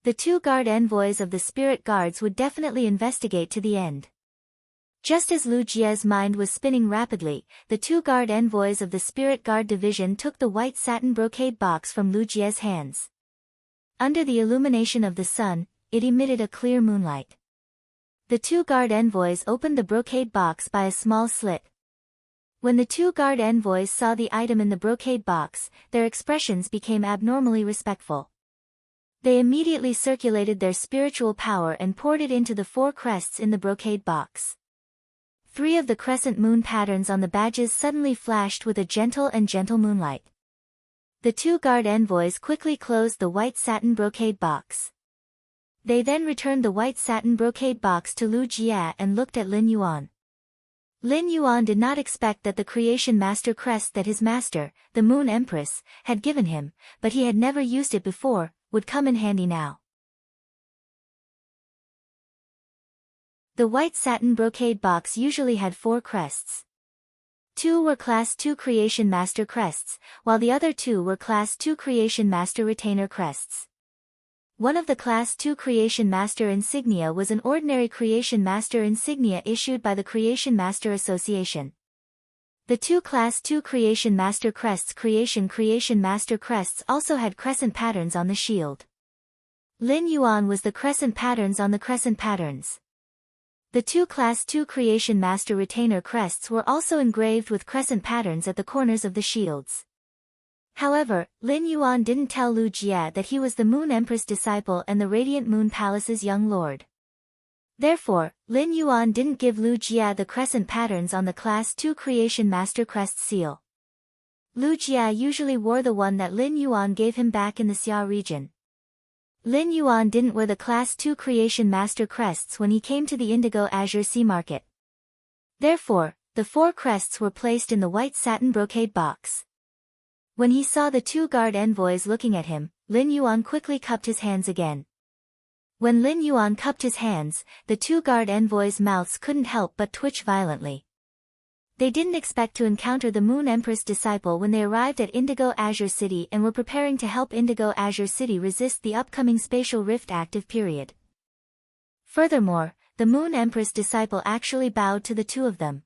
The two guard envoys of the spirit guards would definitely investigate to the end. Just as Lu Jie's mind was spinning rapidly, the two guard envoys of the spirit guard division took the white satin brocade box from Lu Jie's hands. Under the illumination of the sun, it emitted a clear moonlight. The two guard envoys opened the brocade box by a small slit. When the two guard envoys saw the item in the brocade box, their expressions became abnormally respectful. They immediately circulated their spiritual power and poured it into the four crests in the brocade box. 3 of the crescent moon patterns on the badges suddenly flashed with a gentle moonlight. The two guard envoys quickly closed the white satin brocade box. They then returned the white satin brocade box to Lu Jie and looked at Lin Yuan. Lin Yuan did not expect that the Creation Master crest that his master, the Moon Empress, had given him, but he had never used it before, would come in handy now. The white satin brocade box usually had 4 crests. 2 were Class 2 Creation Master crests, while the other 2 were Class 2 Creation Master Retainer crests. One of the Class 2 Creation Master insignia was an ordinary Creation Master insignia issued by the Creation Master Association. The 2 Class 2 Creation Master crests Creation Master crests also had crescent patterns on the shield. Lin Yuan was the crescent patterns on the crescent patterns. The 2 Class 2 Creation Master Retainer crests were also engraved with crescent patterns at the corners of the shields. However, Lin Yuan didn't tell Lu Jia that he was the Moon Empress disciple and the Radiant Moon Palace's young lord. Therefore, Lin Yuan didn't give Lu Jia the crescent patterns on the Class 2 Creation Master Crest seal. Lu Jia usually wore the one that Lin Yuan gave him back in the Xia region. Lin Yuan didn't wear the Class 2 Creation Master crests when he came to the Indigo Azure Sea Market. Therefore, the 4 crests were placed in the white satin brocade box. When he saw the 2 guard envoys looking at him, Lin Yuan quickly cupped his hands again. When Lin Yuan cupped his hands, the 2 guard envoys' mouths couldn't help but twitch violently. They didn't expect to encounter the Moon Empress disciple when they arrived at Indigo Azure City and were preparing to help Indigo Azure City resist the upcoming Spatial Rift active period. Furthermore, the Moon Empress disciple actually bowed to the 2 of them.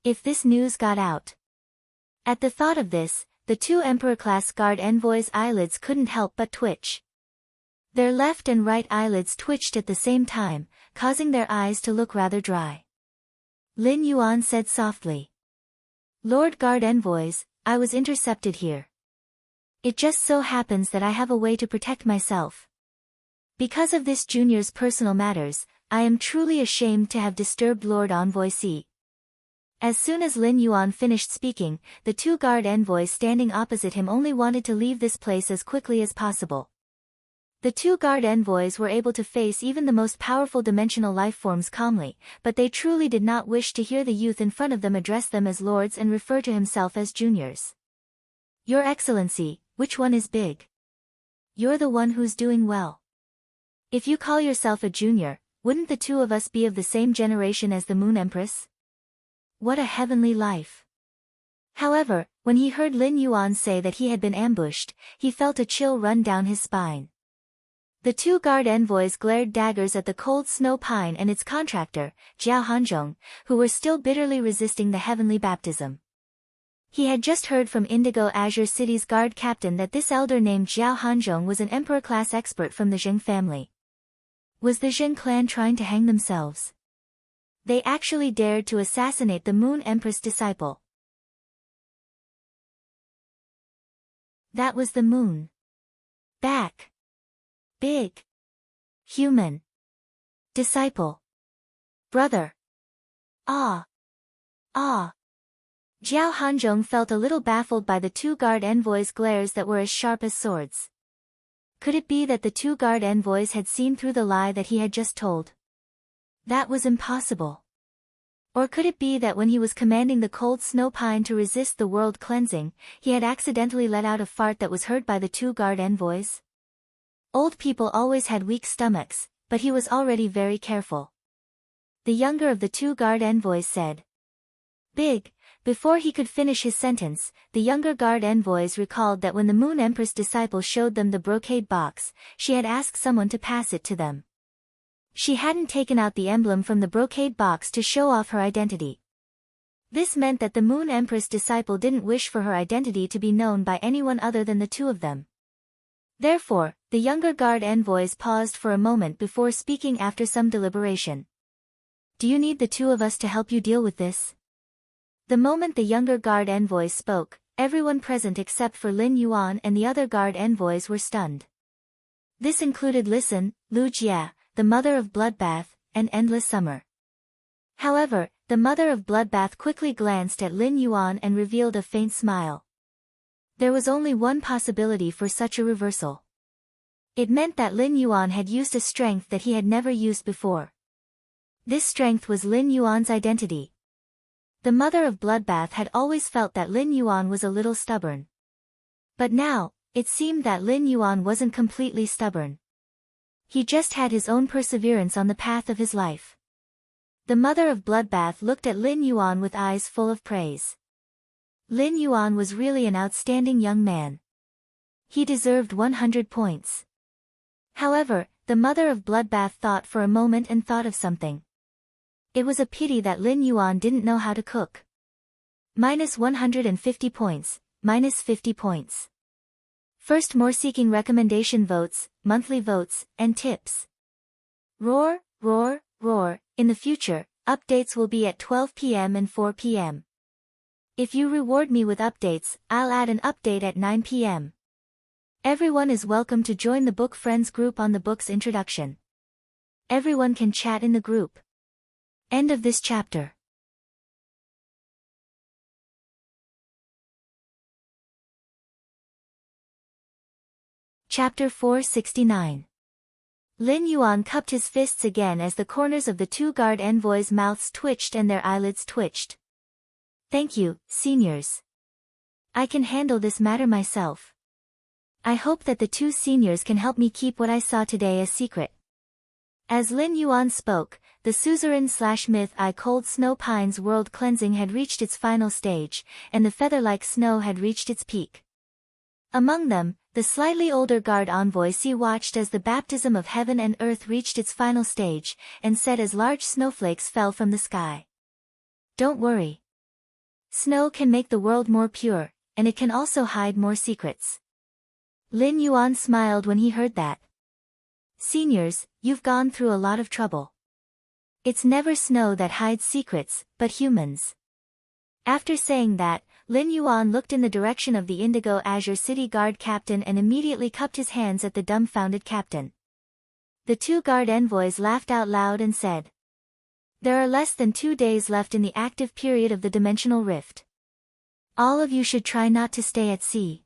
If this news got out. At the thought of this, the 2 Emperor-class guard envoys' eyelids couldn't help but twitch. Their left and right eyelids twitched at the same time, causing their eyes to look rather dry. Lin Yuan said softly. Lord Guard Envoys, I was intercepted here. It just so happens that I have a way to protect myself. Because of this junior's personal matters, I am truly ashamed to have disturbed Lord Envoy C. As soon as Lin Yuan finished speaking, the 2 guard envoys standing opposite him only wanted to leave this place as quickly as possible. The 2 guard envoys were able to face even the most powerful dimensional life forms calmly, but they truly did not wish to hear the youth in front of them address them as lords and refer to himself as juniors. Your Excellency, which one is big? You're the one who's doing well. If you call yourself a junior, wouldn't the 2 of us be of the same generation as the Moon Empress? What a heavenly life. However, when he heard Lin Yuan say that he had been ambushed, he felt a chill run down his spine. The 2 guard envoys glared daggers at the cold snow pine and its contractor, Jiao Hanzhong, who were still bitterly resisting the heavenly baptism. He had just heard from Indigo Azure City's guard captain that this elder named Jiao Hanzhong was an emperor-class expert from the Zheng family. Was the Zheng clan trying to hang themselves? They actually dared to assassinate the Moon Empress disciple. That was the moon. Back. Big. Human. Disciple. Brother. Ah. Ah. Jiao Hanzhong felt a little baffled by the 2 guard envoys' glares that were as sharp as swords. Could it be that the 2 guard envoys had seen through the lie that he had just told? That was impossible. Or could it be that when he was commanding the cold snow pine to resist the world cleansing, he had accidentally let out a fart that was heard by the 2 guard envoys? Old people always had weak stomachs, but he was already very careful. The younger of the 2 guard envoys said. Big. Before he could finish his sentence, the younger guard envoys recalled that when the Moon Empress disciple showed them the brocade box, she had asked someone to pass it to them. She hadn't taken out the emblem from the brocade box to show off her identity. This meant that the Moon Empress disciple didn't wish for her identity to be known by anyone other than the 2 of them. Therefore, the younger guard envoys paused for a moment before speaking after some deliberation. Do you need the 2 of us to help you deal with this? The moment the younger guard envoys spoke, everyone present except for Lin Yuan and the other guard envoys were stunned. This included Listen, Lu Jia, the mother of Bloodbath, and Endless Summer. However, the mother of Bloodbath quickly glanced at Lin Yuan and revealed a faint smile. There was only one possibility for such a reversal. It meant that Lin Yuan had used a strength that he had never used before. This strength was Lin Yuan's identity. The mother of Bloodbath had always felt that Lin Yuan was a little stubborn. But now, it seemed that Lin Yuan wasn't completely stubborn. He just had his own perseverance on the path of his life. The mother of Bloodbath looked at Lin Yuan with eyes full of praise. Lin Yuan was really an outstanding young man. He deserved 100 points. However, the mother of Bloodbath thought for a moment and thought of something. It was a pity that Lin Yuan didn't know how to cook. Minus 150 points, minus 50 points. First, more seeking recommendation votes, monthly votes, and tips. Roar, roar, roar. In the future, updates will be at 12 p.m. and 4 p.m. If you reward me with updates, I'll add an update at 9 p.m. Everyone is welcome to join the Book Friends group on the book's introduction. Everyone can chat in the group. End of this chapter. Chapter 469. Lin Yuan cupped his fists again as the corners of the two guard envoys' mouths twitched and their eyelids twitched. Thank you, seniors. I can handle this matter myself. I hope that the two seniors can help me keep what I saw today a secret. As Lin Yuan spoke, the suzerain/myth-I cold snow pines world cleansing had reached its final stage, and the feather-like snow had reached its peak. Among them, the slightly older guard envoy C watched as the baptism of heaven and earth reached its final stage, and said as large snowflakes fell from the sky. Don't worry. Snow can make the world more pure, and it can also hide more secrets. Lin Yuan smiled when he heard that. Seniors, you've gone through a lot of trouble. It's never snow that hides secrets, but humans. After saying that, Lin Yuan looked in the direction of the Indigo Azure City Guard captain and immediately cupped his hands at the dumbfounded captain. The two guard envoys laughed out loud and said, There are less than 2 days left in the active period of the dimensional rift. All of you should try not to stay at sea.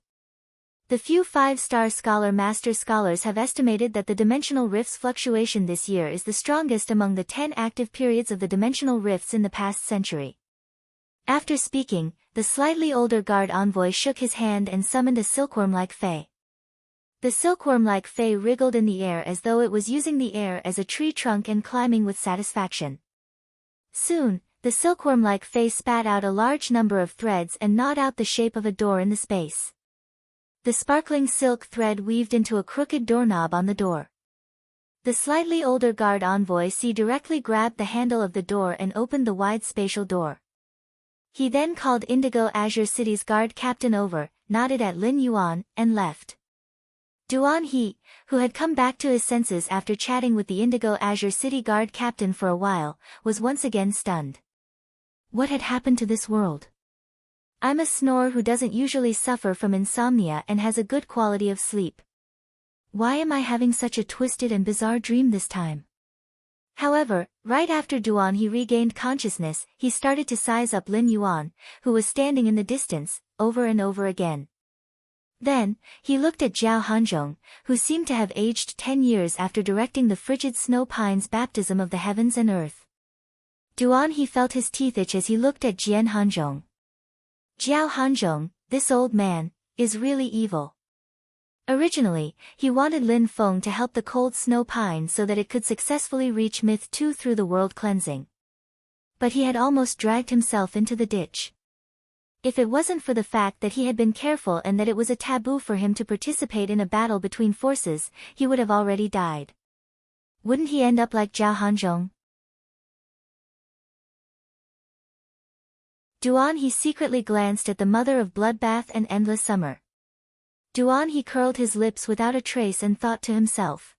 The few 5-star scholar master scholars have estimated that the dimensional rift's fluctuation this year is the strongest among the 10 active periods of the dimensional rifts in the past century. After speaking, the slightly older guard envoy shook his hand and summoned a silkworm-like fae. The silkworm-like fae wriggled in the air as though it was using the air as a tree trunk and climbing with satisfaction. Soon, the silkworm-like fae spat out a large number of threads and gnawed out the shape of a door in the space. The sparkling silk thread weaved into a crooked doorknob on the door. The slightly older guard envoy C directly grabbed the handle of the door and opened the wide spatial door. He then called Indigo Azure City's guard captain over, nodded at Lin Yuan, and left. Duan He, who had come back to his senses after chatting with the Indigo Azure City guard captain for a while, was once again stunned. What had happened to this world? I'm a snorer who doesn't usually suffer from insomnia and has a good quality of sleep. Why am I having such a twisted and bizarre dream this time? However, right after Duan He regained consciousness, he started to size up Lin Yuan, who was standing in the distance, over and over again. Then, he looked at Zhao Hanzhong, who seemed to have aged 10 years after directing the frigid snow pines' baptism of the heavens and earth. Duan He felt his teeth itch as he looked at Jian Hanzhong. Zhao Hanzhong, this old man, is really evil. Originally, he wanted Lin Feng to help the cold snow pine so that it could successfully reach Myth 2 through the world cleansing. But he had almost dragged himself into the ditch. If it wasn't for the fact that he had been careful and that it was a taboo for him to participate in a battle between forces, he would have already died. Wouldn't he end up like Zhao Hanzhong? Duan He secretly glanced at the mother of bloodbath and endless summer. Duan He curled his lips without a trace and thought to himself.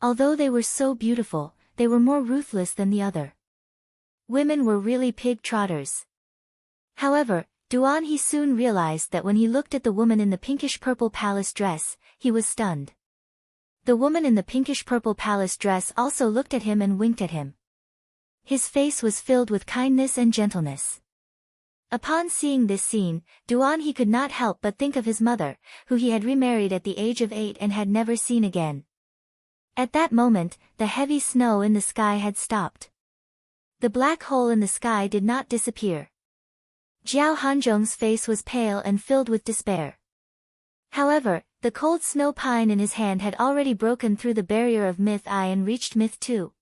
Although they were so beautiful, they were more ruthless than the other. Women were really pig-trotters. However, Duan He soon realized that when he looked at the woman in the pinkish-purple palace dress, he was stunned. The woman in the pinkish-purple palace dress also looked at him and winked at him. His face was filled with kindness and gentleness. Upon seeing this scene, Duan He could not help but think of his mother, who he had remarried at the age of 8 and had never seen again. At that moment, the heavy snow in the sky had stopped. The black hole in the sky did not disappear. Zhao Hanzhong's face was pale and filled with despair. However, the cold snow pine in his hand had already broken through the barrier of Myth I and reached Myth 2.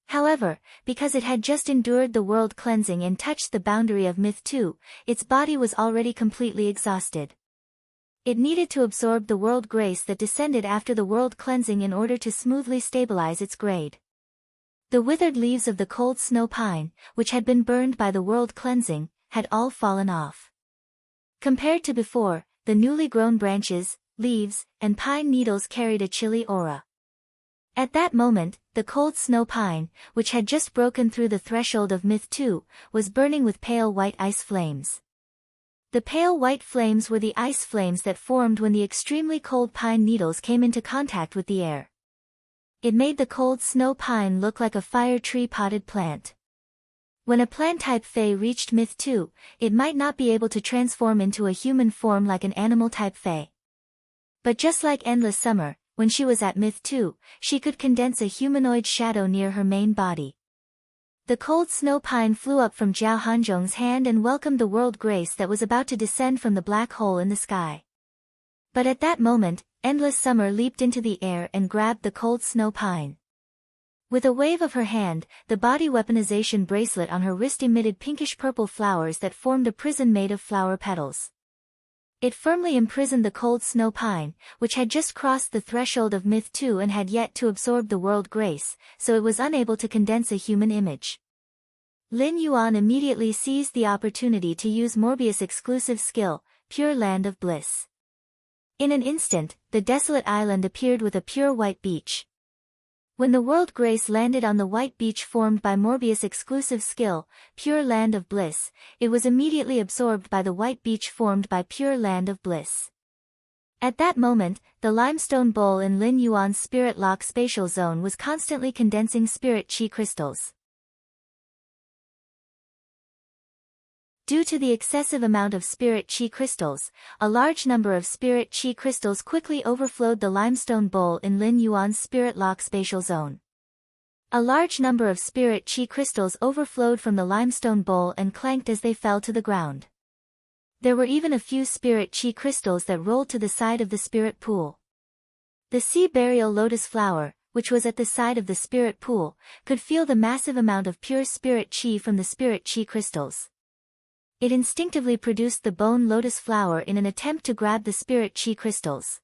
However, because it had just endured the world cleansing and touched the boundary of Myth 2, its body was already completely exhausted. It needed to absorb the world grace that descended after the world cleansing in order to smoothly stabilize its grade. The withered leaves of the cold snow pine, which had been burned by the world cleansing, had all fallen off. Compared to before, the newly grown branches, leaves, and pine needles carried a chilly aura. At that moment, the cold snow pine, which had just broken through the threshold of myth 2, was burning with pale white ice flames. The pale white flames were the ice flames that formed when the extremely cold pine needles came into contact with the air. It made the cold snow pine look like a fire tree potted plant. When a plant-type fae reached myth 2, it might not be able to transform into a human form like an animal-type fae. But just like Endless Summer, when she was at myth 2, she could condense a humanoid shadow near her main body. The cold snow pine flew up from Zhao Hanzhong's hand and welcomed the world grace that was about to descend from the black hole in the sky. But at that moment, Endless Summer leaped into the air and grabbed the cold snow pine. With a wave of her hand, the body weaponization bracelet on her wrist emitted pinkish-purple flowers that formed a prison made of flower petals. It firmly imprisoned the cold snow pine, which had just crossed the threshold of myth 2 and had yet to absorb the world grace, so it was unable to condense a human image. Lin Yuan immediately seized the opportunity to use Morbius' exclusive skill, Pure Land of Bliss. In an instant, the desolate island appeared with a pure white beach. When the world grace landed on the white beach formed by Morbius' exclusive skill, Pure Land of Bliss, it was immediately absorbed by the white beach formed by Pure Land of Bliss. At that moment, the limestone bowl in Lin Yuan's spirit lock spatial zone was constantly condensing spirit chi crystals. Due to the excessive amount of spirit chi crystals, a large number of spirit chi crystals quickly overflowed the limestone bowl in Lin Yuan's spirit lock spatial zone. A large number of spirit chi crystals overflowed from the limestone bowl and clanked as they fell to the ground. There were even a few spirit chi crystals that rolled to the side of the spirit pool. The sea burial lotus flower, which was at the side of the spirit pool, could feel the massive amount of pure spirit chi from the spirit chi crystals. It instinctively produced the bone lotus flower in an attempt to grab the spirit chi crystals.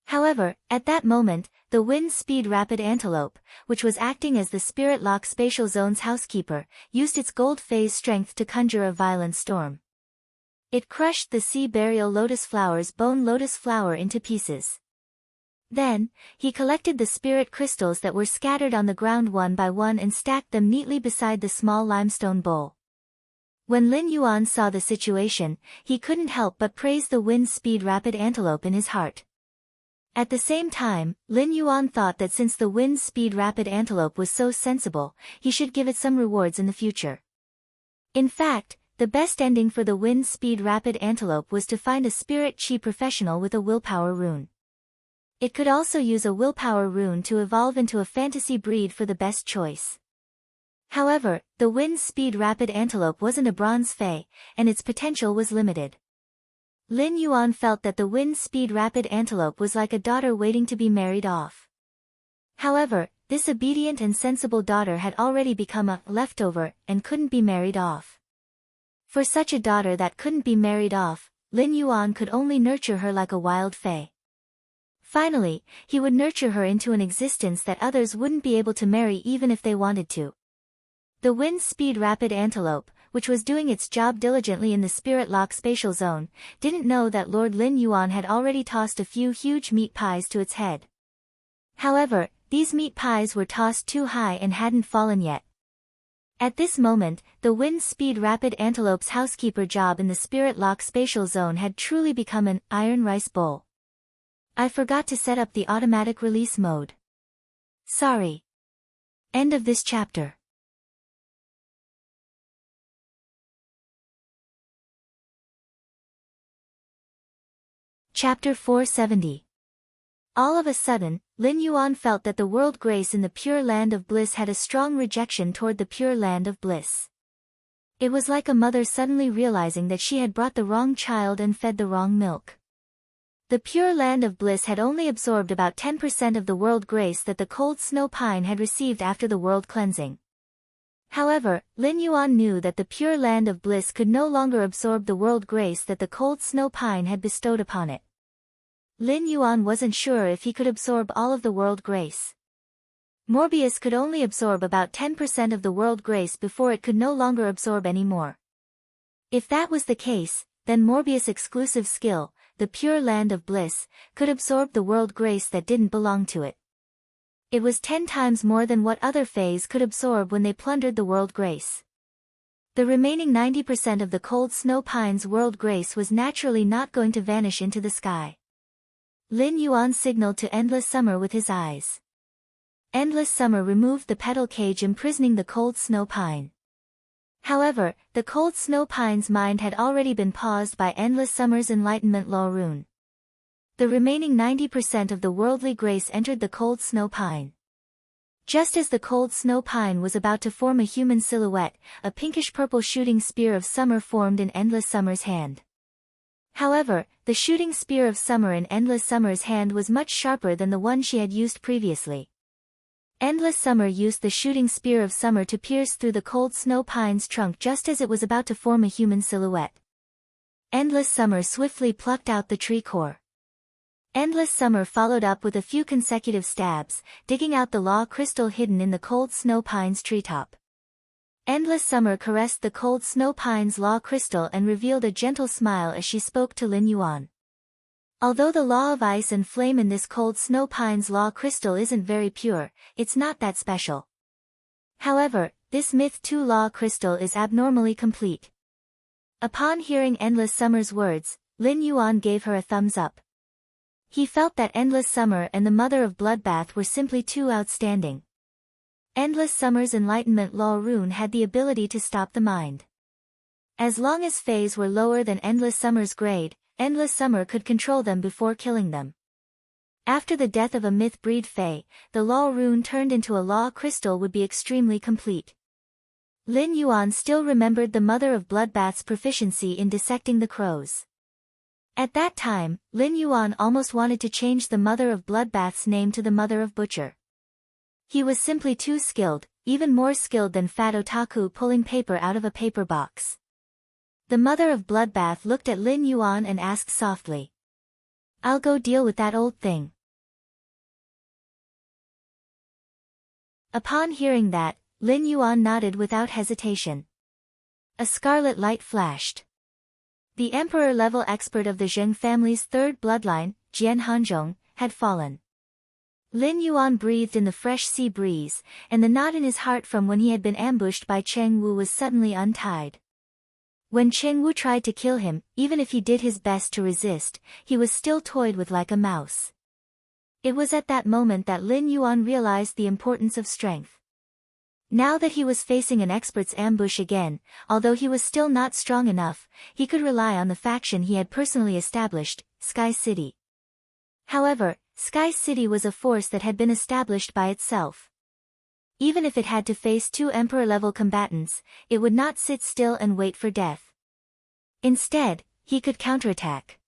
However, at that moment, the wind speed rapid antelope, which was acting as the spirit lock spatial zone's housekeeper, used its gold phase strength to conjure a violent storm. It crushed the sea burial lotus flower's bone lotus flower into pieces. Then, he collected the spirit crystals that were scattered on the ground one by one and stacked them neatly beside the small limestone bowl. When Lin Yuan saw the situation, he couldn't help but praise the wind speed rapid antelope in his heart. At the same time, Lin Yuan thought that since the wind speed rapid antelope was so sensible, he should give it some rewards in the future. In fact, the best ending for the wind speed rapid antelope was to find a spirit chi professional with a willpower rune. It could also use a willpower rune to evolve into a fantasy breed for the best choice. However, the wind speed rapid antelope wasn't a bronze fae, and its potential was limited. Lin Yuan felt that the wind speed rapid antelope was like a daughter waiting to be married off. However, this obedient and sensible daughter had already become a leftover and couldn't be married off. For such a daughter that couldn't be married off, Lin Yuan could only nurture her like a wild fae. Finally, he would nurture her into an existence that others wouldn't be able to marry even if they wanted to. The wind speed rapid antelope, which was doing its job diligently in the spirit lock spatial zone, didn't know that Lord Lin Yuan had already tossed a few huge meat pies to its head. However, these meat pies were tossed too high and hadn't fallen yet. At this moment, the wind speed rapid antelope's housekeeper job in the spirit lock spatial zone had truly become an iron rice bowl. I forgot to set up the automatic release mode. Sorry. End of this chapter. Chapter 470. All of a sudden, Lin Yuan felt that the world grace in the Pure Land of Bliss had a strong rejection toward the Pure Land of Bliss. It was like a mother suddenly realizing that she had brought the wrong child and fed the wrong milk. The Pure Land of Bliss had only absorbed about 10% of the world grace that the cold snow pine had received after the world cleansing. However, Lin Yuan knew that the Pure Land of Bliss could no longer absorb the world grace that the cold snow pine had bestowed upon it. Lin Yuan wasn't sure if he could absorb all of the world grace. Morbius could only absorb about 10% of the world grace before it could no longer absorb any more. If that was the case, then Morbius' exclusive skill, the Pure Land of Bliss, could absorb the world grace that didn't belong to it. It was 10 times more than what other fays could absorb when they plundered the world grace. The remaining 90% of the cold snow pine's world grace was naturally not going to vanish into the sky. Lin Yuan signaled to Endless Summer with his eyes. Endless Summer removed the petal cage imprisoning the cold snow pine. However, the cold snow pine's mind had already been paused by Endless Summer's enlightenment law rune. The remaining 90% of the worldly grace entered the cold snow pine. Just as the cold snow pine was about to form a human silhouette, a pinkish-purple shooting spear of summer formed in Endless Summer's hand. However, the shooting spear of summer in Endless Summer's hand was much sharper than the one she had used previously. Endless Summer used the shooting spear of summer to pierce through the cold snow pine's trunk just as it was about to form a human silhouette. Endless Summer swiftly plucked out the tree core. Endless Summer followed up with a few consecutive stabs, digging out the law crystal hidden in the cold snow pine's treetop. Endless Summer caressed the cold snow pine's law crystal and revealed a gentle smile as she spoke to Lin Yuan. Although the law of ice and flame in this cold snow pine's law crystal isn't very pure, it's not that special. However, this Myth 2 law crystal is abnormally complete. Upon hearing Endless Summer's words, Lin Yuan gave her a thumbs up. He felt that Endless Summer and the Mother of Bloodbath were simply too outstanding. Endless Summer's enlightenment law rune had the ability to stop the mind. As long as fays were lower than Endless Summer's grade, Endless Summer could control them before killing them. After the death of a myth breed fay, the law rune turned into a law crystal would be extremely complete. Lin Yuan still remembered the Mother of Bloodbath's proficiency in dissecting the crows. At that time, Lin Yuan almost wanted to change the Mother of Bloodbath's name to the Mother of Butcher. He was simply too skilled, even more skilled than Fat Otaku pulling paper out of a paper box. The Mother of Bloodbath looked at Lin Yuan and asked softly. "I'll go deal with that old thing." Upon hearing that, Lin Yuan nodded without hesitation. A scarlet light flashed. The emperor-level expert of the Zheng family's third bloodline, Jian Hanzhong, had fallen. Lin Yuan breathed in the fresh sea breeze, and the knot in his heart from when he had been ambushed by Cheng Wu was suddenly untied. When Cheng Wu tried to kill him, even if he did his best to resist, he was still toyed with like a mouse. It was at that moment that Lin Yuan realized the importance of strength. Now that he was facing an expert's ambush again, although he was still not strong enough, he could rely on the faction he had personally established, Sky City. However, Sky City was a force that had been established by itself. Even if it had to face two emperor-level combatants, it would not sit still and wait for death. Instead, he could counterattack.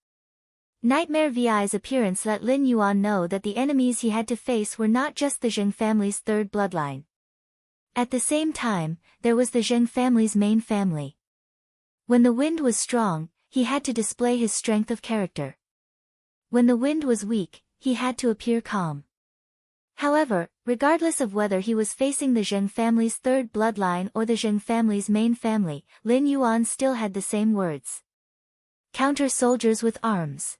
Nightmare VI's appearance let Lin Yuan know that the enemies he had to face were not just the Zheng family's third bloodline. At the same time, there was the Zheng family's main family. When the wind was strong, he had to display his strength of character. When the wind was weak, he had to appear calm. However, regardless of whether he was facing the Zheng family's third bloodline or the Zheng family's main family, Lin Yuan still had the same words. Counter soldiers with arms.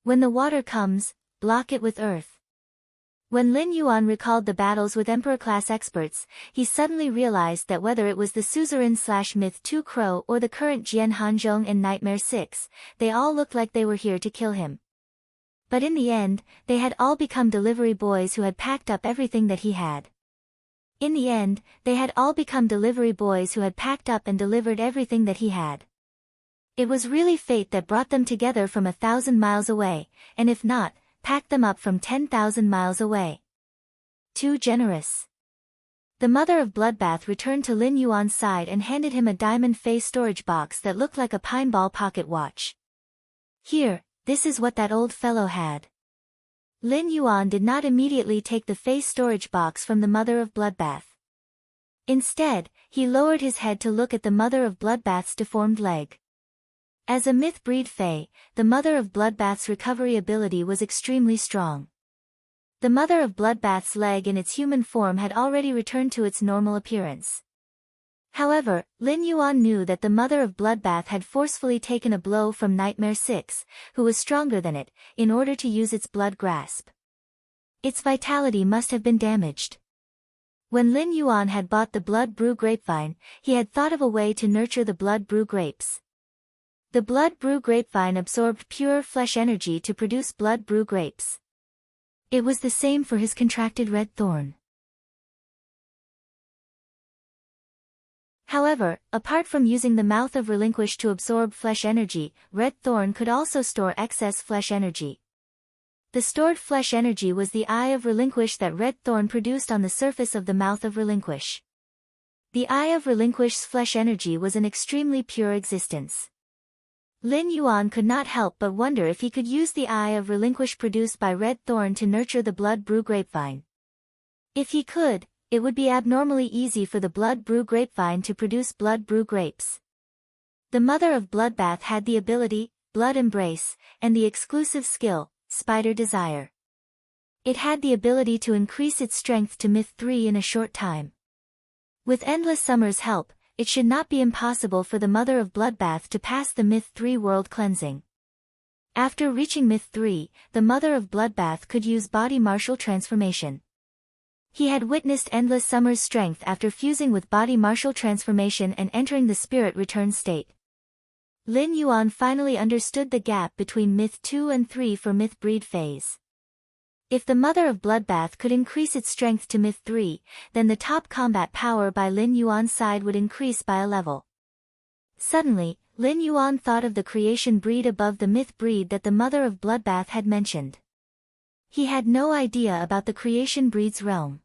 When the water comes, block it with earth. When Lin Yuan recalled the battles with Emperor-class experts, he suddenly realized that whether it was the Suzerain/Myth 2 Crow or the current Jian Hanzhong in Nightmare 6, they all looked like they were here to kill him. But in the end, they had all become delivery boys who had packed up everything that he had. In the end, they had all become delivery boys who had packed up and delivered everything that he had. It was really fate that brought them together from 1,000 miles away, and if not, packed them up from 10,000 miles away. Too generous. The Mother of Bloodbath returned to Lin Yuan's side and handed him a diamond face storage box that looked like a pinball pocket watch. Here, this is what that old fellow had. Lin Yuan did not immediately take the face storage box from the Mother of Bloodbath. Instead, he lowered his head to look at the Mother of Bloodbath's deformed leg. As a myth breed fae, the Mother of Bloodbath's recovery ability was extremely strong. The Mother of Bloodbath's leg in its human form had already returned to its normal appearance. However, Lin Yuan knew that the Mother of Bloodbath had forcefully taken a blow from Nightmare 6, who was stronger than it, in order to use its blood grasp. Its vitality must have been damaged. When Lin Yuan had bought the blood brew grapevine, he had thought of a way to nurture the blood brew grapes. The blood brew grapevine absorbed pure flesh energy to produce blood brew grapes. It was the same for his contracted red thorn. However, apart from using the mouth of relinquish to absorb flesh energy, red thorn could also store excess flesh energy. The stored flesh energy was the eye of relinquish that red thorn produced on the surface of the mouth of relinquish. The eye of relinquish's flesh energy was an extremely pure existence. Lin Yuan could not help but wonder if he could use the eye of relinquish produced by red thorn to nurture the blood brew grapevine. If he could, it would be abnormally easy for the blood brew grapevine to produce blood brew grapes. The mother of bloodbath had the ability, blood embrace, and the exclusive skill, spider desire. It had the ability to increase its strength to myth 3 in a short time. With Endless Summer's help, it should not be impossible for the mother of bloodbath to pass the myth 3 world cleansing. After reaching myth 3, the mother of bloodbath could use body martial transformation. He had witnessed Endless Summer's strength after fusing with body martial transformation and entering the spirit return state. Lin Yuan finally understood the gap between myth 2 and 3 for myth breed phase. If the mother of bloodbath could increase its strength to myth 3, then the top combat power by Lin Yuan's side would increase by a level. Suddenly, Lin Yuan thought of the creation breed above the myth breed that the mother of bloodbath had mentioned. He had no idea about the creation breed's realm.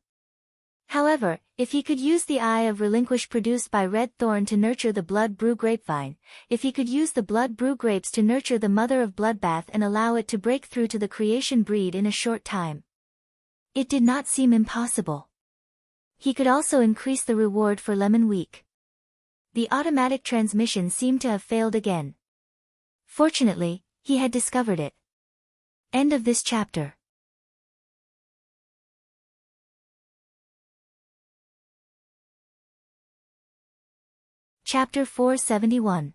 However, if he could use the eye of relinquish produced by red thorn to nurture the blood brew grapevine, if he could use the blood brew grapes to nurture the mother of bloodbath and allow it to break through to the creation breed in a short time, it did not seem impossible. He could also increase the reward for Lemon Week. The automatic transmission seemed to have failed again. Fortunately, he had discovered it. End of this chapter. Chapter 471.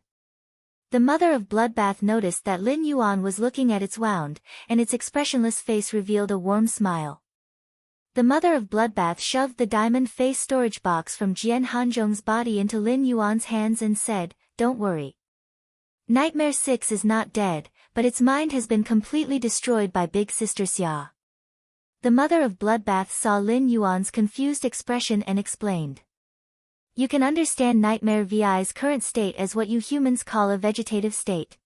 The mother of bloodbath noticed that Lin Yuan was looking at its wound, and its expressionless face revealed a warm smile. The mother of bloodbath shoved the diamond face storage box from Jian Hanzhong's body into Lin Yuan's hands and said, "Don't worry. Nightmare 6 is not dead, but its mind has been completely destroyed by Big Sister Xia." The mother of bloodbath saw Lin Yuan's confused expression and explained. You can understand Nightmare VI's current state as what you humans call a vegetative state.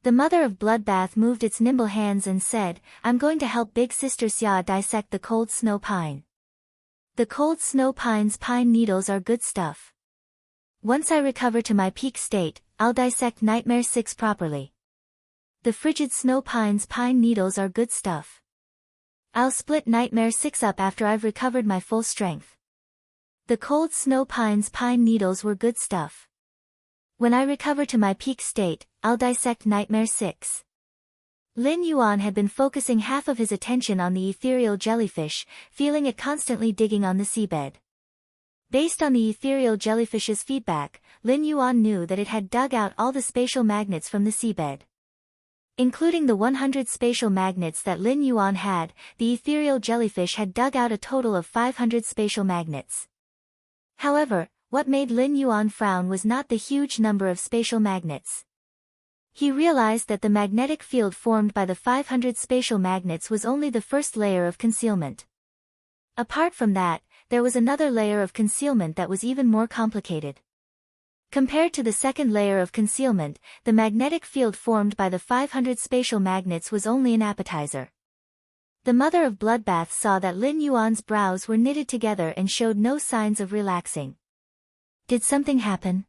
The mother of bloodbath moved its nimble hands and said, "I'm going to help Big Sister Xia dissect the cold snow pine. The cold snow pine's pine needles are good stuff. Once I recover to my peak state, I'll dissect Nightmare 6 properly. The frigid snow pine's pine needles are good stuff. I'll split Nightmare 6 up after I've recovered my full strength. The cold snow pine's pine needles were good stuff. When I recover to my peak state, I'll dissect Nightmare 6. Lin Yuan had been focusing half of his attention on the ethereal jellyfish, feeling it constantly digging on the seabed. Based on the ethereal jellyfish's feedback, Lin Yuan knew that it had dug out all the spatial magnets from the seabed. Including the 100 spatial magnets that Lin Yuan had, the ethereal jellyfish had dug out a total of 500 spatial magnets. However, what made Lin Yuan frown was not the huge number of spatial magnets. He realized that the magnetic field formed by the 500 spatial magnets was only the first layer of concealment. Apart from that, there was another layer of concealment that was even more complicated. Compared to the second layer of concealment, the magnetic field formed by the 500 spatial magnets was only an appetizer. The mother of bloodbath saw that Lin Yuan's brows were knitted together and showed no signs of relaxing. Did something happen?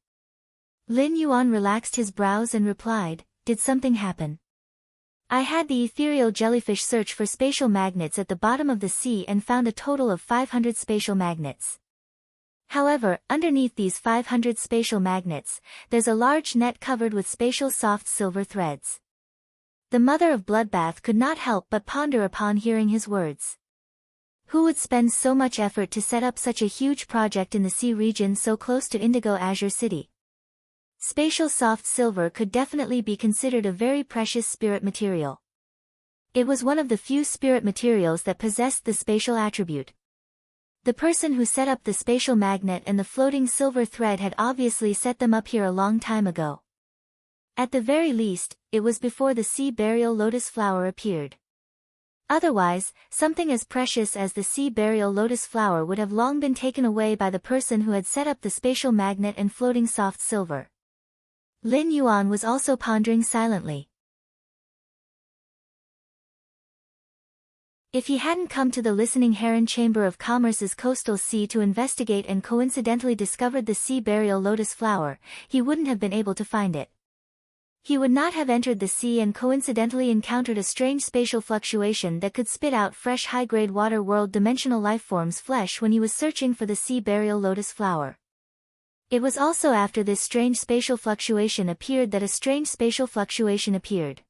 Lin Yuan relaxed his brows and replied, "Did something happen? I had the ethereal jellyfish search for spatial magnets at the bottom of the sea and found a total of 500 spatial magnets. However, underneath these 500 spatial magnets, there's a large net covered with spatial soft silver threads." The mother of bloodbath could not help but ponder upon hearing his words. Who would spend so much effort to set up such a huge project in the sea region so close to Indigo Azure City? Spatial soft silver could definitely be considered a very precious spirit material. It was one of the few spirit materials that possessed the spatial attribute. The person who set up the spatial magnet and the floating silver thread had obviously set them up here a long time ago. At the very least, it was before the sea burial lotus flower appeared. Otherwise, something as precious as the sea burial lotus flower would have long been taken away by the person who had set up the spatial magnet and floating soft silver. Lin Yuan was also pondering silently. If he hadn't come to the Listening Heron Chamber of Commerce's coastal sea to investigate and coincidentally discovered the sea burial lotus flower, he wouldn't have been able to find it. He would not have entered the sea and coincidentally encountered a strange spatial fluctuation that could spit out fresh high-grade water world dimensional lifeforms' flesh when he was searching for the sea burial lotus flower. It was also after this strange spatial fluctuation appeared that a strange spatial fluctuation appeared.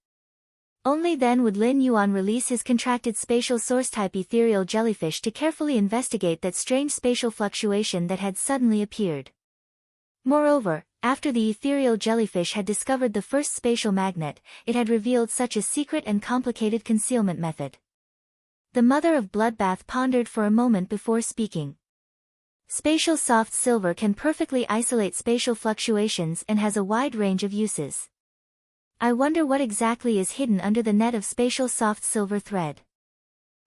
Only then would Lin Yuan release his contracted spatial source-type ethereal jellyfish to carefully investigate that strange spatial fluctuation that had suddenly appeared. Moreover, after the ethereal jellyfish had discovered the first spatial magnet, it had revealed such a secret and complicated concealment method. The mother of Bloodbath pondered for a moment before speaking. Spatial soft silver can perfectly isolate spatial fluctuations and has a wide range of uses. I wonder what exactly is hidden under the net of spatial soft silver thread.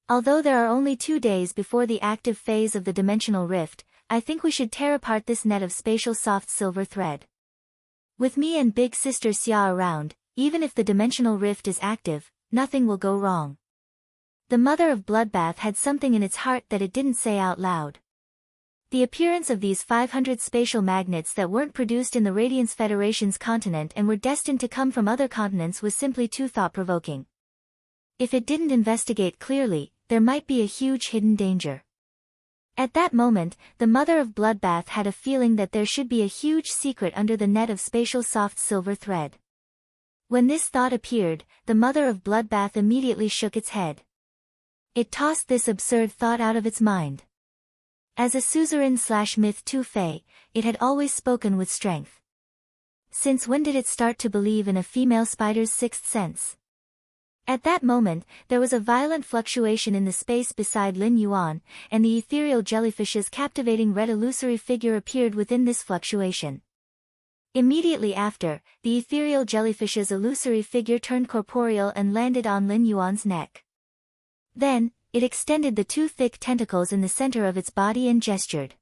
Although there are only 2 days before the active phase of the dimensional rift, I think we should tear apart this net of spatial soft silver thread. With me and big sister Xia around, even if the dimensional rift is active, nothing will go wrong. The mother of Bloodbath had something in its heart that it didn't say out loud. The appearance of these 500 spatial magnets that weren't produced in the Radiance Federation's continent and were destined to come from other continents was simply too thought-provoking. If it didn't investigate clearly, there might be a huge hidden danger. At that moment, the mother of Bloodbath had a feeling that there should be a huge secret under the net of spatial soft silver thread. When this thought appeared, the mother of Bloodbath immediately shook its head. It tossed this absurd thought out of its mind. As a suzerain/myth Tu-Fei, it had always spoken with strength. Since when did it start to believe in a female spider's sixth sense? At that moment, there was a violent fluctuation in the space beside Lin Yuan, and the ethereal jellyfish's captivating red illusory figure appeared within this fluctuation. Immediately after, the ethereal jellyfish's illusory figure turned corporeal and landed on Lin Yuan's neck. Then, it extended the 2 thick tentacles in the center of its body and gestured.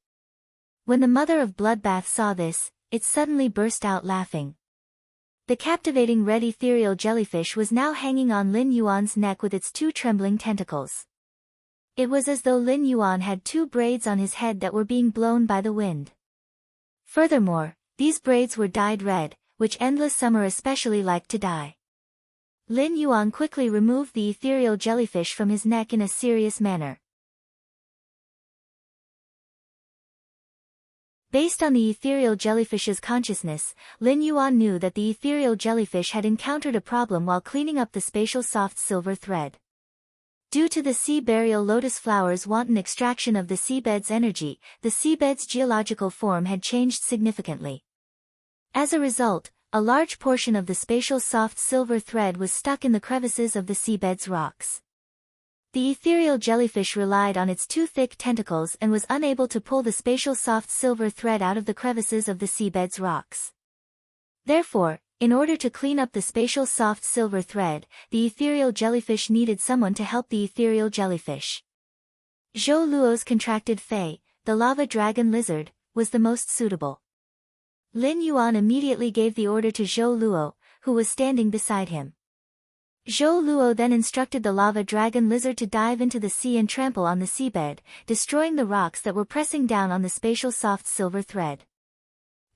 When the mother of Bloodbath saw this, it suddenly burst out laughing. The captivating red ethereal jellyfish was now hanging on Lin Yuan's neck with its 2 trembling tentacles. It was as though Lin Yuan had 2 braids on his head that were being blown by the wind. Furthermore, these braids were dyed red, which Endless Summer especially liked to dye. Lin Yuan quickly removed the ethereal jellyfish from his neck in a serious manner. Based on the ethereal jellyfish's consciousness, Lin Yuan knew that the ethereal jellyfish had encountered a problem while cleaning up the spatial soft silver thread. Due to the sea burial lotus flower's wanton extraction of the seabed's energy, the seabed's geological form had changed significantly. As a result, a large portion of the spatial soft silver thread was stuck in the crevices of the seabed's rocks. The ethereal jellyfish relied on its 2 thick tentacles and was unable to pull the spatial soft silver thread out of the crevices of the seabed's rocks. Therefore, in order to clean up the spatial soft silver thread, the ethereal jellyfish needed someone to help the ethereal jellyfish. Zhou Luo's contracted Fei, the lava dragon lizard, was the most suitable. Lin Yuan immediately gave the order to Zhou Luo, who was standing beside him. Zhou Luo then instructed the lava dragon lizard to dive into the sea and trample on the seabed, destroying the rocks that were pressing down on the spatial soft silver thread.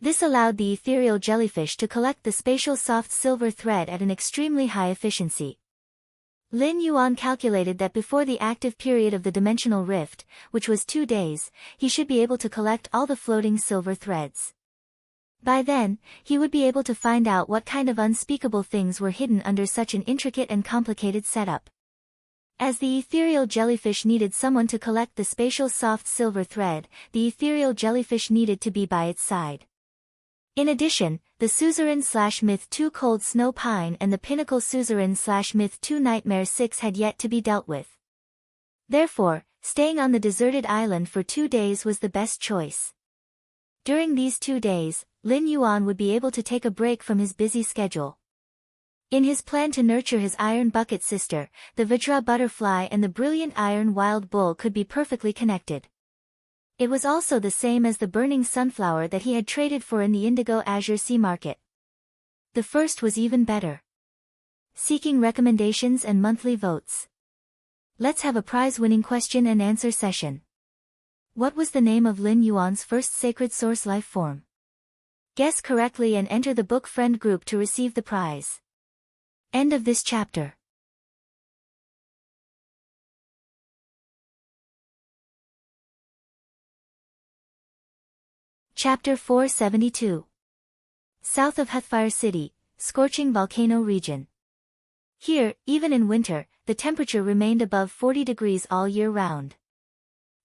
This allowed the ethereal jellyfish to collect the spatial soft silver thread at an extremely high efficiency. Lin Yuan calculated that before the active period of the dimensional rift, which was 2 days, he should be able to collect all the floating silver threads. By then, he would be able to find out what kind of unspeakable things were hidden under such an intricate and complicated setup. As the ethereal jellyfish needed someone to collect the spatial soft silver thread, the ethereal jellyfish needed to be by its side. In addition, the suzerain/myth 2 Cold Snow Pine and the pinnacle suzerain/myth 2 Nightmare 6 had yet to be dealt with. Therefore, staying on the deserted island for 2 days was the best choice. During these 2 days, Lin Yuan would be able to take a break from his busy schedule. In his plan to nurture his iron bucket sister, the Vajra butterfly and the brilliant iron wild bull could be perfectly connected. It was also the same as the burning sunflower that he had traded for in the Indigo Azure Sea Market. The first was even better. Seeking recommendations and monthly votes. Let's have a prize-winning question and answer session. What was the name of Lin Yuan's first sacred source life form? Guess correctly and enter the book friend group to receive the prize. End of this chapter. Chapter 472. South of Hathfire City, scorching volcano region. Here, even in winter, the temperature remained above 40 degrees all year round.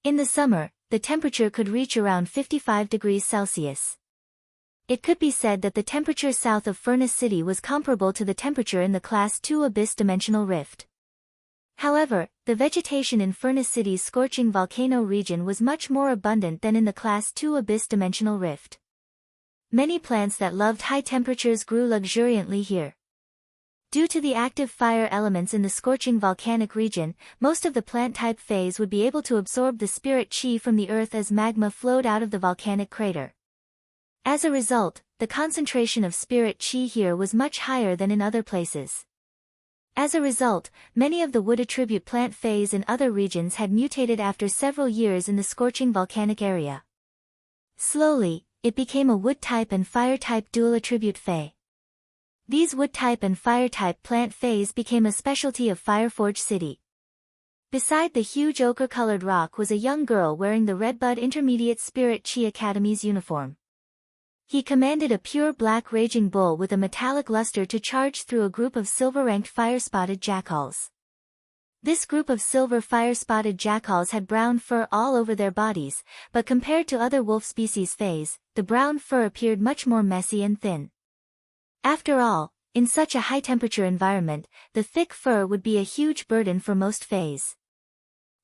In the summer, the temperature could reach around 55 degrees Celsius. It could be said that the temperature south of Furnace City was comparable to the temperature in the Class 2 Abyss Dimensional Rift. However, the vegetation in Furnace City's scorching volcano region was much more abundant than in the Class 2 Abyss Dimensional Rift. Many plants that loved high temperatures grew luxuriantly here. Due to the active fire elements in the scorching volcanic region, most of the plant-type phase would be able to absorb the spirit chi from the earth as magma flowed out of the volcanic crater. As a result, the concentration of spirit chi here was much higher than in other places. As a result, many of the wood attribute plant phase in other regions had mutated after several years in the scorching volcanic area. Slowly, it became a wood-type and fire-type dual attribute phase. These wood-type and fire-type plant phase became a specialty of Fireforge City. Beside the huge ochre-colored rock was a young girl wearing the Redbud Intermediate Spirit Chi Academy's uniform. He commanded a pure black raging bull with a metallic luster to charge through a group of silver-ranked fire-spotted jackals. This group of silver fire-spotted jackals had brown fur all over their bodies, but compared to other wolf species phase, the brown fur appeared much more messy and thin. After all, in such a high-temperature environment, the thick fur would be a huge burden for most phase.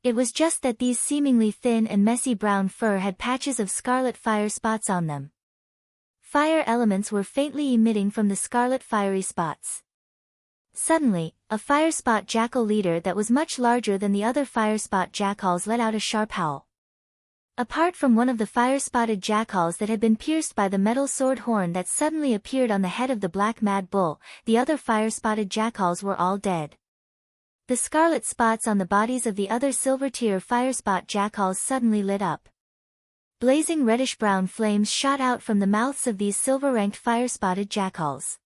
It was just that these seemingly thin and messy brown fur had patches of scarlet fire spots on them. Fire elements were faintly emitting from the scarlet fiery spots. Suddenly, a fire spot jackal leader that was much larger than the other fire spot jackals let out a sharp howl. Apart from one of the fire-spotted jackals that had been pierced by the metal sword horn that suddenly appeared on the head of the black mad bull, the other fire-spotted jackals were all dead. The scarlet spots on the bodies of the other silver-tier fire-spot jackals suddenly lit up. Blazing reddish-brown flames shot out from the mouths of these silver-ranked fire-spotted jackals.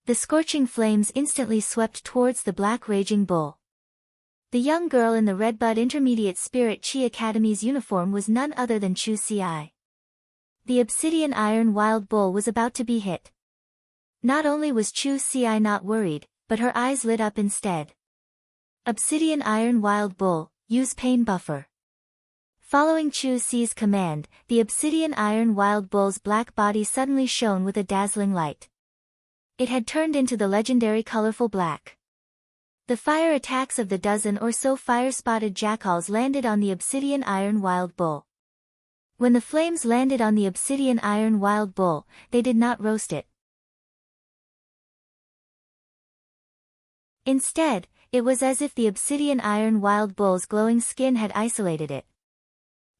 The scorching flames instantly swept towards the black raging bull. The young girl in the Redbud Intermediate Spirit Chi Academy's uniform was none other than Chu Ci. The obsidian iron wild bull was about to be hit. Not only was Chu Ci not worried, but her eyes lit up instead. Obsidian iron wild bull, use pain buffer. Following Chu Ci's command, the obsidian iron wild bull's black body suddenly shone with a dazzling light. It had turned into the legendary colorful black. The fire attacks of the dozen or so fire-spotted jackals landed on the obsidian iron wild bull. When the flames landed on the obsidian iron wild bull, they did not roast it. Instead, it was as if the obsidian iron wild bull's glowing skin had isolated it.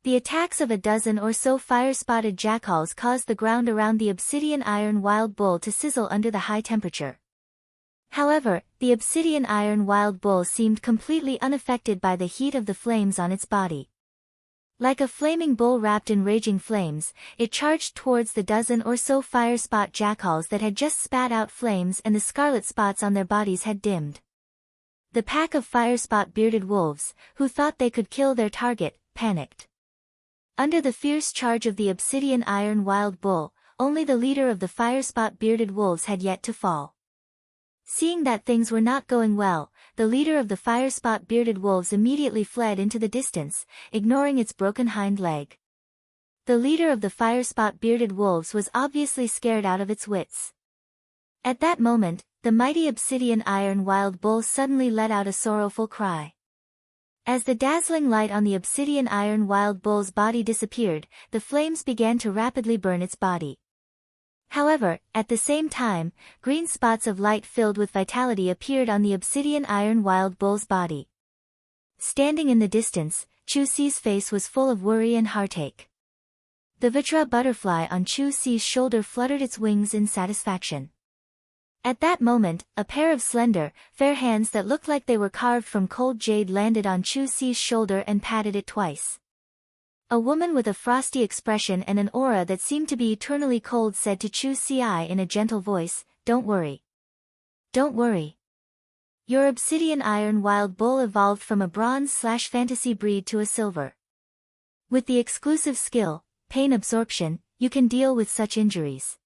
The attacks of a dozen or so fire-spotted jackals caused the ground around the obsidian iron wild bull to sizzle under the high temperature. However, the obsidian iron wild bull seemed completely unaffected by the heat of the flames on its body. Like a flaming bull wrapped in raging flames, it charged towards the dozen or so fire-spot jackals that had just spat out flames, and the scarlet spots on their bodies had dimmed. The pack of fire-spot bearded wolves, who thought they could kill their target, panicked. Under the fierce charge of the obsidian iron wild bull, only the leader of the fire-spot bearded wolves had yet to fall. Seeing that things were not going well, the leader of the fire-spot bearded wolves immediately fled into the distance, ignoring its broken hind leg. The leader of the fire-spot bearded wolves was obviously scared out of its wits. At that moment, the mighty obsidian iron wild bull suddenly let out a sorrowful cry. As the dazzling light on the obsidian iron wild bull's body disappeared, the flames began to rapidly burn its body. However, at the same time, green spots of light filled with vitality appeared on the obsidian iron wild bull's body. Standing in the distance, Chu Si's face was full of worry and heartache. The Vitra butterfly on Chu Si's shoulder fluttered its wings in satisfaction. At that moment, a pair of slender, fair hands that looked like they were carved from cold jade landed on Chu Si's shoulder and patted it twice. A woman with a frosty expression and an aura that seemed to be eternally cold said to Chu Si in a gentle voice, "Don't worry. Don't worry. Your obsidian iron wild bull evolved from a bronze/fantasy breed to a silver. With the exclusive skill, pain absorption, you can deal with such injuries.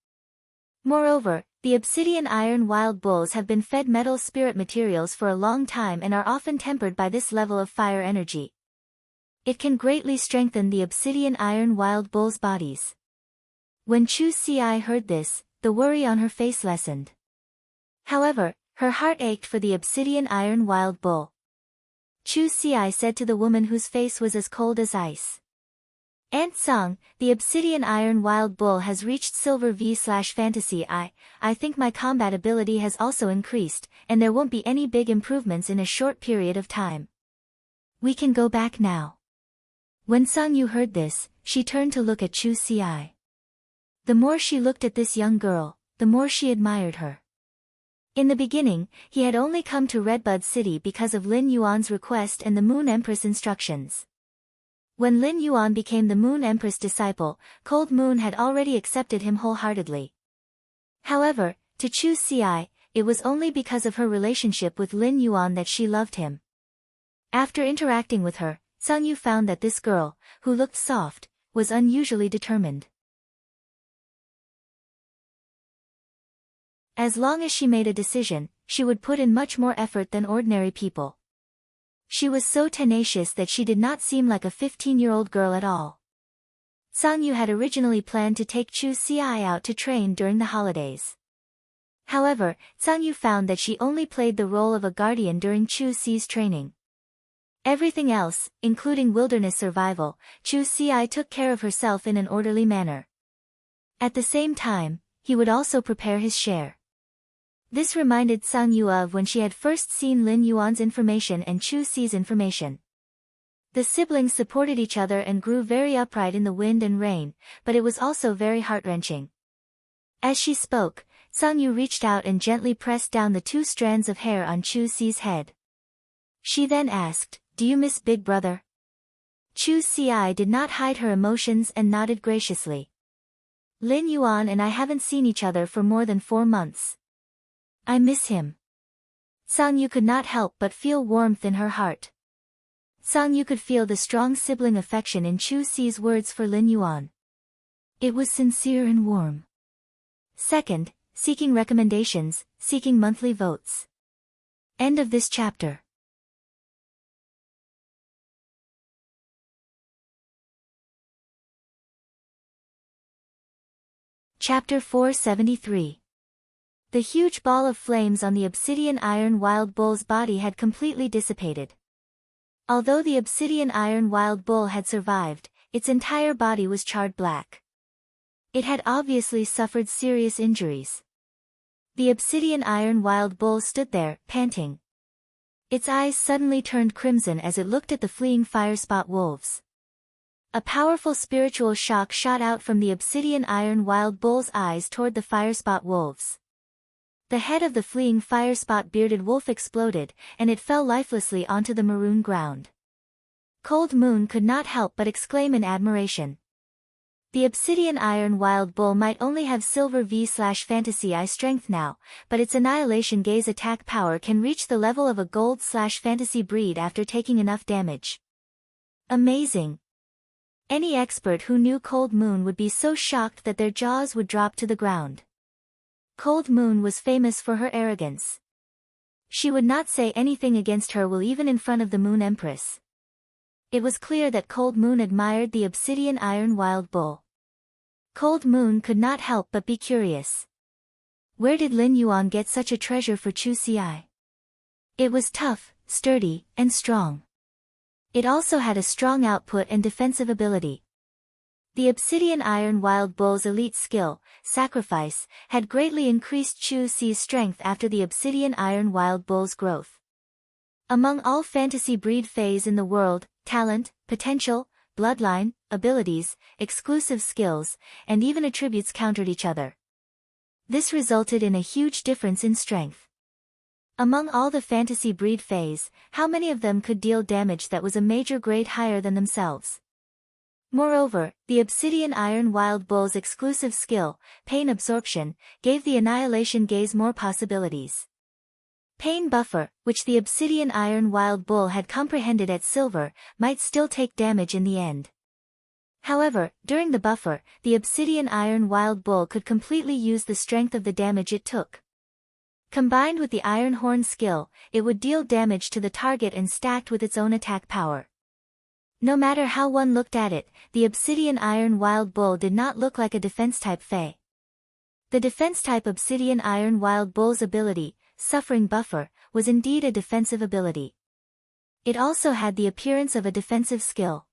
Moreover, the obsidian iron wild bulls have been fed metal spirit materials for a long time and are often tempered by this level of fire energy. It can greatly strengthen the obsidian iron wild bulls' bodies." When Chu Si heard this, the worry on her face lessened. However, her heart ached for the obsidian iron wild bull. Chu Si said to the woman whose face was as cold as ice, "Aunt Song, the obsidian iron wild bull has reached silver V/fantasy I think my combat ability has also increased, and there won't be any big improvements in a short period of time. We can go back now." When Song Yu heard this, she turned to look at Chu Si. The more she looked at this young girl, the more she admired her. In the beginning, he had only come to Redbud City because of Lin Yuan's request and the Moon Empress instructions. When Lin Yuan became the Moon Empress disciple, Cold Moon had already accepted him wholeheartedly. However, to Chu Si, it was only because of her relationship with Lin Yuan that she loved him. After interacting with her, Song Yu found that this girl, who looked soft, was unusually determined. As long as she made a decision, she would put in much more effort than ordinary people. She was so tenacious that she did not seem like a 15-year-old girl at all. Song Yu had originally planned to take Chu Si out to train during the holidays. However, Song Yu found that she only played the role of a guardian during Chu Si's training. Everything else, including wilderness survival, Chu Si took care of herself in an orderly manner. At the same time, he would also prepare his share. This reminded Song Yu of when she had first seen Lin Yuan's information and Chu Si's information. The siblings supported each other and grew very upright in the wind and rain, but it was also very heart-wrenching. As she spoke, Song Yu reached out and gently pressed down the 2 strands of hair on Chu Si's head. She then asked, "Do you miss Big Brother?" Chu Si did not hide her emotions and nodded graciously. "Lin Yuan and I haven't seen each other for more than 4 months. I miss him." Song Yu could not help but feel warmth in her heart. Song Yu could feel the strong sibling affection in Chu Si's words for Lin Yuan. It was sincere and warm. Second, seeking recommendations, seeking monthly votes. End of this chapter. Chapter 473. The huge ball of flames on the obsidian iron wild bull's body had completely dissipated. Although the obsidian iron wild bull had survived, its entire body was charred black. It had obviously suffered serious injuries. The obsidian iron wild bull stood there, panting. Its eyes suddenly turned crimson as it looked at the fleeing fire-spot wolves. A powerful spiritual shock shot out from the obsidian iron wild bull's eyes toward the fire-spot wolves. The head of the fleeing fire-spot bearded wolf exploded, and it fell lifelessly onto the maroon ground. Cold Moon could not help but exclaim in admiration. The obsidian iron wild bull might only have silver V/fantasy I strength now, but its annihilation gaze attack power can reach the level of a gold/fantasy breed after taking enough damage. Amazing! Any expert who knew Cold Moon would be so shocked that their jaws would drop to the ground. Cold Moon was famous for her arrogance. She would not say anything against her will even in front of the Moon Empress. It was clear that Cold Moon admired the obsidian iron wild bull. Cold Moon could not help but be curious. Where did Lin Yuan get such a treasure for Chu Xi? It was tough, sturdy, and strong. It also had a strong output and defensive ability. The obsidian iron wild bull's elite skill, sacrifice, had greatly increased Chu Xi's strength after the obsidian iron wild bull's growth. Among all fantasy breed fays in the world, talent, potential, bloodline, abilities, exclusive skills, and even attributes countered each other. This resulted in a huge difference in strength. Among all the fantasy breed fays, how many of them could deal damage that was a major grade higher than themselves? Moreover, the obsidian iron wild bull's exclusive skill, pain absorption, gave the annihilation gaze more possibilities. Pain buffer, which the obsidian iron wild bull had comprehended at silver, might still take damage in the end. However, during the buffer, the obsidian iron wild bull could completely use the strength of the damage it took. Combined with the iron horn skill, it would deal damage to the target and stacked with its own attack power. No matter how one looked at it, the obsidian iron wild bull did not look like a defense-type fae. The defense-type obsidian iron wild bull's ability, Suffering Buffer, was indeed a defensive ability. It also had the appearance of a defensive skill.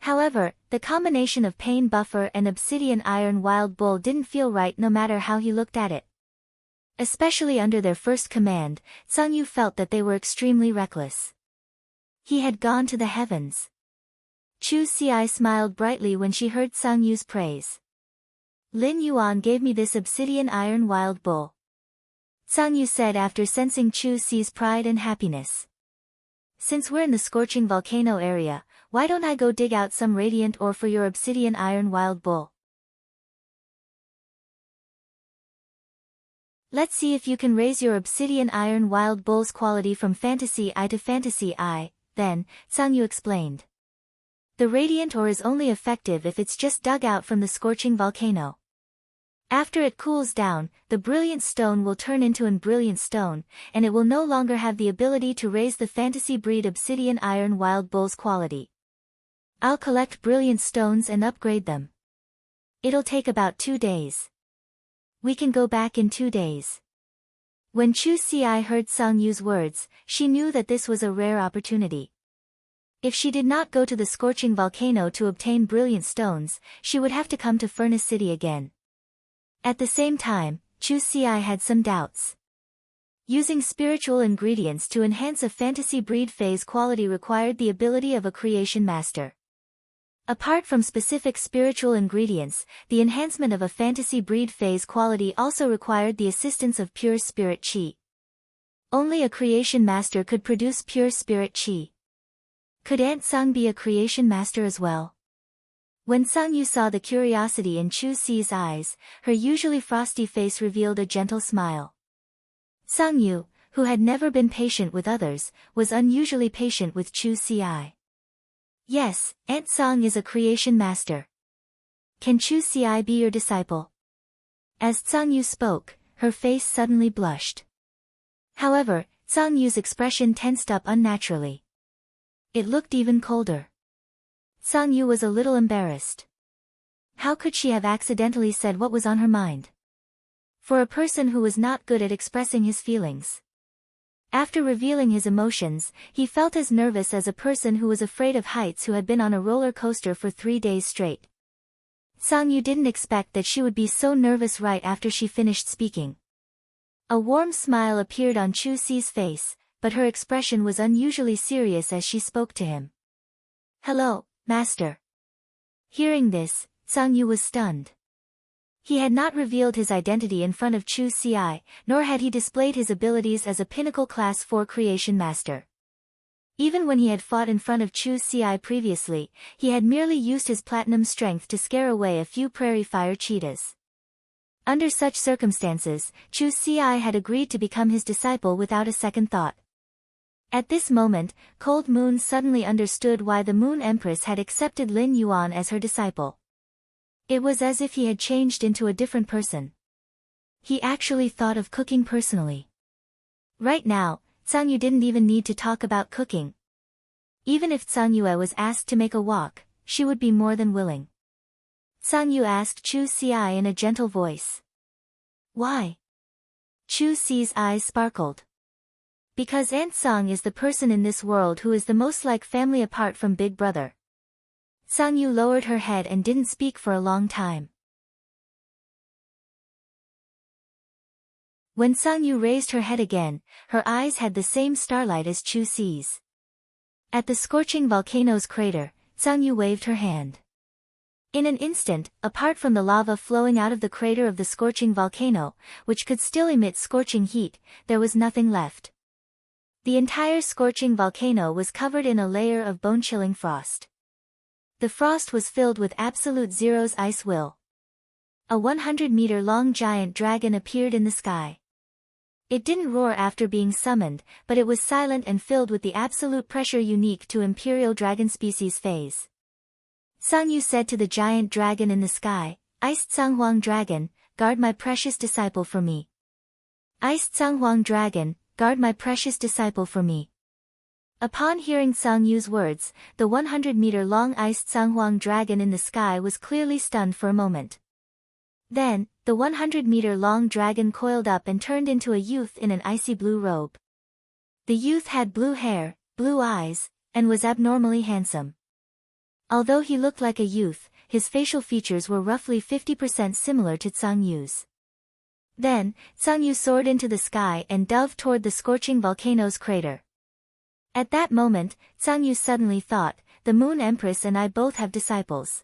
However, the combination of Pain Buffer and obsidian iron wild bull didn't feel right no matter how he looked at it. Especially under their first command, Sung Yu felt that they were extremely reckless. He had gone to the heavens. Chu Xi smiled brightly when she heard Sung Yu's praise. Lin Yuan gave me this obsidian iron wild bull. Sung Yu said after sensing Chu Xi's pride and happiness. Since we're in the scorching volcano area, why don't I go dig out some radiant ore for your obsidian iron wild bull? Let's see if you can raise your obsidian iron wild bull's quality from Fantasy I to Fantasy I, then, Sung Yu explained. The radiant ore is only effective if it's just dug out from the scorching volcano. After it cools down, the brilliant stone will turn into an brilliant stone, and it will no longer have the ability to raise the fantasy breed obsidian iron wild bull's quality. I'll collect brilliant stones and upgrade them. It'll take about 2 days. We can go back in 2 days. When Chu Xi heard Sung Yu's words, she knew that this was a rare opportunity. If she did not go to the scorching volcano to obtain brilliant stones, she would have to come to Furnace City again. At the same time, Chu Xi had some doubts. Using spiritual ingredients to enhance a fantasy breed phase quality required the ability of a creation master. Apart from specific spiritual ingredients, the enhancement of a fantasy breed phase quality also required the assistance of pure spirit qi. Only a creation master could produce pure spirit qi. Could Aunt Sung be a creation master as well? When Sung Yu saw the curiosity in Chu Xi's eyes, her usually frosty face revealed a gentle smile. Sung Yu, who had never been patient with others, was unusually patient with Chu Xi. Yes, Aunt Sung is a creation master. Can Chu Xi be your disciple? As Sung Yu spoke, her face suddenly blushed. However, Sung Yu's expression tensed up unnaturally. It looked even colder. Sung Yu was a little embarrassed. How could she have accidentally said what was on her mind? For a person who was not good at expressing his feelings. After revealing his emotions, he felt as nervous as a person who was afraid of heights who had been on a roller coaster for 3 days straight. Sung Yu didn't expect that she would be so nervous right after she finished speaking. A warm smile appeared on Chu Xi's face, but her expression was unusually serious as she spoke to him. Hello, Master. Hearing this, Sung Yu was stunned. He had not revealed his identity in front of Chu Xi, nor had he displayed his abilities as a pinnacle class 4 creation master. Even when he had fought in front of Chu Xi previously, he had merely used his platinum strength to scare away a few prairie fire cheetahs. Under such circumstances, Chu Xi had agreed to become his disciple without a second thought. At this moment, Cold Moon suddenly understood why the Moon Empress had accepted Lin Yuan as her disciple. It was as if he had changed into a different person. He actually thought of cooking personally. Right now, Sung Yu didn't even need to talk about cooking. Even if Tsang Yue was asked to make a walk, she would be more than willing. Tsang Yu asked Chu Si in a gentle voice. Why? Chu Si's eyes sparkled. Because Aunt Tsang is the person in this world who is the most like family apart from Big Brother. Tsang Yu lowered her head and didn't speak for a long time. When Tsang Yu raised her head again, her eyes had the same starlight as Chu Si's. At the scorching volcano's crater, Tsang Yu waved her hand. In an instant, apart from the lava flowing out of the crater of the scorching volcano, which could still emit scorching heat, there was nothing left. The entire scorching volcano was covered in a layer of bone-chilling frost. The frost was filled with absolute zero's ice will. A 100-meter-long giant dragon appeared in the sky. It didn't roar after being summoned, but it was silent and filled with the absolute pressure unique to imperial dragon species phase. Tsang Yu said to the giant dragon in the sky, "Ice Tsanghuang dragon, guard my precious disciple for me. Ice Tsanghuang dragon, guard my precious disciple for me." Upon hearing Tsang Yu's words, the 100-meter-long ice Tsanghuang dragon in the sky was clearly stunned for a moment. Then, the 100-meter-long dragon coiled up and turned into a youth in an icy blue robe. The youth had blue hair, blue eyes, and was abnormally handsome. Although he looked like a youth, his facial features were roughly 50% similar to Tsang Yu's. Then, Tsang Yu soared into the sky and dove toward the scorching volcano's crater. At that moment, Tsang Yu suddenly thought, the Moon Empress and I both have disciples.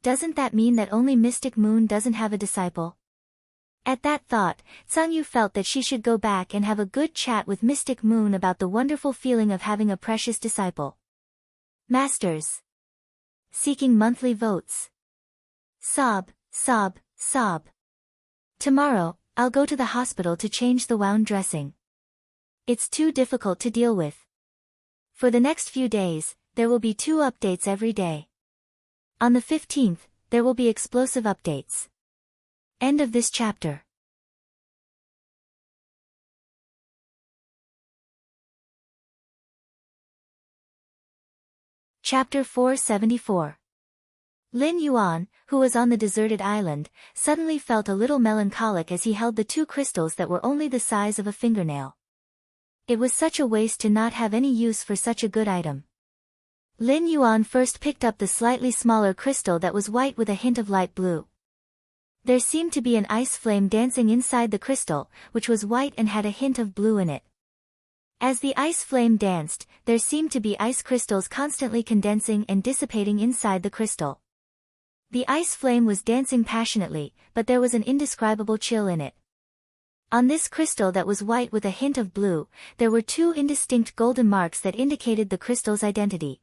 Doesn't that mean that only Mystic Moon doesn't have a disciple? At that thought, Tsang Yu felt that she should go back and have a good chat with Mystic Moon about the wonderful feeling of having a precious disciple. Masters. Seeking monthly votes. Sob, sob, sob. Tomorrow, I'll go to the hospital to change the wound dressing. It's too difficult to deal with. For the next few days, there will be 2 updates every day. On the 15th, there will be explosive updates. End of this chapter. Chapter 474. Lin Yuan, who was on the deserted island, suddenly felt a little melancholic as he held the 2 crystals that were only the size of a fingernail. It was such a waste to not have any use for such a good item. Lin Yuan first picked up the slightly smaller crystal that was white with a hint of light blue. There seemed to be an ice flame dancing inside the crystal, which was white and had a hint of blue in it. As the ice flame danced, there seemed to be ice crystals constantly condensing and dissipating inside the crystal. The ice flame was dancing passionately, but there was an indescribable chill in it. On this crystal that was white with a hint of blue, there were 2 indistinct golden marks that indicated the crystal's identity.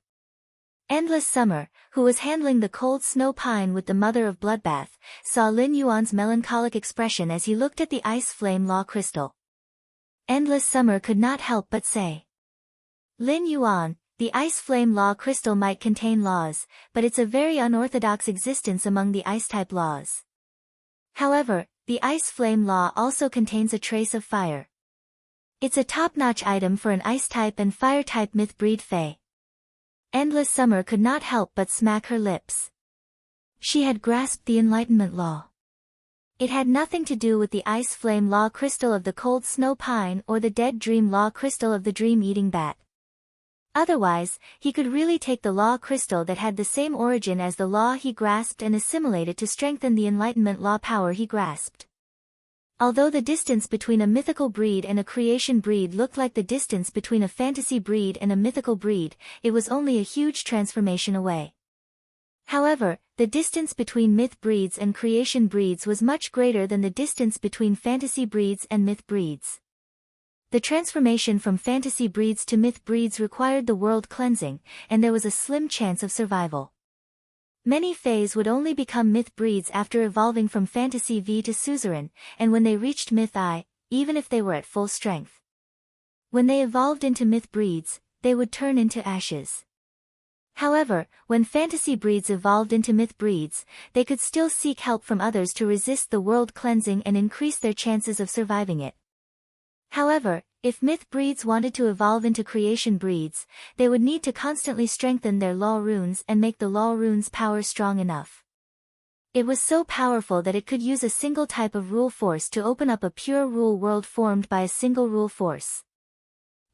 Endless Summer, who was handling the cold snow pine with the mother of Bloodbath, saw Lin Yuan's melancholic expression as he looked at the ice flame law crystal. Endless Summer could not help but say, "Lin Yuan, the ice flame law crystal might contain laws, but it's a very unorthodox existence among the ice-type laws. However, the ice flame law also contains a trace of fire. It's a top-notch item for an ice-type and fire-type myth-breed fae." Endless Summer could not help but smack her lips. She had grasped the Enlightenment Law. It had nothing to do with the Ice Flame Law crystal of the Cold Snow Pine or the Dead Dream Law crystal of the Dream-Eating Bat. Otherwise, he could really take the Law crystal that had the same origin as the law he grasped and assimilate it to strengthen the Enlightenment Law power he grasped. Although the distance between a mythical breed and a creation breed looked like the distance between a fantasy breed and a mythical breed, it was only a huge transformation away. However, the distance between myth breeds and creation breeds was much greater than the distance between fantasy breeds and myth breeds. The transformation from fantasy breeds to myth breeds required the world cleansing, and there was a slim chance of survival. Many fays would only become myth breeds after evolving from Fantasy V to Suzerain, and when they reached Myth I, even if they were at full strength. When they evolved into myth breeds, they would turn into ashes. However, when fantasy breeds evolved into myth breeds, they could still seek help from others to resist the world cleansing and increase their chances of surviving it. However, If myth breeds wanted to evolve into creation breeds, they would need to constantly strengthen their law runes and make the law runes' power strong enough. It was so powerful that it could use a single type of rule force to open up a pure rule world formed by a single rule force.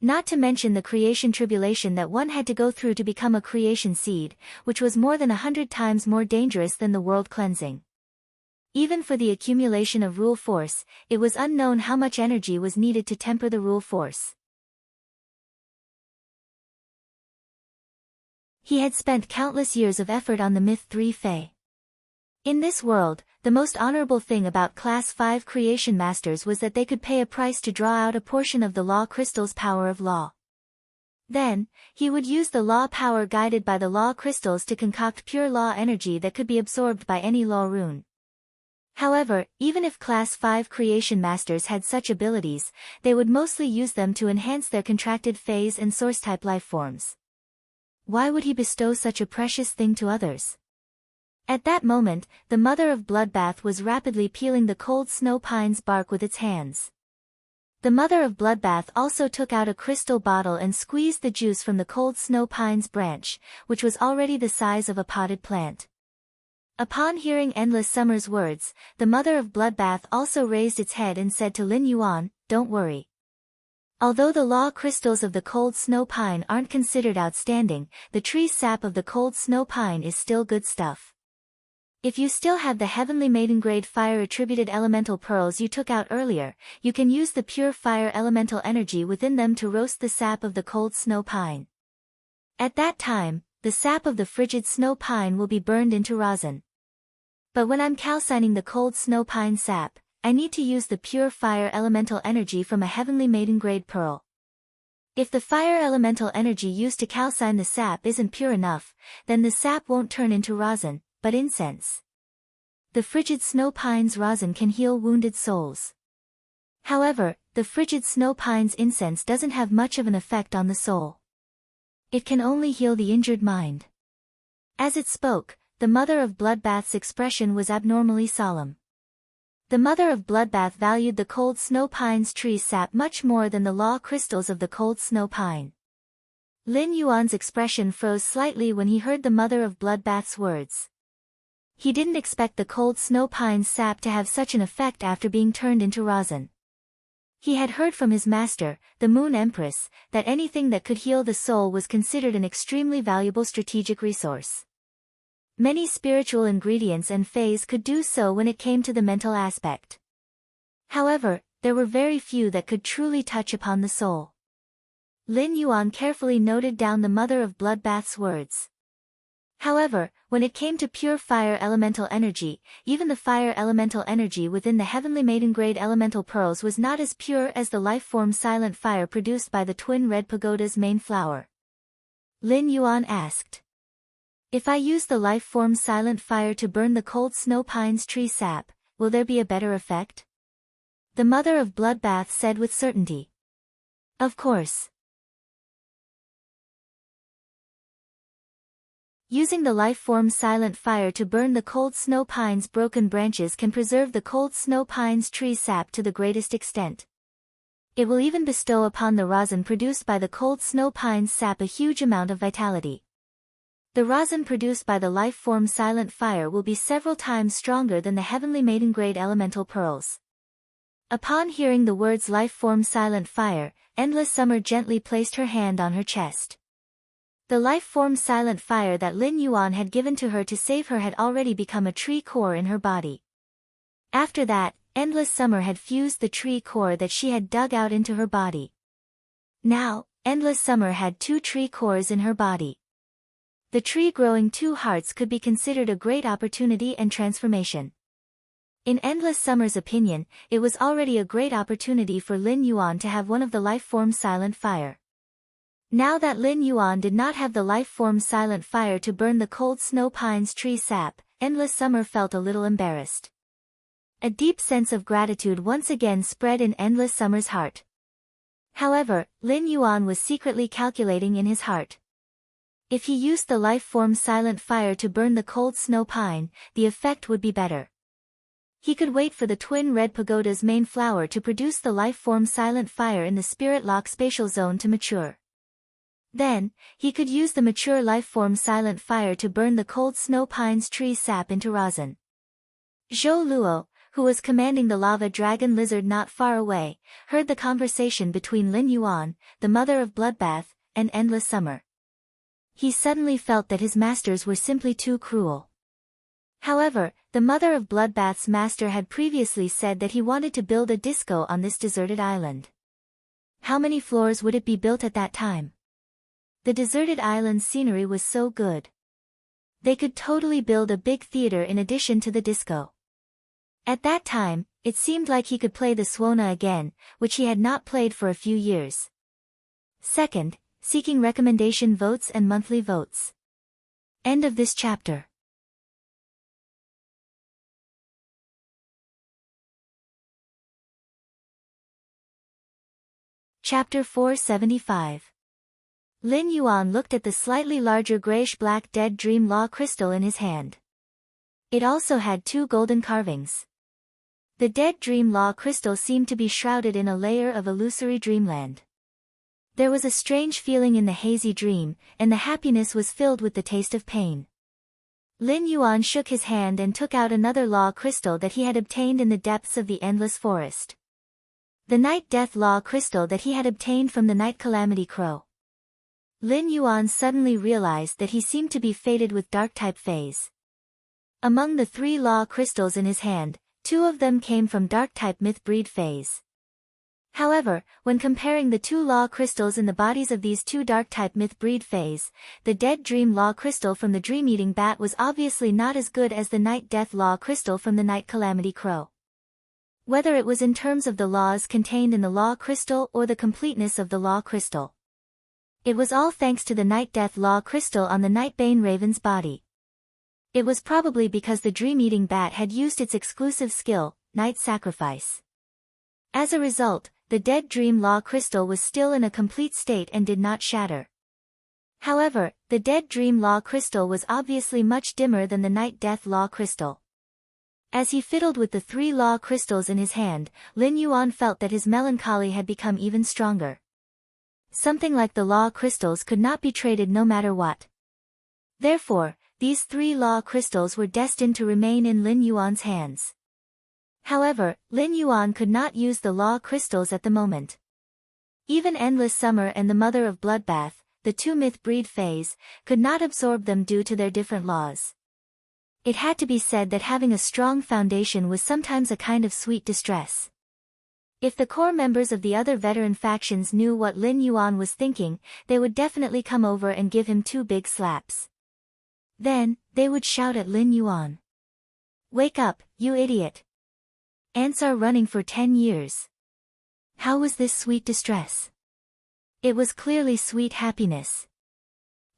Not to mention the creation tribulation that one had to go through to become a creation seed, which was more than 100 times more dangerous than the world cleansing. Even for the accumulation of rule force, it was unknown how much energy was needed to temper the rule force. He had spent countless years of effort on the myth 3 Fae. In this world, the most honorable thing about Class 5 creation masters was that they could pay a price to draw out a portion of the law crystal's power of law. Then, he would use the law power guided by the law crystals to concoct pure law energy that could be absorbed by any law rune. However, even if Class 5 creation masters had such abilities, they would mostly use them to enhance their contracted phase and source-type lifeforms. Why would he bestow such a precious thing to others? At that moment, the mother of Bloodbath was rapidly peeling the cold snow pine's bark with its hands. The mother of Bloodbath also took out a crystal bottle and squeezed the juice from the cold snow pine's branch, which was already the size of a potted plant. Upon hearing Endless Summer's words, the mother of Bloodbath also raised its head and said to Lin Yuan, "Don't worry. Although the law crystals of the cold snow pine aren't considered outstanding, the tree sap of the cold snow pine is still good stuff. If you still have the heavenly maiden grade fire attributed elemental pearls you took out earlier, you can use the pure fire elemental energy within them to roast the sap of the cold snow pine. At that time, the sap of the frigid snow pine will be burned into rosin. But when I'm calcining the cold snow pine sap, I need to use the pure fire elemental energy from a heavenly maiden grade pearl. If the fire elemental energy used to calcine the sap isn't pure enough, then the sap won't turn into rosin, but incense. The frigid snow pine's rosin can heal wounded souls. However, the frigid snow pine's incense doesn't have much of an effect on the soul. It can only heal the injured mind." As it spoke, the mother of Bloodbath's expression was abnormally solemn. The mother of Bloodbath valued the cold snow pine's tree sap much more than the law crystals of the cold snow pine. Lin Yuan's expression froze slightly when he heard the mother of Bloodbath's words. He didn't expect the cold snow pine's sap to have such an effect after being turned into rosin. He had heard from his master, the Moon Empress, that anything that could heal the soul was considered an extremely valuable strategic resource. Many spiritual ingredients and phase could do so when it came to the mental aspect. However, there were very few that could truly touch upon the soul. Lin Yuan carefully noted down the mother of Bloodbath's words. However, when it came to pure fire elemental energy, even the fire elemental energy within the heavenly maiden grade elemental pearls was not as pure as the life-form silent fire produced by the twin red pagoda's main flower. Lin Yuan asked. "If I use the life-form silent fire to burn the cold snow pine's tree sap, will there be a better effect?" The mother of Bloodbath said with certainty. "Of course. Using the life-form silent fire to burn the cold snow pine's broken branches can preserve the cold snow pine's tree sap to the greatest extent. It will even bestow upon the rosin produced by the cold snow pine's sap a huge amount of vitality. The rosin produced by the life-form silent fire will be several times stronger than the heavenly maiden grade elemental pearls." Upon hearing the words life-form silent fire, Endless Summer gently placed her hand on her chest. The life-form silent fire that Lin Yuan had given to her to save her had already become a tree core in her body. After that, Endless Summer had fused the tree core that she had dug out into her body. Now, Endless Summer had 2 tree cores in her body. The tree growing 2 hearts could be considered a great opportunity and transformation. In Endless Summer's opinion, it was already a great opportunity for Lin Yuan to have one of the life-form silent fire. Now that Lin Yuan did not have the life-form silent fire to burn the cold snow pine's tree sap, Endless Summer felt a little embarrassed. A deep sense of gratitude once again spread in Endless Summer's heart. However, Lin Yuan was secretly calculating in his heart. If he used the life-form silent fire to burn the cold snow pine, the effect would be better. He could wait for the twin red pagoda's main flower to produce the life-form silent fire in the spirit lock spatial zone to mature. Then, he could use the mature life-form silent fire to burn the cold snow pines tree sap into rosin. Zhou Luo, who was commanding the lava dragon lizard not far away, heard the conversation between Lin Yuan, the mother of Bloodbath, and Endless Summer. He suddenly felt that his masters were simply too cruel. However, the mother of Bloodbath's master had previously said that he wanted to build a disco on this deserted island. How many floors would it be built at that time? The deserted island's scenery was so good. They could totally build a big theater in addition to the disco. At that time, it seemed like he could play the Suona again, which he had not played for a few years. Second, seeking recommendation votes and monthly votes. End of this chapter. Chapter 475. Lin Yuan looked at the slightly larger grayish-black dead dream law crystal in his hand. It also had 2 golden carvings. The dead dream law crystal seemed to be shrouded in a layer of illusory dreamland. There was a strange feeling in the hazy dream, and the happiness was filled with the taste of pain. Lin Yuan shook his hand and took out another law crystal that he had obtained in the depths of the endless forest. The night death law crystal that he had obtained from the night calamity crow. Lin Yuan suddenly realized that he seemed to be fated with dark-type phase. Among the 3 law crystals in his hand, 2 of them came from dark-type myth breed phase. However, when comparing the 2 law crystals in the bodies of these 2 dark-type myth breed phase, the dead dream law crystal from the dream-eating bat was obviously not as good as the night death law crystal from the night calamity crow. Whether it was in terms of the laws contained in the law crystal or the completeness of the law crystal. It was all thanks to the night death law crystal on the Nightbane Raven's body. It was probably because the dream-eating bat had used its exclusive skill, Night Sacrifice. As a result, the dead dream law crystal was still in a complete state and did not shatter. However, the dead dream law crystal was obviously much dimmer than the night death law crystal. As he fiddled with the 3 law crystals in his hand, Lin Yuan felt that his melancholy had become even stronger. Something like the law crystals could not be traded no matter what. Therefore, these 3 law crystals were destined to remain in Lin Yuan's hands. However, Lin Yuan could not use the law crystals at the moment. Even Endless Summer and the Mother of Bloodbath, the 2 myth breed phase, could not absorb them due to their different laws. It had to be said that having a strong foundation was sometimes a kind of sweet distress. If the core members of the other veteran factions knew what Lin Yuan was thinking, they would definitely come over and give him 2 big slaps. Then, they would shout at Lin Yuan. "Wake up, you idiot! Ants are running for 10 years. How was this sweet distress?" It was clearly sweet happiness.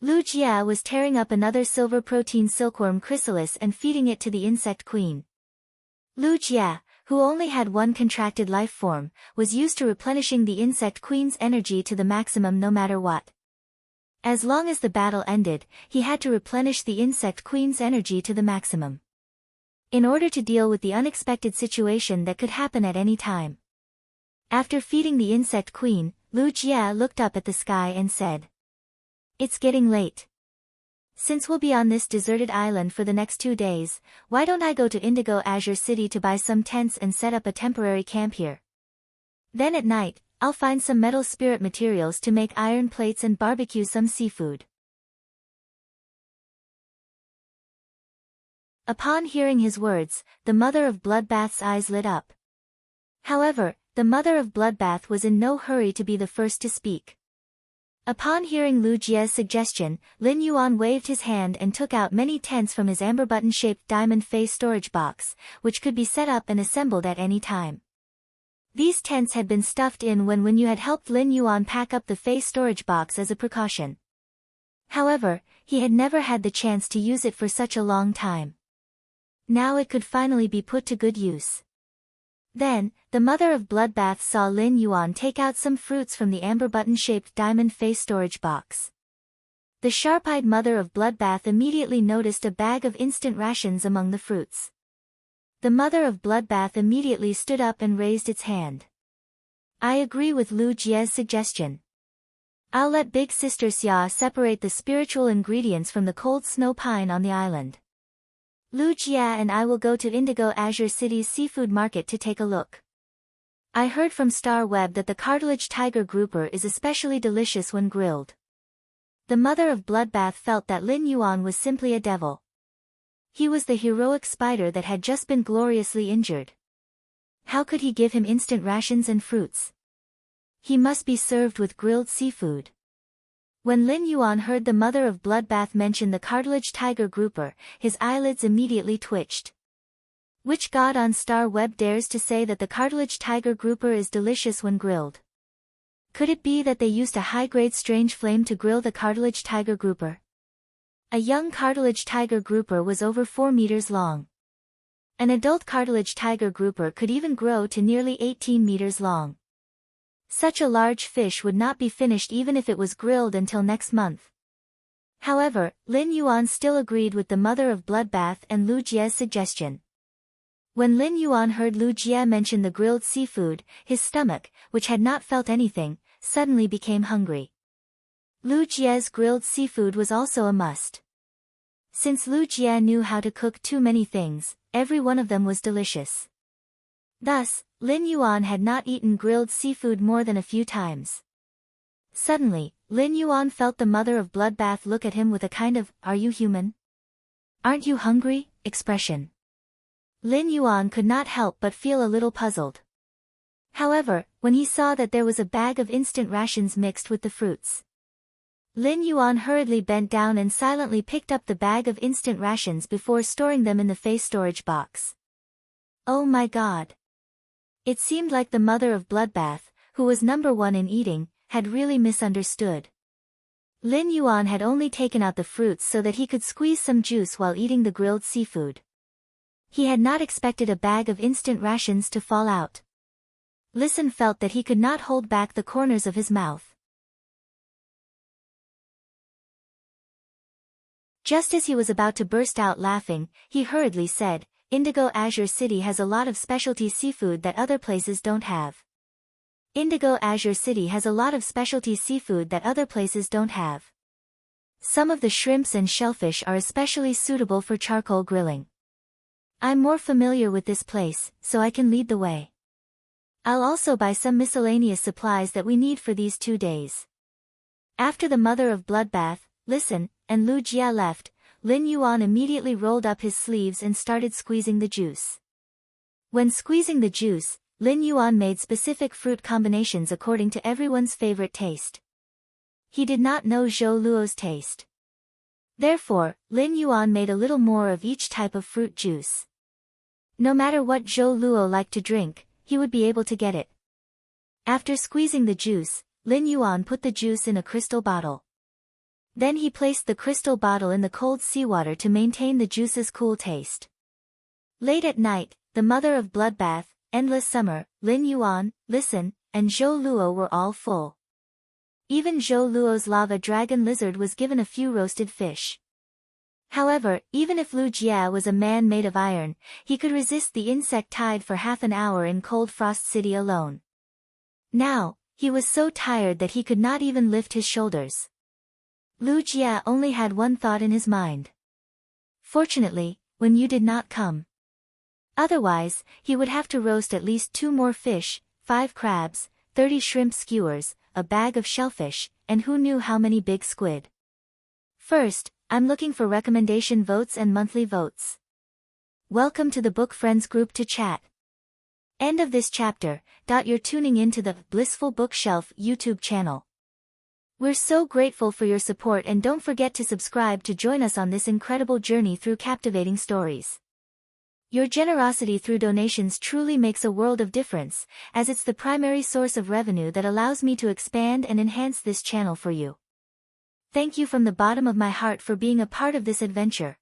Lu Jia was tearing up another silver protein silkworm chrysalis and feeding it to the insect queen. Lu Jia, who only had 1 contracted life form, was used to replenishing the insect queen's energy to the maximum no matter what. As long as the battle ended, he had to replenish the insect queen's energy to the maximum. In order to deal with the unexpected situation that could happen at any time. After feeding the insect queen, Lu Jia looked up at the sky and said, "It's getting late. Since we'll be on this deserted island for the next 2 days, why don't I go to Indigo Azure City to buy some tents and set up a temporary camp here? Then at night, I'll find some metal spirit materials to make iron plates and barbecue some seafood." Upon hearing his words, the Mother of Bloodbath's eyes lit up. However, the Mother of Bloodbath was in no hurry to be the first to speak. Upon hearing Lu Jia's suggestion, Lin Yuan waved his hand and took out many tents from his amber button-shaped diamond face storage box, which could be set up and assembled at any time. These tents had been stuffed in when you had helped Lin Yuan pack up the face storage box as a precaution. However, he had never had the chance to use it for such a long time. Now it could finally be put to good use. Then, the Mother of Bloodbath saw Lin Yuan take out some fruits from the amber button-shaped diamond face storage box. The sharp-eyed Mother of Bloodbath immediately noticed a bag of instant rations among the fruits. The mother of Bloodbath immediately stood up and raised its hand. I agree with Lu Jie's suggestion. I'll let Big Sister Xia separate the spiritual ingredients from the cold snow pine on the island. Lu Jie and I will go to Indigo Azure City's seafood market to take a look. I heard from Star Web that the cartilage tiger grouper is especially delicious when grilled. The mother of Bloodbath felt that Lin Yuan was simply a devil. He was the heroic spider that had just been gloriously injured. How could he give him instant rations and fruits? He must be served with grilled seafood. When Lin Yuan heard the mother of Bloodbath mention the cartilage tiger grouper, his eyelids immediately twitched. Which god on Star Web dares to say that the cartilage tiger grouper is delicious when grilled? Could it be that they used a high-grade strange flame to grill the cartilage tiger grouper? A young cartilage tiger grouper was over 4 meters long. An adult cartilage tiger grouper could even grow to nearly 18 meters long. Such a large fish would not be finished even if it was grilled until next month. However, Lin Yuan still agreed with the mother of Bloodbath and Lu Jie's suggestion. When Lin Yuan heard Lu Jie mention the grilled seafood, his stomach, which had not felt anything, suddenly became hungry. Lu Jie's grilled seafood was also a must. Since Lu Jie knew how to cook too many things, every one of them was delicious. Thus, Lin Yuan had not eaten grilled seafood more than a few times. Suddenly, Lin Yuan felt the mother of Bloodbath look at him with a kind of, "Are you human? Aren't you hungry?" expression. Lin Yuan could not help but feel a little puzzled. However, when he saw that there was a bag of instant rations mixed with the fruits, Lin Yuan hurriedly bent down and silently picked up the bag of instant rations before storing them in the face storage box. Oh my god! It seemed like the mother of Bloodbath, who was number one in eating, had really misunderstood. Lin Yuan had only taken out the fruits so that he could squeeze some juice while eating the grilled seafood. He had not expected a bag of instant rations to fall out. Listen felt that he could not hold back the corners of his mouth. Just as he was about to burst out laughing, he hurriedly said, Indigo Azure City has a lot of specialty seafood that other places don't have. Indigo Azure City has a lot of specialty seafood that other places don't have. Some of the shrimps and shellfish are especially suitable for charcoal grilling. I'm more familiar with this place, so I can lead the way. I'll also buy some miscellaneous supplies that we need for these 2 days. After the mother of Bloodbath, Listen, and Lu Jie left, Lin Yuan immediately rolled up his sleeves and started squeezing the juice. When squeezing the juice, Lin Yuan made specific fruit combinations according to everyone's favorite taste. He did not know Zhou Luo's taste. Therefore, Lin Yuan made a little more of each type of fruit juice. No matter what Zhou Luo liked to drink, he would be able to get it. After squeezing the juice, Lin Yuan put the juice in a crystal bottle. Then he placed the crystal bottle in the cold seawater to maintain the juice's cool taste. Late at night, the mother of Bloodbath, Endless Summer, Lin Yuan, Listen, and Zhou Luo were all full. Even Zhou Luo's lava dragon lizard was given a few roasted fish. However, even if Lu Jie was a man made of iron, he could resist the insect tide for half an hour in Cold Frost City alone. Now, he was so tired that he could not even lift his shoulders. Lu Jie only had one thought in his mind. Fortunately, when you did not come. Otherwise, he would have to roast at least 2 more fish, 5 crabs, 30 shrimp skewers, a bag of shellfish, and who knew how many big squid. First, I'm looking for recommendation votes and monthly votes. Welcome to the Book Friends group to chat. End of this chapter. You're tuning in to the Blissful Bookshelf YouTube channel. We're so grateful for your support, and don't forget to subscribe to join us on this incredible journey through captivating stories. Your generosity through donations truly makes a world of difference, as it's the primary source of revenue that allows me to expand and enhance this channel for you. Thank you from the bottom of my heart for being a part of this adventure.